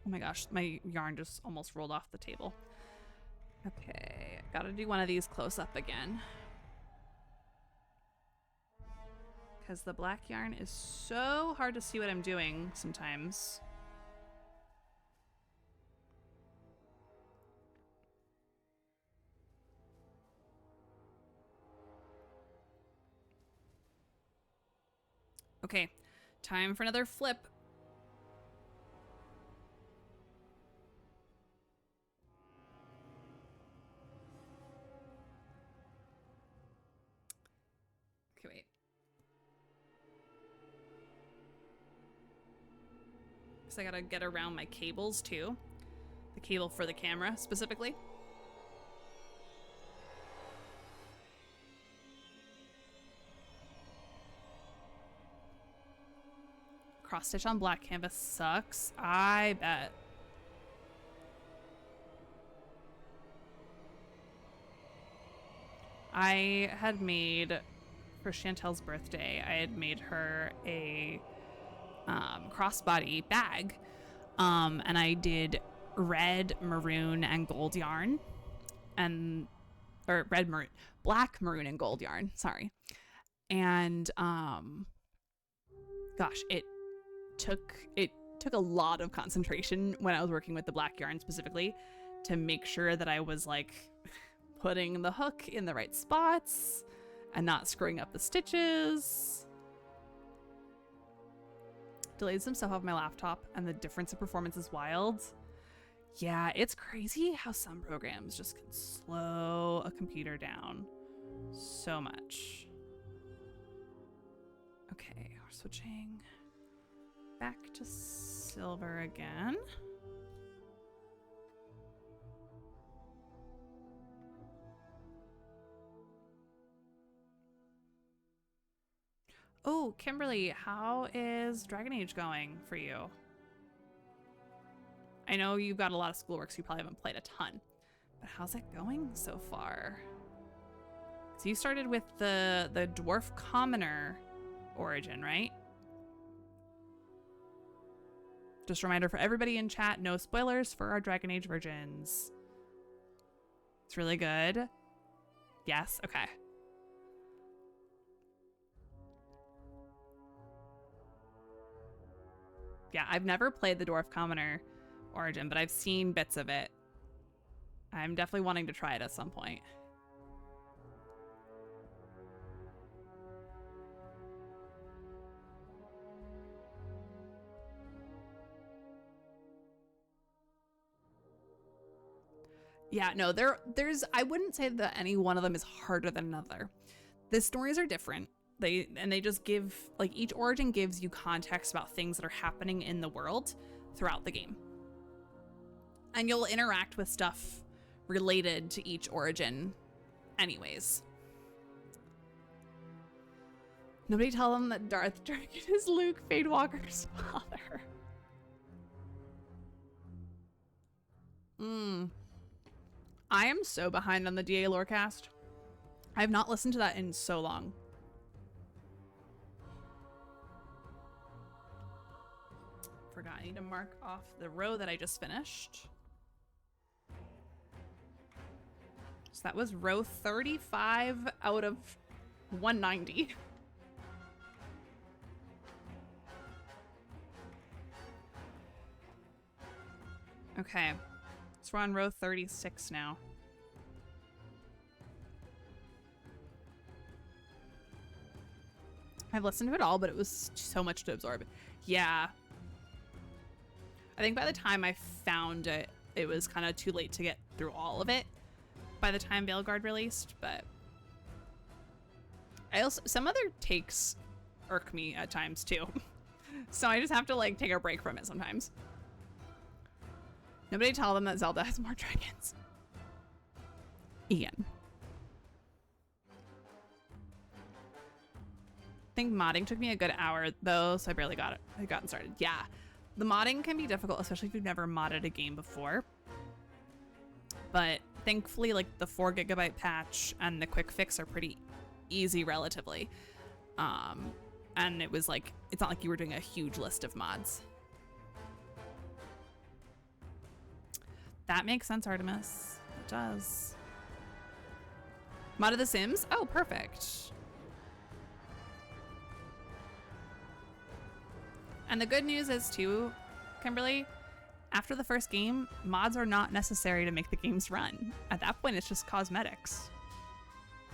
[SPEAKER 1] Oh my gosh, my yarn just almost rolled off the table. Okay, gotta do one of these close up again. Because the black yarn is so hard to see what I'm doing sometimes. Okay, time for another flip. Okay, wait. Because I gotta get around my cables too. The cable for the camera specifically. Cross stitch on black canvas sucks. I bet. I had made, for Chantel's birthday, I had made her a crossbody bag. And I did red, maroon, and gold yarn. Or black, maroon, and gold yarn. Sorry. And gosh, it took a lot of concentration when I was working with the black yarn specifically to make sure that I was like putting the hook in the right spots and not screwing up the stitches. Delayed some stuff off my laptop and the difference in performance is wild. Yeah, it's crazy how some programs just can slow a computer down so much. Okay, we're switching back to silver again. Oh, Kimberly, how is Dragon Age going for you? I know you've got a lot of schoolwork, so you probably haven't played a ton. But how's it going so far? So you started with the Dwarf Commoner origin, right? Just a reminder for everybody in chat, no spoilers for our Dragon Age versions. It's really good. Yes, okay. Yeah, I've never played the Dwarf Commoner origin, but I've seen bits of it. I'm definitely wanting to try it at some point. Yeah, no, there's I wouldn't say that any one of them is harder than another. The stories are different. They just give, like, each origin gives you context about things that are happening in the world throughout the game. And you'll interact with stuff related to each origin anyways. Nobody tell them that Darth Dragon is Luke Fadewalker's father. I am so behind on the DA Lorecast. I have not listened to that in so long. Forgot, I need to mark off the row that I just finished. So that was row 35 out of 190. Okay, so we're on row 36 now. I've listened to it all, but it was so much to absorb. Yeah. I think by the time I found it, it was kind of too late to get through all of it by the time Veilguard released, but I also, some other takes irk me at times too. So I just have to like take a break from it sometimes. Nobody tell them that Zelda has more dragons. Ian. I think modding took me a good hour though, so I barely got it. I gotten started. Yeah, the modding can be difficult, especially if you've never modded a game before. But thankfully, like the 4 GB patch and the quick fix are pretty easy relatively. And it was like, it's not like you were doing a huge list of mods. That makes sense, Artemis. It does. Mod of The Sims? Oh, perfect. And the good news is too, Kimberly, after the first game, mods are not necessary to make the games run. At that point, it's just cosmetics.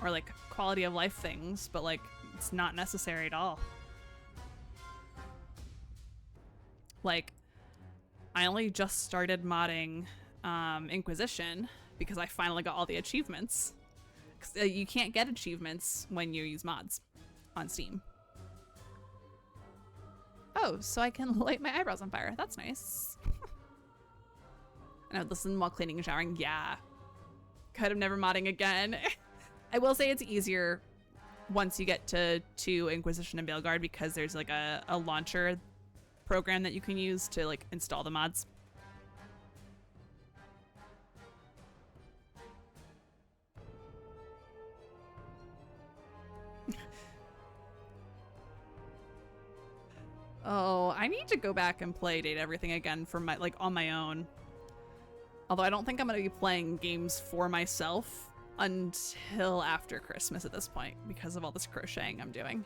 [SPEAKER 1] Or like quality of life things, but like it's not necessary at all. Like, I only just started modding Inquisition because I finally got all the achievements. 'Cause, you can't get achievements when you use mods on Steam. Oh, so I can light my eyebrows on fire. That's nice. And I would listen while cleaning and showering. Yeah. Could have never modding again. I will say it's easier once you get to Inquisition and Veilguard because there's like a launcher program that you can use to like install the mods. Oh, I need to go back and play Date Everything again for my, like, on my own. Although I don't think I'm going to be playing games for myself until after Christmas at this point because of all this crocheting I'm doing.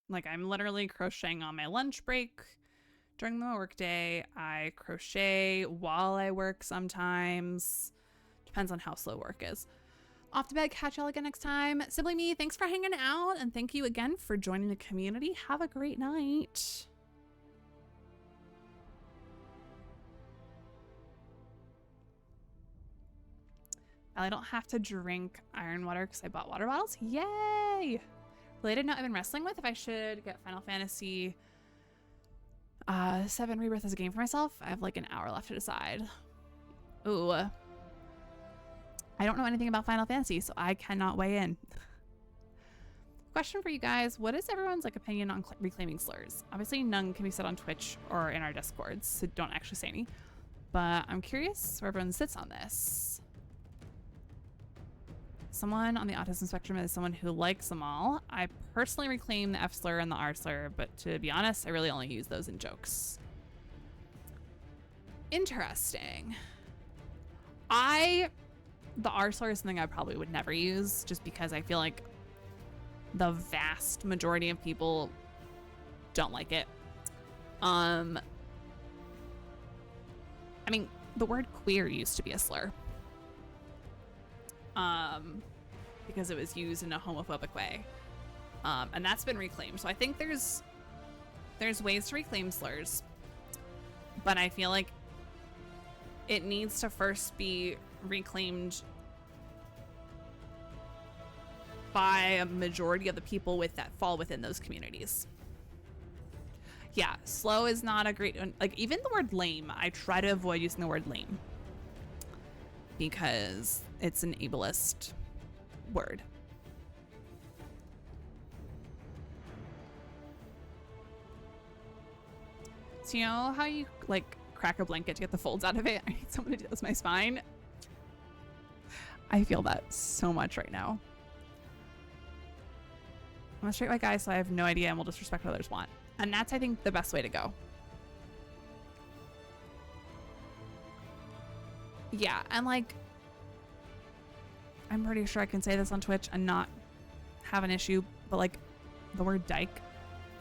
[SPEAKER 1] Like, I'm literally crocheting on my lunch break during the workday. I crochet while I work sometimes. Depends on how slow work is. Off to bed. Catch y'all again next time. Simply Me, thanks for hanging out, and thank you again for joining the community. Have a great night. I don't have to drink iron water because I bought water bottles. Yay! Related note I've been wrestling with if I should get Final Fantasy 7 Rebirth as a game for myself. I have like an hour left to decide. Ooh. I don't know anything about Final Fantasy, so I cannot weigh in. Question for you guys. What is everyone's like opinion on reclaiming slurs? Obviously none can be said on Twitch or in our Discords, so don't actually say any. But I'm curious where everyone sits on this. Someone on the autism spectrum is someone who likes them all. I personally reclaim the F slur and the R slur, but to be honest, I really only use those in jokes. Interesting. The R slur is something I probably would never use just because I feel like the vast majority of people don't like it. I mean, the word queer used to be a slur. Because it was used in a homophobic way. And that's been reclaimed. So I think there's ways to reclaim slurs, but I feel like it needs to first be reclaimed by a majority of the people that fall within those communities. Yeah, slow is not a great, like even the word lame, I try to avoid using the word lame because it's an ableist word. So you know how you like crack a blanket to get the folds out of it? I need someone to do this with my spine. I feel that so much right now. I'm a straight white guy, so I have no idea and will disrespect what others want. And that's, I think, the best way to go. Yeah, and like, I'm pretty sure I can say this on Twitch and not have an issue, but like, the word dyke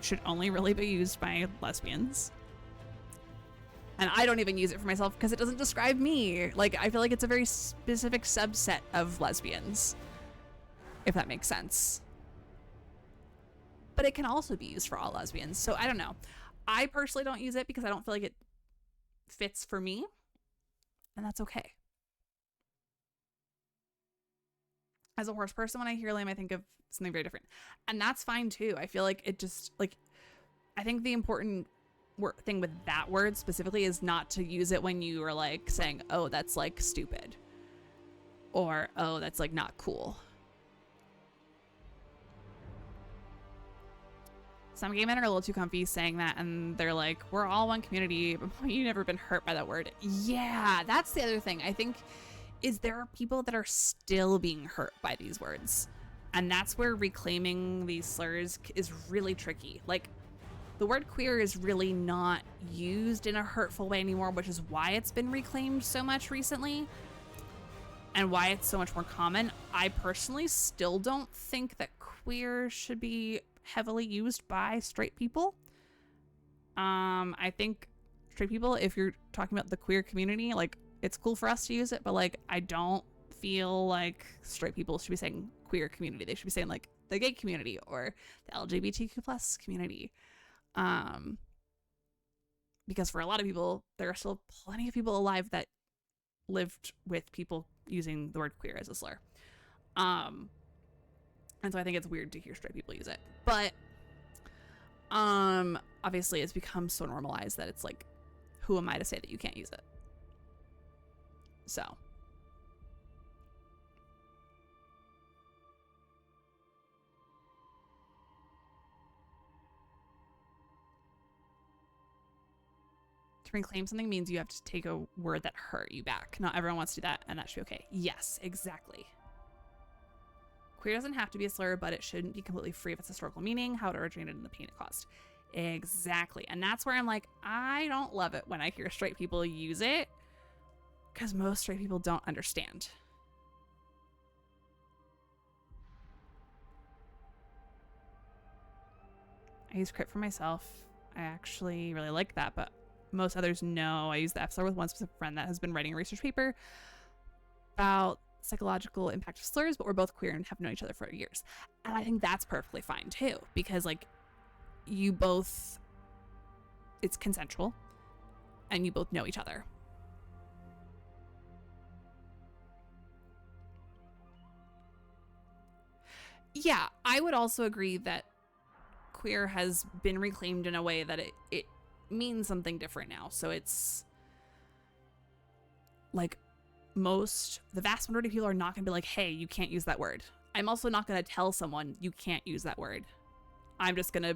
[SPEAKER 1] should only really be used by lesbians. And I don't even use it for myself because it doesn't describe me. Like, I feel like it's a very specific subset of lesbians, if that makes sense. but it can also be used for all lesbians. So I don't know. I personally don't use it because I don't feel like it fits for me, and that's okay. As a horse person, when I hear lame, I think of something very different, and that's fine too. I feel like it just like, I think the important thing with that word specifically is not to use it when you are like saying, oh, that's like stupid, or oh, that's like not cool. Some gay men are a little too comfy saying that, and they're like, we're all one community, but you've never been hurt by that word. Yeah, that's the other thing I think, is there are people that are still being hurt by these words, and that's where reclaiming these slurs is really tricky. Like, the word queer is really not used in a hurtful way anymore, which is why it's been reclaimed so much recently and why it's so much more common. I personally still don't think that queer should be heavily used by straight people. I think straight people, if you're talking about the queer community, like, it's cool for us to use it, but like, I don't feel like straight people should be saying queer community. They should be saying like the gay community or the LGBTQ plus community. Because for a lot of people, there are still plenty of people alive that lived with people using the word queer as a slur. And so I think it's weird to hear straight people use it, but obviously it's become so normalized that it's like, who am I to say that you can't use it? So to reclaim something means you have to take a word that hurt you back. Not everyone wants to do that, and that should be okay. Yes, exactly. Queer doesn't have to be a slur, but it shouldn't be completely free of its historical meaning, how it originated, and the pain it caused. Exactly. And that's where I'm like, I don't love it when I hear straight people use it, because most straight people don't understand. I use crit for myself. I actually really like that, but most others know. I use the F slur with one specific friend that has been writing a research paper about psychological impact of slurs, but we're both queer and have known each other for years. And I think that's perfectly fine too, because like, you both, it's consensual and you both know each other. Yeah, I would also agree that queer has been reclaimed in a way that it means something different now. So it's like, the vast majority of people are not going to be like, hey, you can't use that word. I'm also not going to tell someone you can't use that word. I'm just going to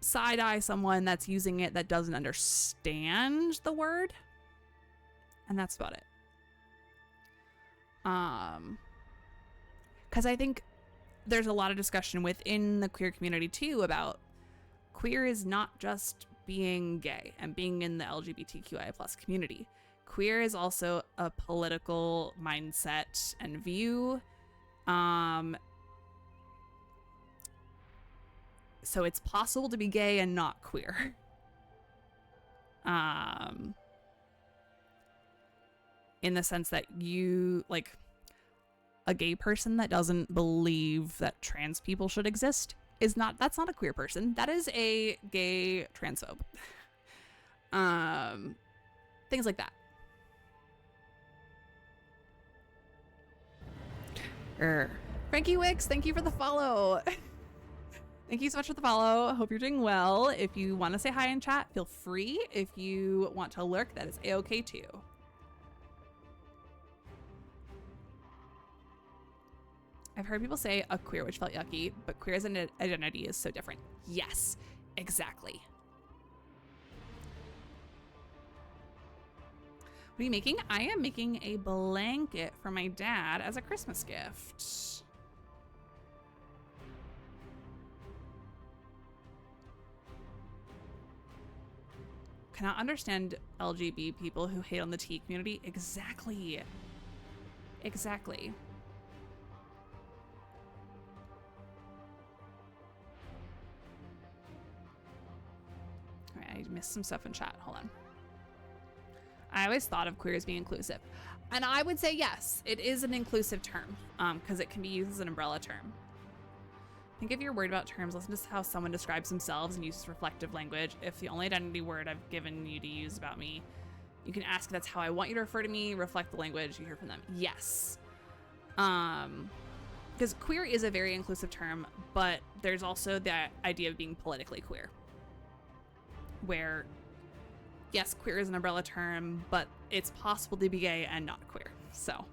[SPEAKER 1] side-eye someone that's using it that doesn't understand the word. And that's about it. Because I think there's a lot of discussion within the queer community too about queer is not just being gay and being in the LGBTQI plus community. Queer is also a political mindset and view. So it's possible to be gay and not queer. In the sense that you, like, a gay person that doesn't believe that trans people should exist that's not a queer person. That is a gay transphobe. Things like that. Frankie Wicks, thank you for the follow. Thank you so much for the follow. I hope you're doing well. If you want to say hi in chat, feel free. If you want to lurk, that is a-okay too. I've heard people say a queer, which felt yucky, but queer as an identity is so different. Yes, exactly. What are you making? I am making a blanket for my dad as a Christmas gift. Cannot understand LGBT people who hate on the T community. Exactly. Exactly. All right, I missed some stuff in chat. Hold on. I always thought of queer as being inclusive. And I would say yes, it is an inclusive term, because it can be used as an umbrella term. I think if you're worried about terms, listen to how someone describes themselves and uses reflective language. If the only identity word I've given you to use about me, you can ask if that's how I want you to refer to me, reflect the language you hear from them. Yes. Because queer is a very inclusive term, but there's also the idea of being politically queer. Where, yes, queer is an umbrella term, but it's possible to be gay and not queer. So,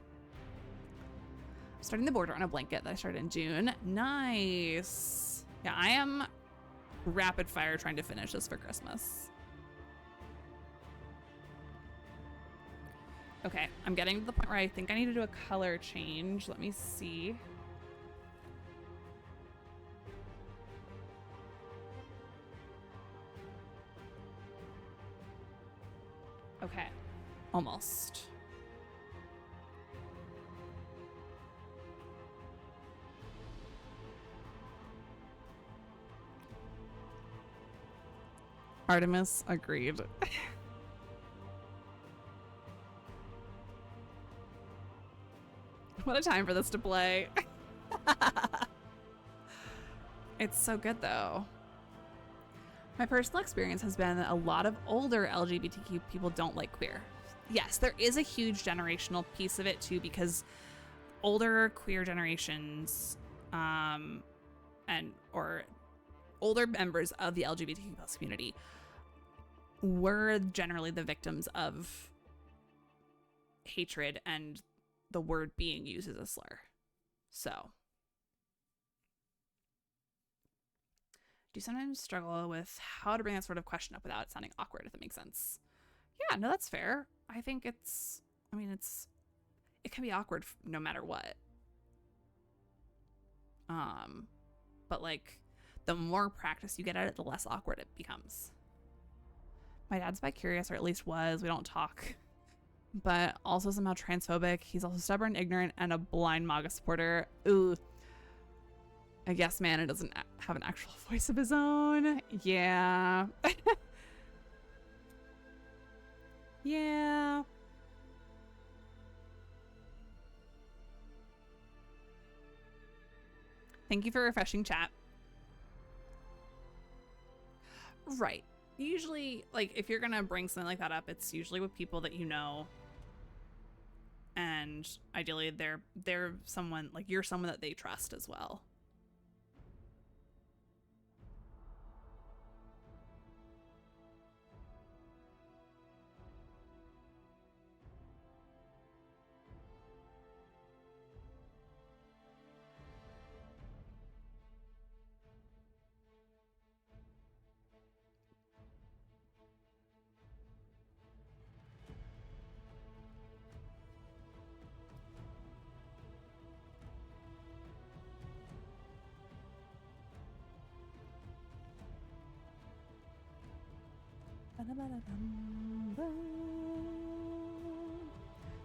[SPEAKER 1] starting the border on a blanket that I started in June. Nice. Yeah, I am rapid fire trying to finish this for Christmas. Okay, I'm getting to the point where I think I need to do a color change. Let me see. Okay, almost. Artemis agreed. What a time for this to play. It's so good though. My personal experience has been that a lot of older LGBTQ people don't like queer. Yes, there is a huge generational piece of it too, because older queer generations or older members of the LGBTQ plus community were generally the victims of hatred and the word being used as a slur. So, do you sometimes struggle with how to bring that sort of question up without it sounding awkward, if that makes sense? Yeah, no, that's fair. I think it can be awkward no matter what. But like, the more practice you get at it, the less awkward it becomes. My dad's bi-curious, or at least was. We don't talk. But also somehow transphobic. He's also stubborn, ignorant, and a blind MAGA supporter. Ooh. I guess, man, it doesn't have an actual voice of his own. Yeah. Yeah. Thank you for refreshing chat. Right. Usually, like, if you're gonna bring something like that up, it's usually with people that you know. And ideally, they're someone, like, you're someone that they trust as well.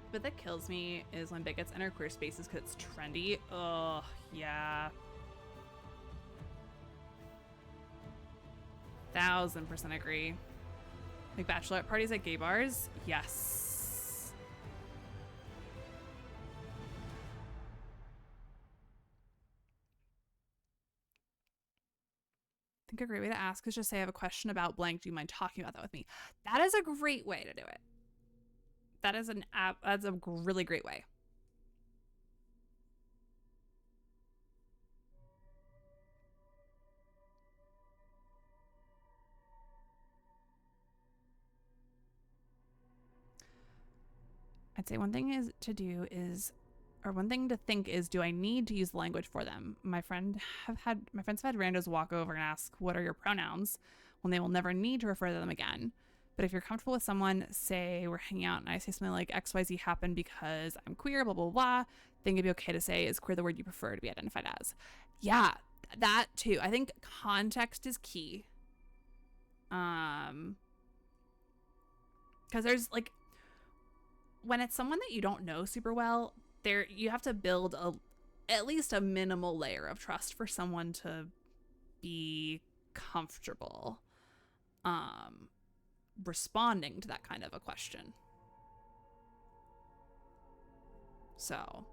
[SPEAKER 1] But that kills me is when bigots enter queer spaces because it's trendy. Oh, yeah. 1000% agree. Like bachelorette parties at gay bars? Yes. I think a great way to ask is just say, I have a question about blank. Do you mind talking about that with me? That is a great way to do it. That's a really great way. I'd say one thing to think is, do I need to use the language for them? My friends have had randos walk over and ask, what are your pronouns? When they will never need to refer to them again. But if you're comfortable with someone, say we're hanging out and I say something like XYZ happened because I'm queer, blah, blah, blah, then it'd be okay to say, is queer the word you prefer to be identified as? Yeah, that too. I think context is key. Because there's like, when it's someone that you don't know super well, you have to build at least a minimal layer of trust for someone to be comfortable responding to that kind of a question. So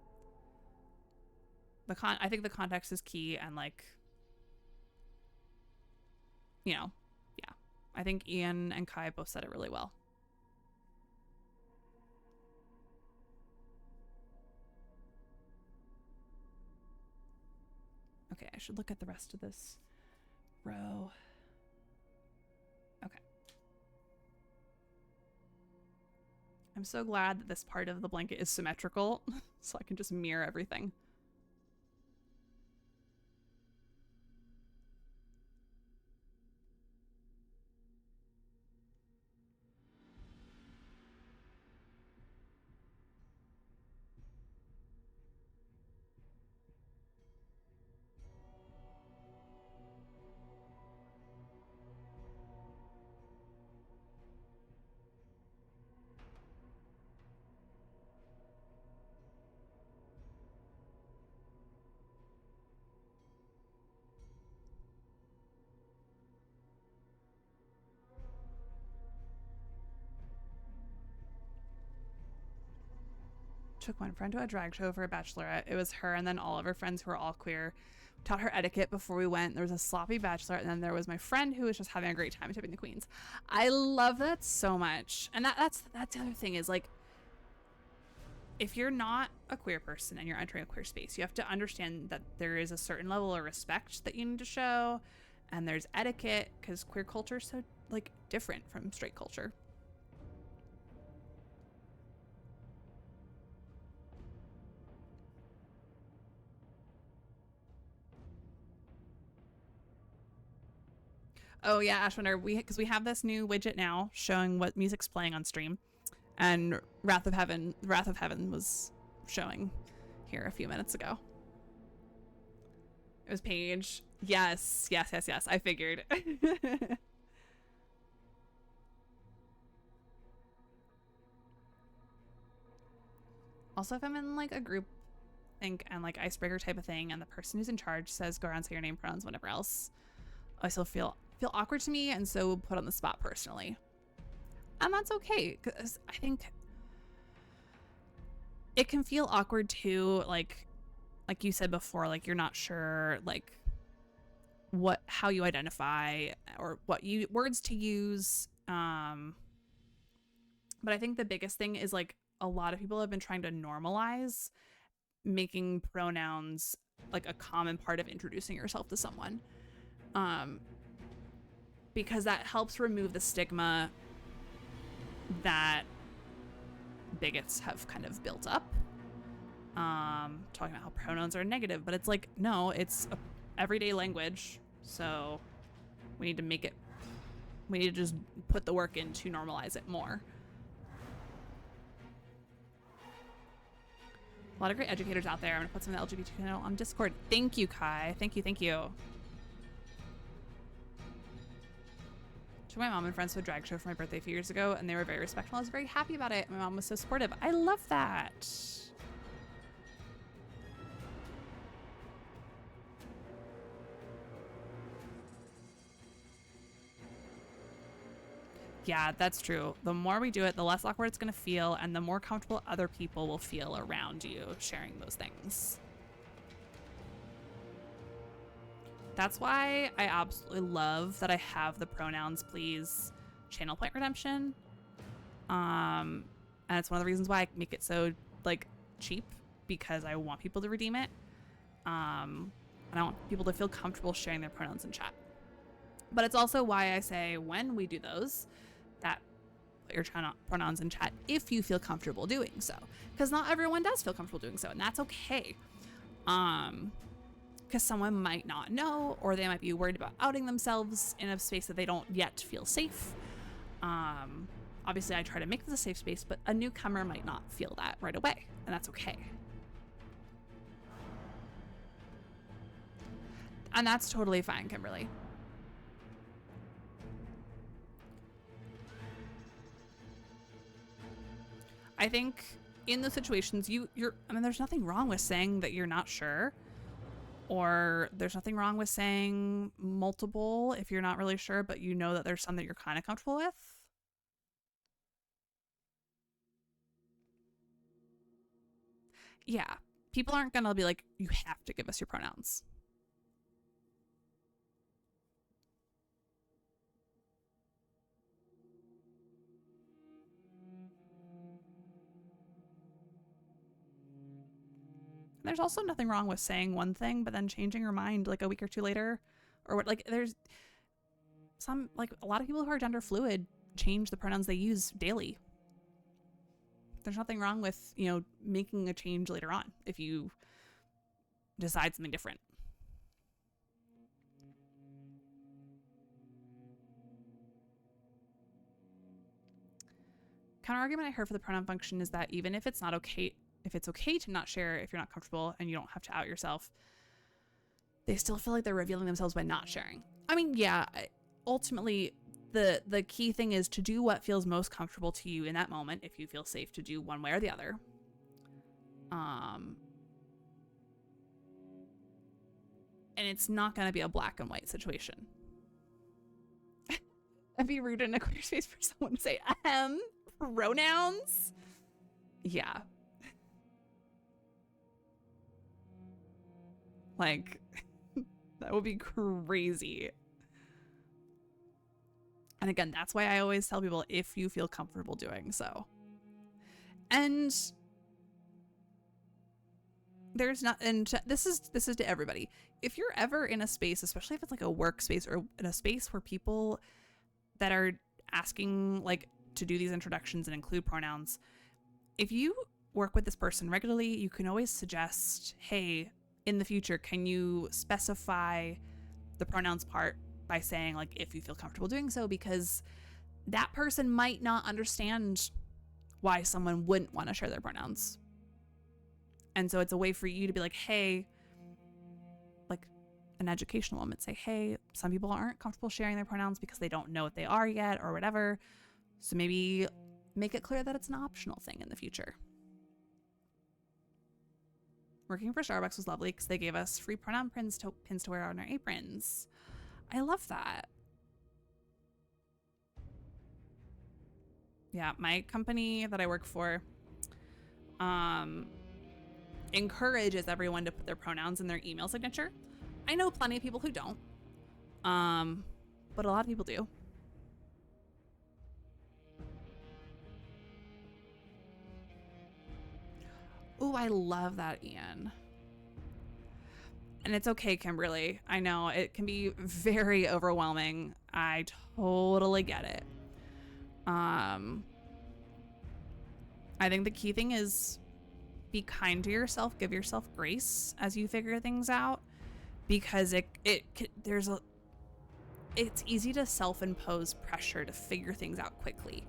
[SPEAKER 1] I think the context is key, and like you know, yeah. I think Ian and Kai both said it really well. Okay, I should look at the rest of this row. Okay. I'm so glad that this part of the blanket is symmetrical, so I can just mirror everything. Took one friend to a drag show for a bachelorette. It was her and then all of her friends who were all queer. Taught her etiquette before we went. There was a sloppy bachelorette, and then there was my friend who was just having a great time tipping the queens. I love that so much. And that's the other thing is, like, if you're not a queer person and you're entering a queer space, you have to understand that there is a certain level of respect that you need to show, and there's etiquette, because queer culture is so, like, different from straight culture. Oh yeah, Ashwinner, because we have this new widget now showing what music's playing on stream, and Wrath of Heaven was showing here a few minutes ago. It was Paige. Yes. I figured. Also, if I'm in like a group think and like icebreaker type of thing, and the person who's in charge says go around, say your name, pronouns, whatever else, I still feel awkward to me, and so put on the spot personally. And that's okay, because I think it can feel awkward too, like you said before, like you're not sure like how you identify or what words to use. But I think the biggest thing is like a lot of people have been trying to normalize making pronouns like a common part of introducing yourself to someone. Because that helps remove the stigma that bigots have kind of built up. Talking about how pronouns are negative, but it's like, no, it's a everyday language. So we need to just put the work in to normalize it more. A lot of great educators out there. I'm gonna put some of the LGBT channel on Discord. Thank you, Kai. Thank you. Took my mom and friends to a drag show for my birthday a few years ago, and they were very respectful. I was very happy about it. My mom was so supportive. I love that. Yeah, that's true. The more we do it, the less awkward it's going to feel, and the more comfortable other people will feel around you sharing those things. That's why I absolutely love that I have the pronouns please channel point redemption. And it's one of the reasons why I make it so like cheap, because I want people to redeem it. And I want people to feel comfortable sharing their pronouns in chat. But it's also why I say when we do those, that put your pronouns in chat if you feel comfortable doing so, because not everyone does feel comfortable doing so, and that's okay. Because someone might not know, or they might be worried about outing themselves in a space that they don't yet feel safe. Obviously I try to make this a safe space, but a newcomer might not feel that right away, and that's okay. And that's totally fine, Kimberly. I think in those situations, I mean, there's nothing wrong with saying that you're not sure, or there's nothing wrong with saying multiple if you're not really sure, but you know that there's some that you're kind of comfortable with. Yeah, people aren't gonna be like, you have to give us your pronouns. There's also nothing wrong with saying one thing, but then changing your mind like a week or two later, or what, like there's some, like a lot of people who are gender fluid change the pronouns they use daily. There's nothing wrong with, you know, making a change later on if you decide something different. Counter argument I heard for the pronoun function is that even if it's not okay, if it's okay to not share if you're not comfortable and you don't have to out yourself, they still feel like they're revealing themselves by not sharing. I mean, yeah, ultimately the key thing is to do what feels most comfortable to you in that moment if you feel safe to do one way or the other. And it's not going to be a black and white situation. That'd be rude in a queer space for someone to say, pronouns? Yeah. Like, that would be crazy. And again, that's why I always tell people if you feel comfortable doing so. And there's not, and this is to everybody. If you're ever in a space, especially if it's like a workspace or in a space where people that are asking like to do these introductions and include pronouns, if you work with this person regularly, you can always suggest, hey, in the future, can you specify the pronouns part by saying like if you feel comfortable doing so, because that person might not understand why someone wouldn't want to share their pronouns. And so it's a way for you to be like, hey, like an educational moment, say, hey, some people aren't comfortable sharing their pronouns because they don't know what they are yet or whatever. So maybe make it clear that it's an optional thing in the future. Working for Starbucks was lovely because they gave us free pronoun pins to wear on our aprons. I love that. Yeah, my company that I work for encourages everyone to put their pronouns in their email signature. I know plenty of people who don't, but a lot of people do. Oh, I love that, Ian. And it's okay, Kimberly. I know it can be very overwhelming. I totally get it. I think the key thing is be kind to yourself, give yourself grace as you figure things out, because it's easy to self-impose pressure to figure things out quickly.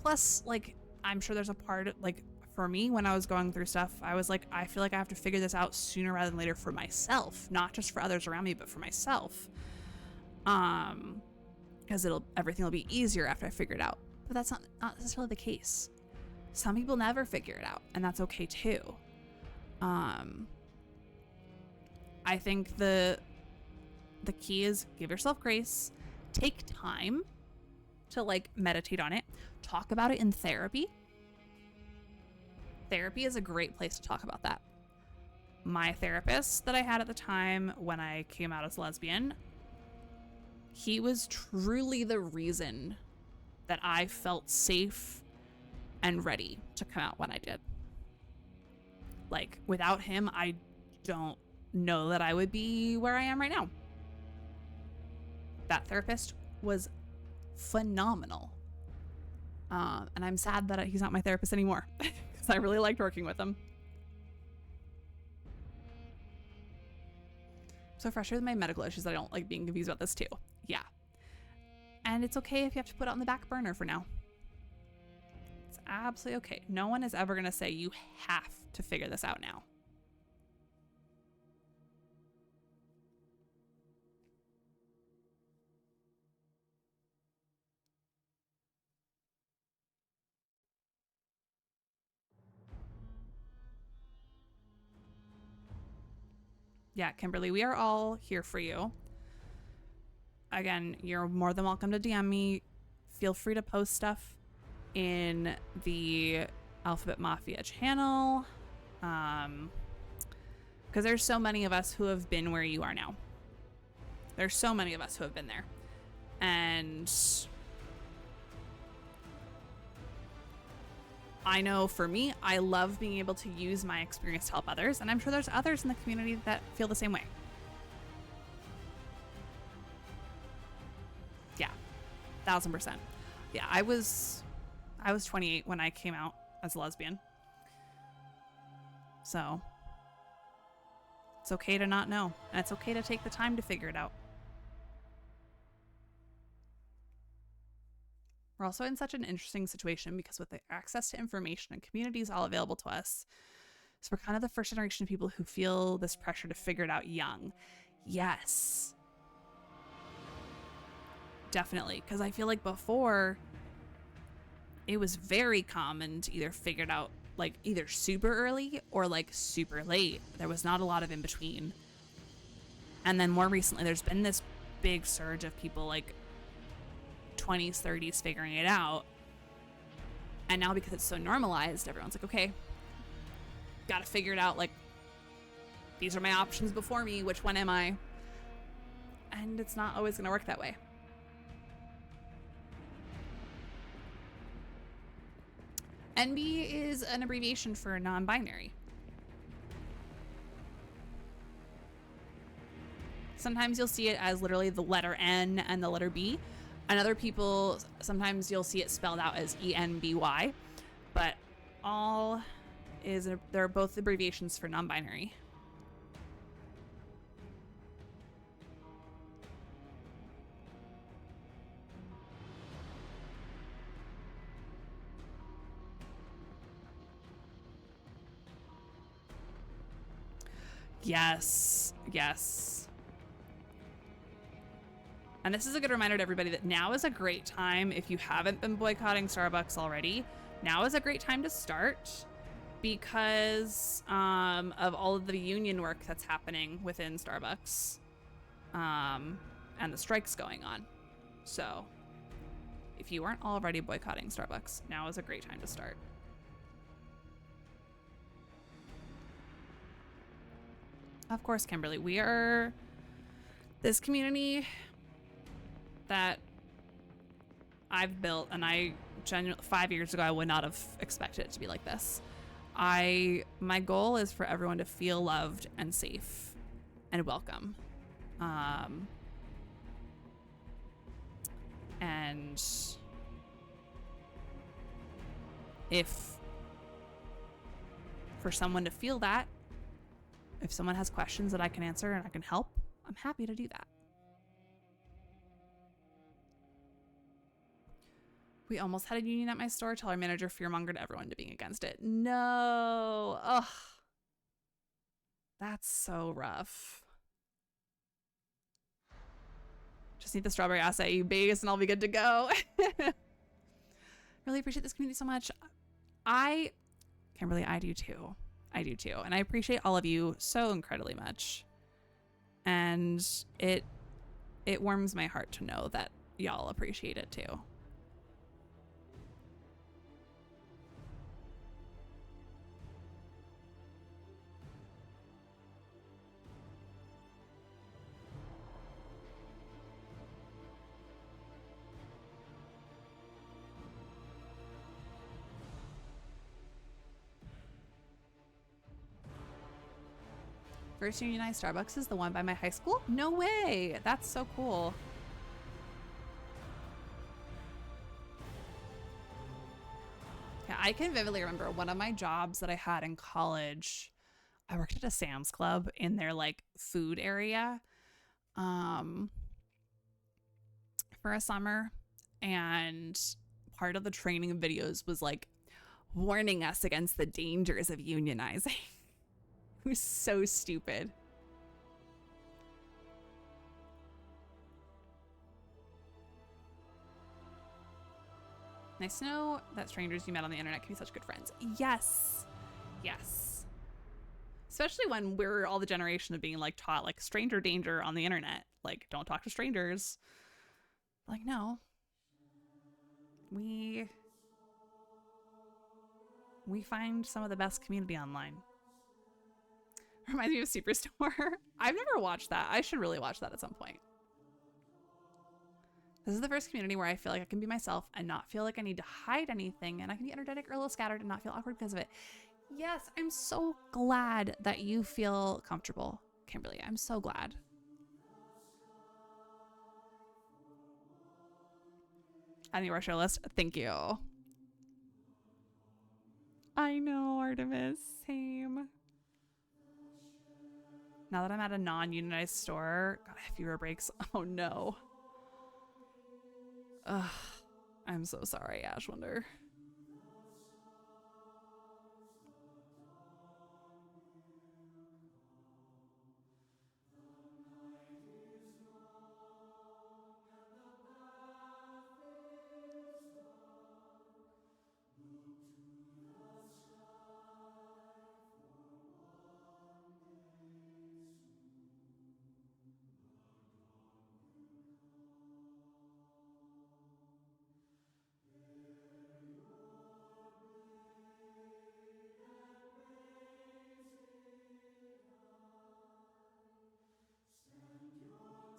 [SPEAKER 1] Plus, like, I'm sure there's a part, like, for me, when I was going through stuff, I was like, I feel like I have to figure this out sooner rather than later for myself, not just for others around me, but for myself. Because everything will be easier after I figure it out. But that's not necessarily the case. Some people never figure it out, and that's okay too. I think the key is give yourself grace, take time to like meditate on it, talk about it in therapy. Therapy is a great place to talk about that. My therapist that I had at the time when I came out as lesbian, he was truly the reason that I felt safe and ready to come out when I did. Like, without him, I don't know that I would be where I am right now. That therapist was phenomenal. And I'm sad that he's not my therapist anymore because I really liked working with him. I'm so frustrated with my medical issues that I don't like being confused about this too. Yeah. And it's okay if you have to put it on the back burner for now. It's absolutely okay. No one is ever going to say you have to figure this out now. Yeah, Kimberly, we are all here for you. Again, you're more than welcome to DM me. Feel free to post stuff in the Alphabet Mafia channel. Because there's so many of us who have been where you are now. There's so many of us who have been there. And I know for me, I love being able to use my experience to help others, and I'm sure there's others in the community that feel the same way. Yeah, 1000%. Yeah, I was 28 when I came out as a lesbian. So it's okay to not know, and it's okay to take the time to figure it out. We're also in such an interesting situation because with the access to information and communities all available to us, so we're kind of the first generation of people who feel this pressure to figure it out young. Yes. Definitely. Because I feel like before, it was very common to either figure it out like either super early or like super late. There was not a lot of in between. And then more recently, there's been this big surge of people like 20s, 30s figuring it out. And now because it's so normalized, everyone's like, okay, gotta figure it out. Like, these are my options before me. Which one am I? And it's not always gonna work that way. NB is an abbreviation for non-binary. Sometimes you'll see it as literally the letter N and the letter B. And other people, sometimes you'll see it spelled out as ENBY. But they're both abbreviations for non-binary. Yes, yes. And this is a good reminder to everybody that now is a great time, if you haven't been boycotting Starbucks already, now is a great time to start because of all of the union work that's happening within Starbucks and the strikes going on. So if you weren't already boycotting Starbucks, now is a great time to start. Of course, Kimberly, we are this community that I've built, and I genuinely 5 years ago I would not have expected it to be like this. My goal is for everyone to feel loved and safe and welcome. And if for someone to feel that, if someone has questions that I can answer and I can help, I'm happy to do that. We almost had a union at my store till our manager fearmongered everyone to being against it. No. Ugh. That's so rough. Just need the strawberry acai base and I'll be good to go. Really appreciate this community so much. Kimberly, I do too. I do too. And I appreciate all of you so incredibly much. And it warms my heart to know that y'all appreciate it too. First unionized Starbucks is the one by my high school? No way! That's so cool. Yeah, I can vividly remember one of my jobs that I had in college. I worked at a Sam's Club in their like food area for a summer, and part of the training videos was like warning us against the dangers of unionizing. It was so stupid. Nice to know that strangers you met on the internet can be such good friends. Yes. Yes. Especially when we're all the generation of being like taught like stranger danger on the internet. Like, don't talk to strangers. Like, no. We find some of the best community online. Reminds me of Superstore. I've never watched that. I should really watch that at some point. This is the first community where I feel like I can be myself and not feel like I need to hide anything, and I can be energetic or a little scattered and not feel awkward because of it. Yes, I'm so glad that you feel comfortable, Kimberly. I'm so glad. Adding rush our list. Thank you. I know, Artemis. Same. Now that I'm at a non-unionized store, God, I have fewer breaks. Oh no. Ugh. I'm so sorry, Ashwinder.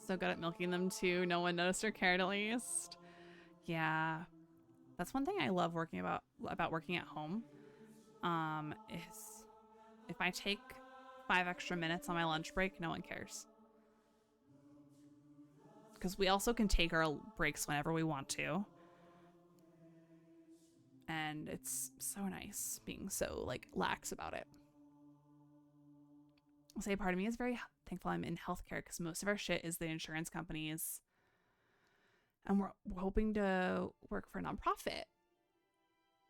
[SPEAKER 1] So good at milking them too. No one noticed or cared, at least. Yeah, that's one thing I love working about working at home. Is if I take 5 extra minutes on my lunch break, no one cares. Because we also can take our breaks whenever we want to. And it's so nice being so like lax about it. I'll say part of me is very thankful I'm in healthcare because most of our shit is the insurance companies. And we're hoping to work for a nonprofit.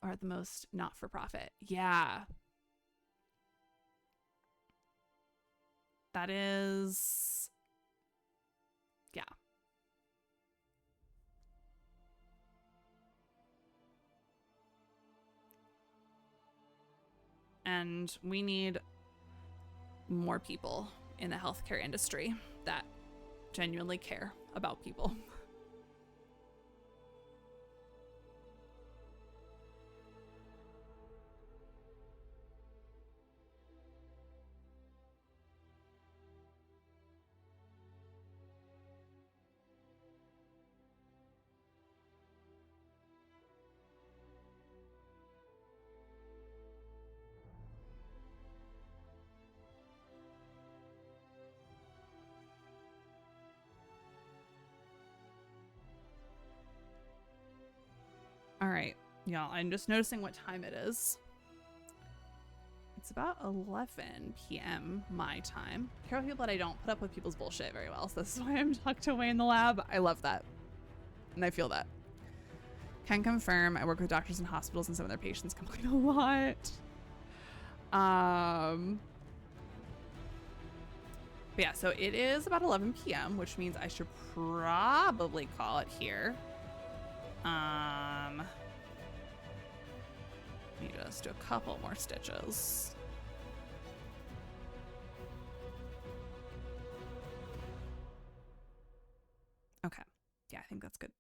[SPEAKER 1] Or at the most, not for profit. Yeah. That is... Yeah. And we need more people in the healthcare industry that genuinely care about people. All right, y'all, I'm just noticing what time it is. It's about 11 p.m. my time. I care about people that I don't put up with people's bullshit very well, so this is why I'm tucked away in the lab. I love that. And I feel that. Can confirm I work with doctors and hospitals and some of their patients complain a lot. But yeah, so it is about 11 p.m., which means I should probably call it here. Let me just do a couple more stitches. Okay. Yeah, I think that's good.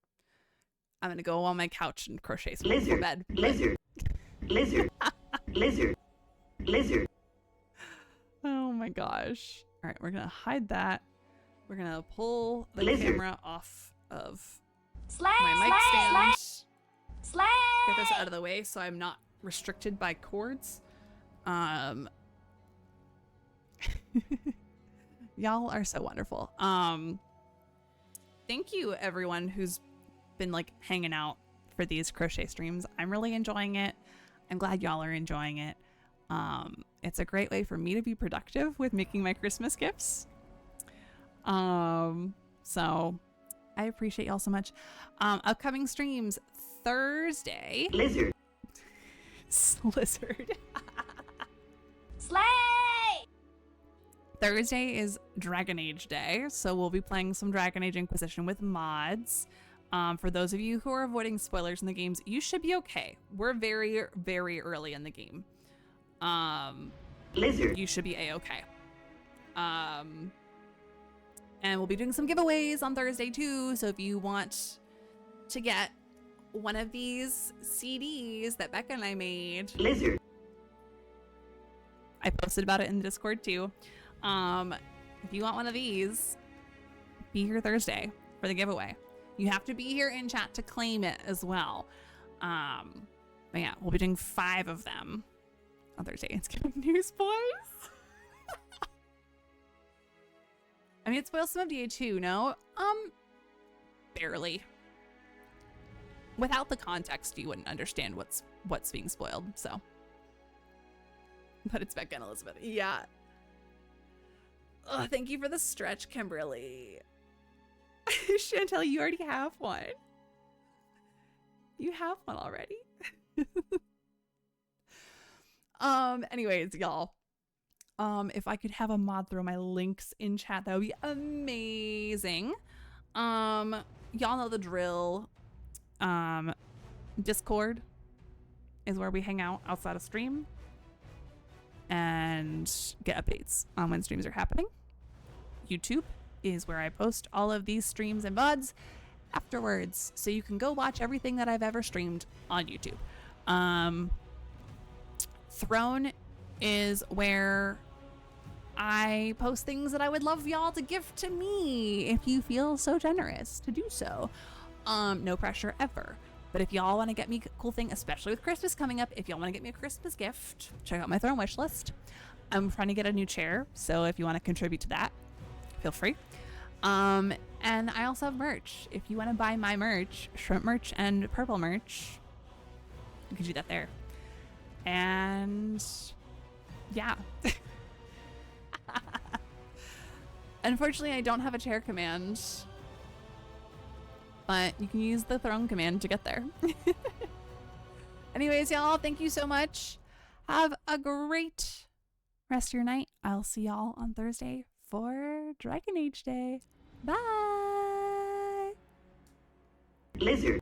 [SPEAKER 1] I'm gonna go on my couch and crochet some
[SPEAKER 9] Lizard,
[SPEAKER 1] bed.
[SPEAKER 9] lizard, lizard, lizard, lizard.
[SPEAKER 1] Oh my gosh. All right, we're gonna hide that. We're gonna pull the
[SPEAKER 9] Lizard.
[SPEAKER 1] camera off of
[SPEAKER 6] Slay!
[SPEAKER 1] my mic stand.
[SPEAKER 6] Slay!
[SPEAKER 1] Get this out of the way so I'm not restricted by cords. Y'all are so wonderful. Thank you everyone who's been like hanging out for these crochet streams. I'm really enjoying it. I'm glad y'all are enjoying it. It's a great way for me to be productive with making my Christmas gifts. So I appreciate y'all so much. Upcoming streams Thursday.
[SPEAKER 9] Lizard.
[SPEAKER 1] Lizard.
[SPEAKER 6] Slay!
[SPEAKER 1] Thursday is Dragon Age Day, so we'll be playing some Dragon Age Inquisition with mods. For those of you who are avoiding spoilers in the games, you should be okay. We're very, very early in the game.
[SPEAKER 9] Lizard.
[SPEAKER 1] You should be a-okay. And we'll be doing some giveaways on Thursday too, so if you want to get one of these CDs that Becca and I made.
[SPEAKER 9] Lizard.
[SPEAKER 1] I posted about it in the Discord too. If you want one of these, be here Thursday for the giveaway. You have to be here in chat to claim it as well. But yeah, we'll be doing 5 of them on Thursday. It's giving Newsboys. I mean, it spoils some of DA2, no? Barely. Without the context, you wouldn't understand what's being spoiled, so. But it's Becca and Elizabeth. Yeah. Oh, thank you for the stretch, Kimberly. Chantel, you already have one. You have one already. Anyways, y'all. If I could have a mod throw my links in chat, that would be amazing. Y'all know the drill. Discord is where we hang out outside of stream and get updates on when streams are happening. YouTube is where I post all of these streams and VODs afterwards, so you can go watch everything that I've ever streamed on YouTube. Throne is where I post things that I would love y'all to gift to me if you feel so generous to do so. No pressure ever. But if y'all want to get me a cool thing, especially with Christmas coming up, if y'all want to get me a Christmas gift, check out my Throne wish list. I'm trying to get a new chair, so if you want to contribute to that, feel free. And I also have merch. If you want to buy my merch, shrimp merch and purple merch, you can do that there. And yeah. Unfortunately, I don't have a chair command, but you can use the throne command to get there. Anyways, y'all, thank you so much. Have a great rest of your night. I'll see y'all on Thursday for Dragon Age Day. Bye.
[SPEAKER 9] Lizard,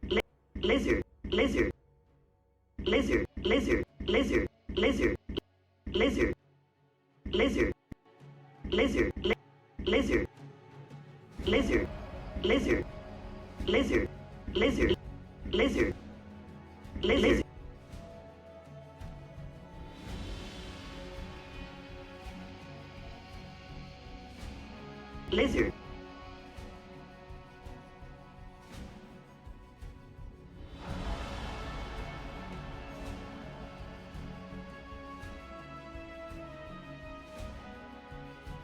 [SPEAKER 9] lizard, lizard, lizard, lizard, lizard, lizard, lizard, lizard, lizard, lizard, lizard, lizard, lizard, lizard, lizard, lizard. Lizard.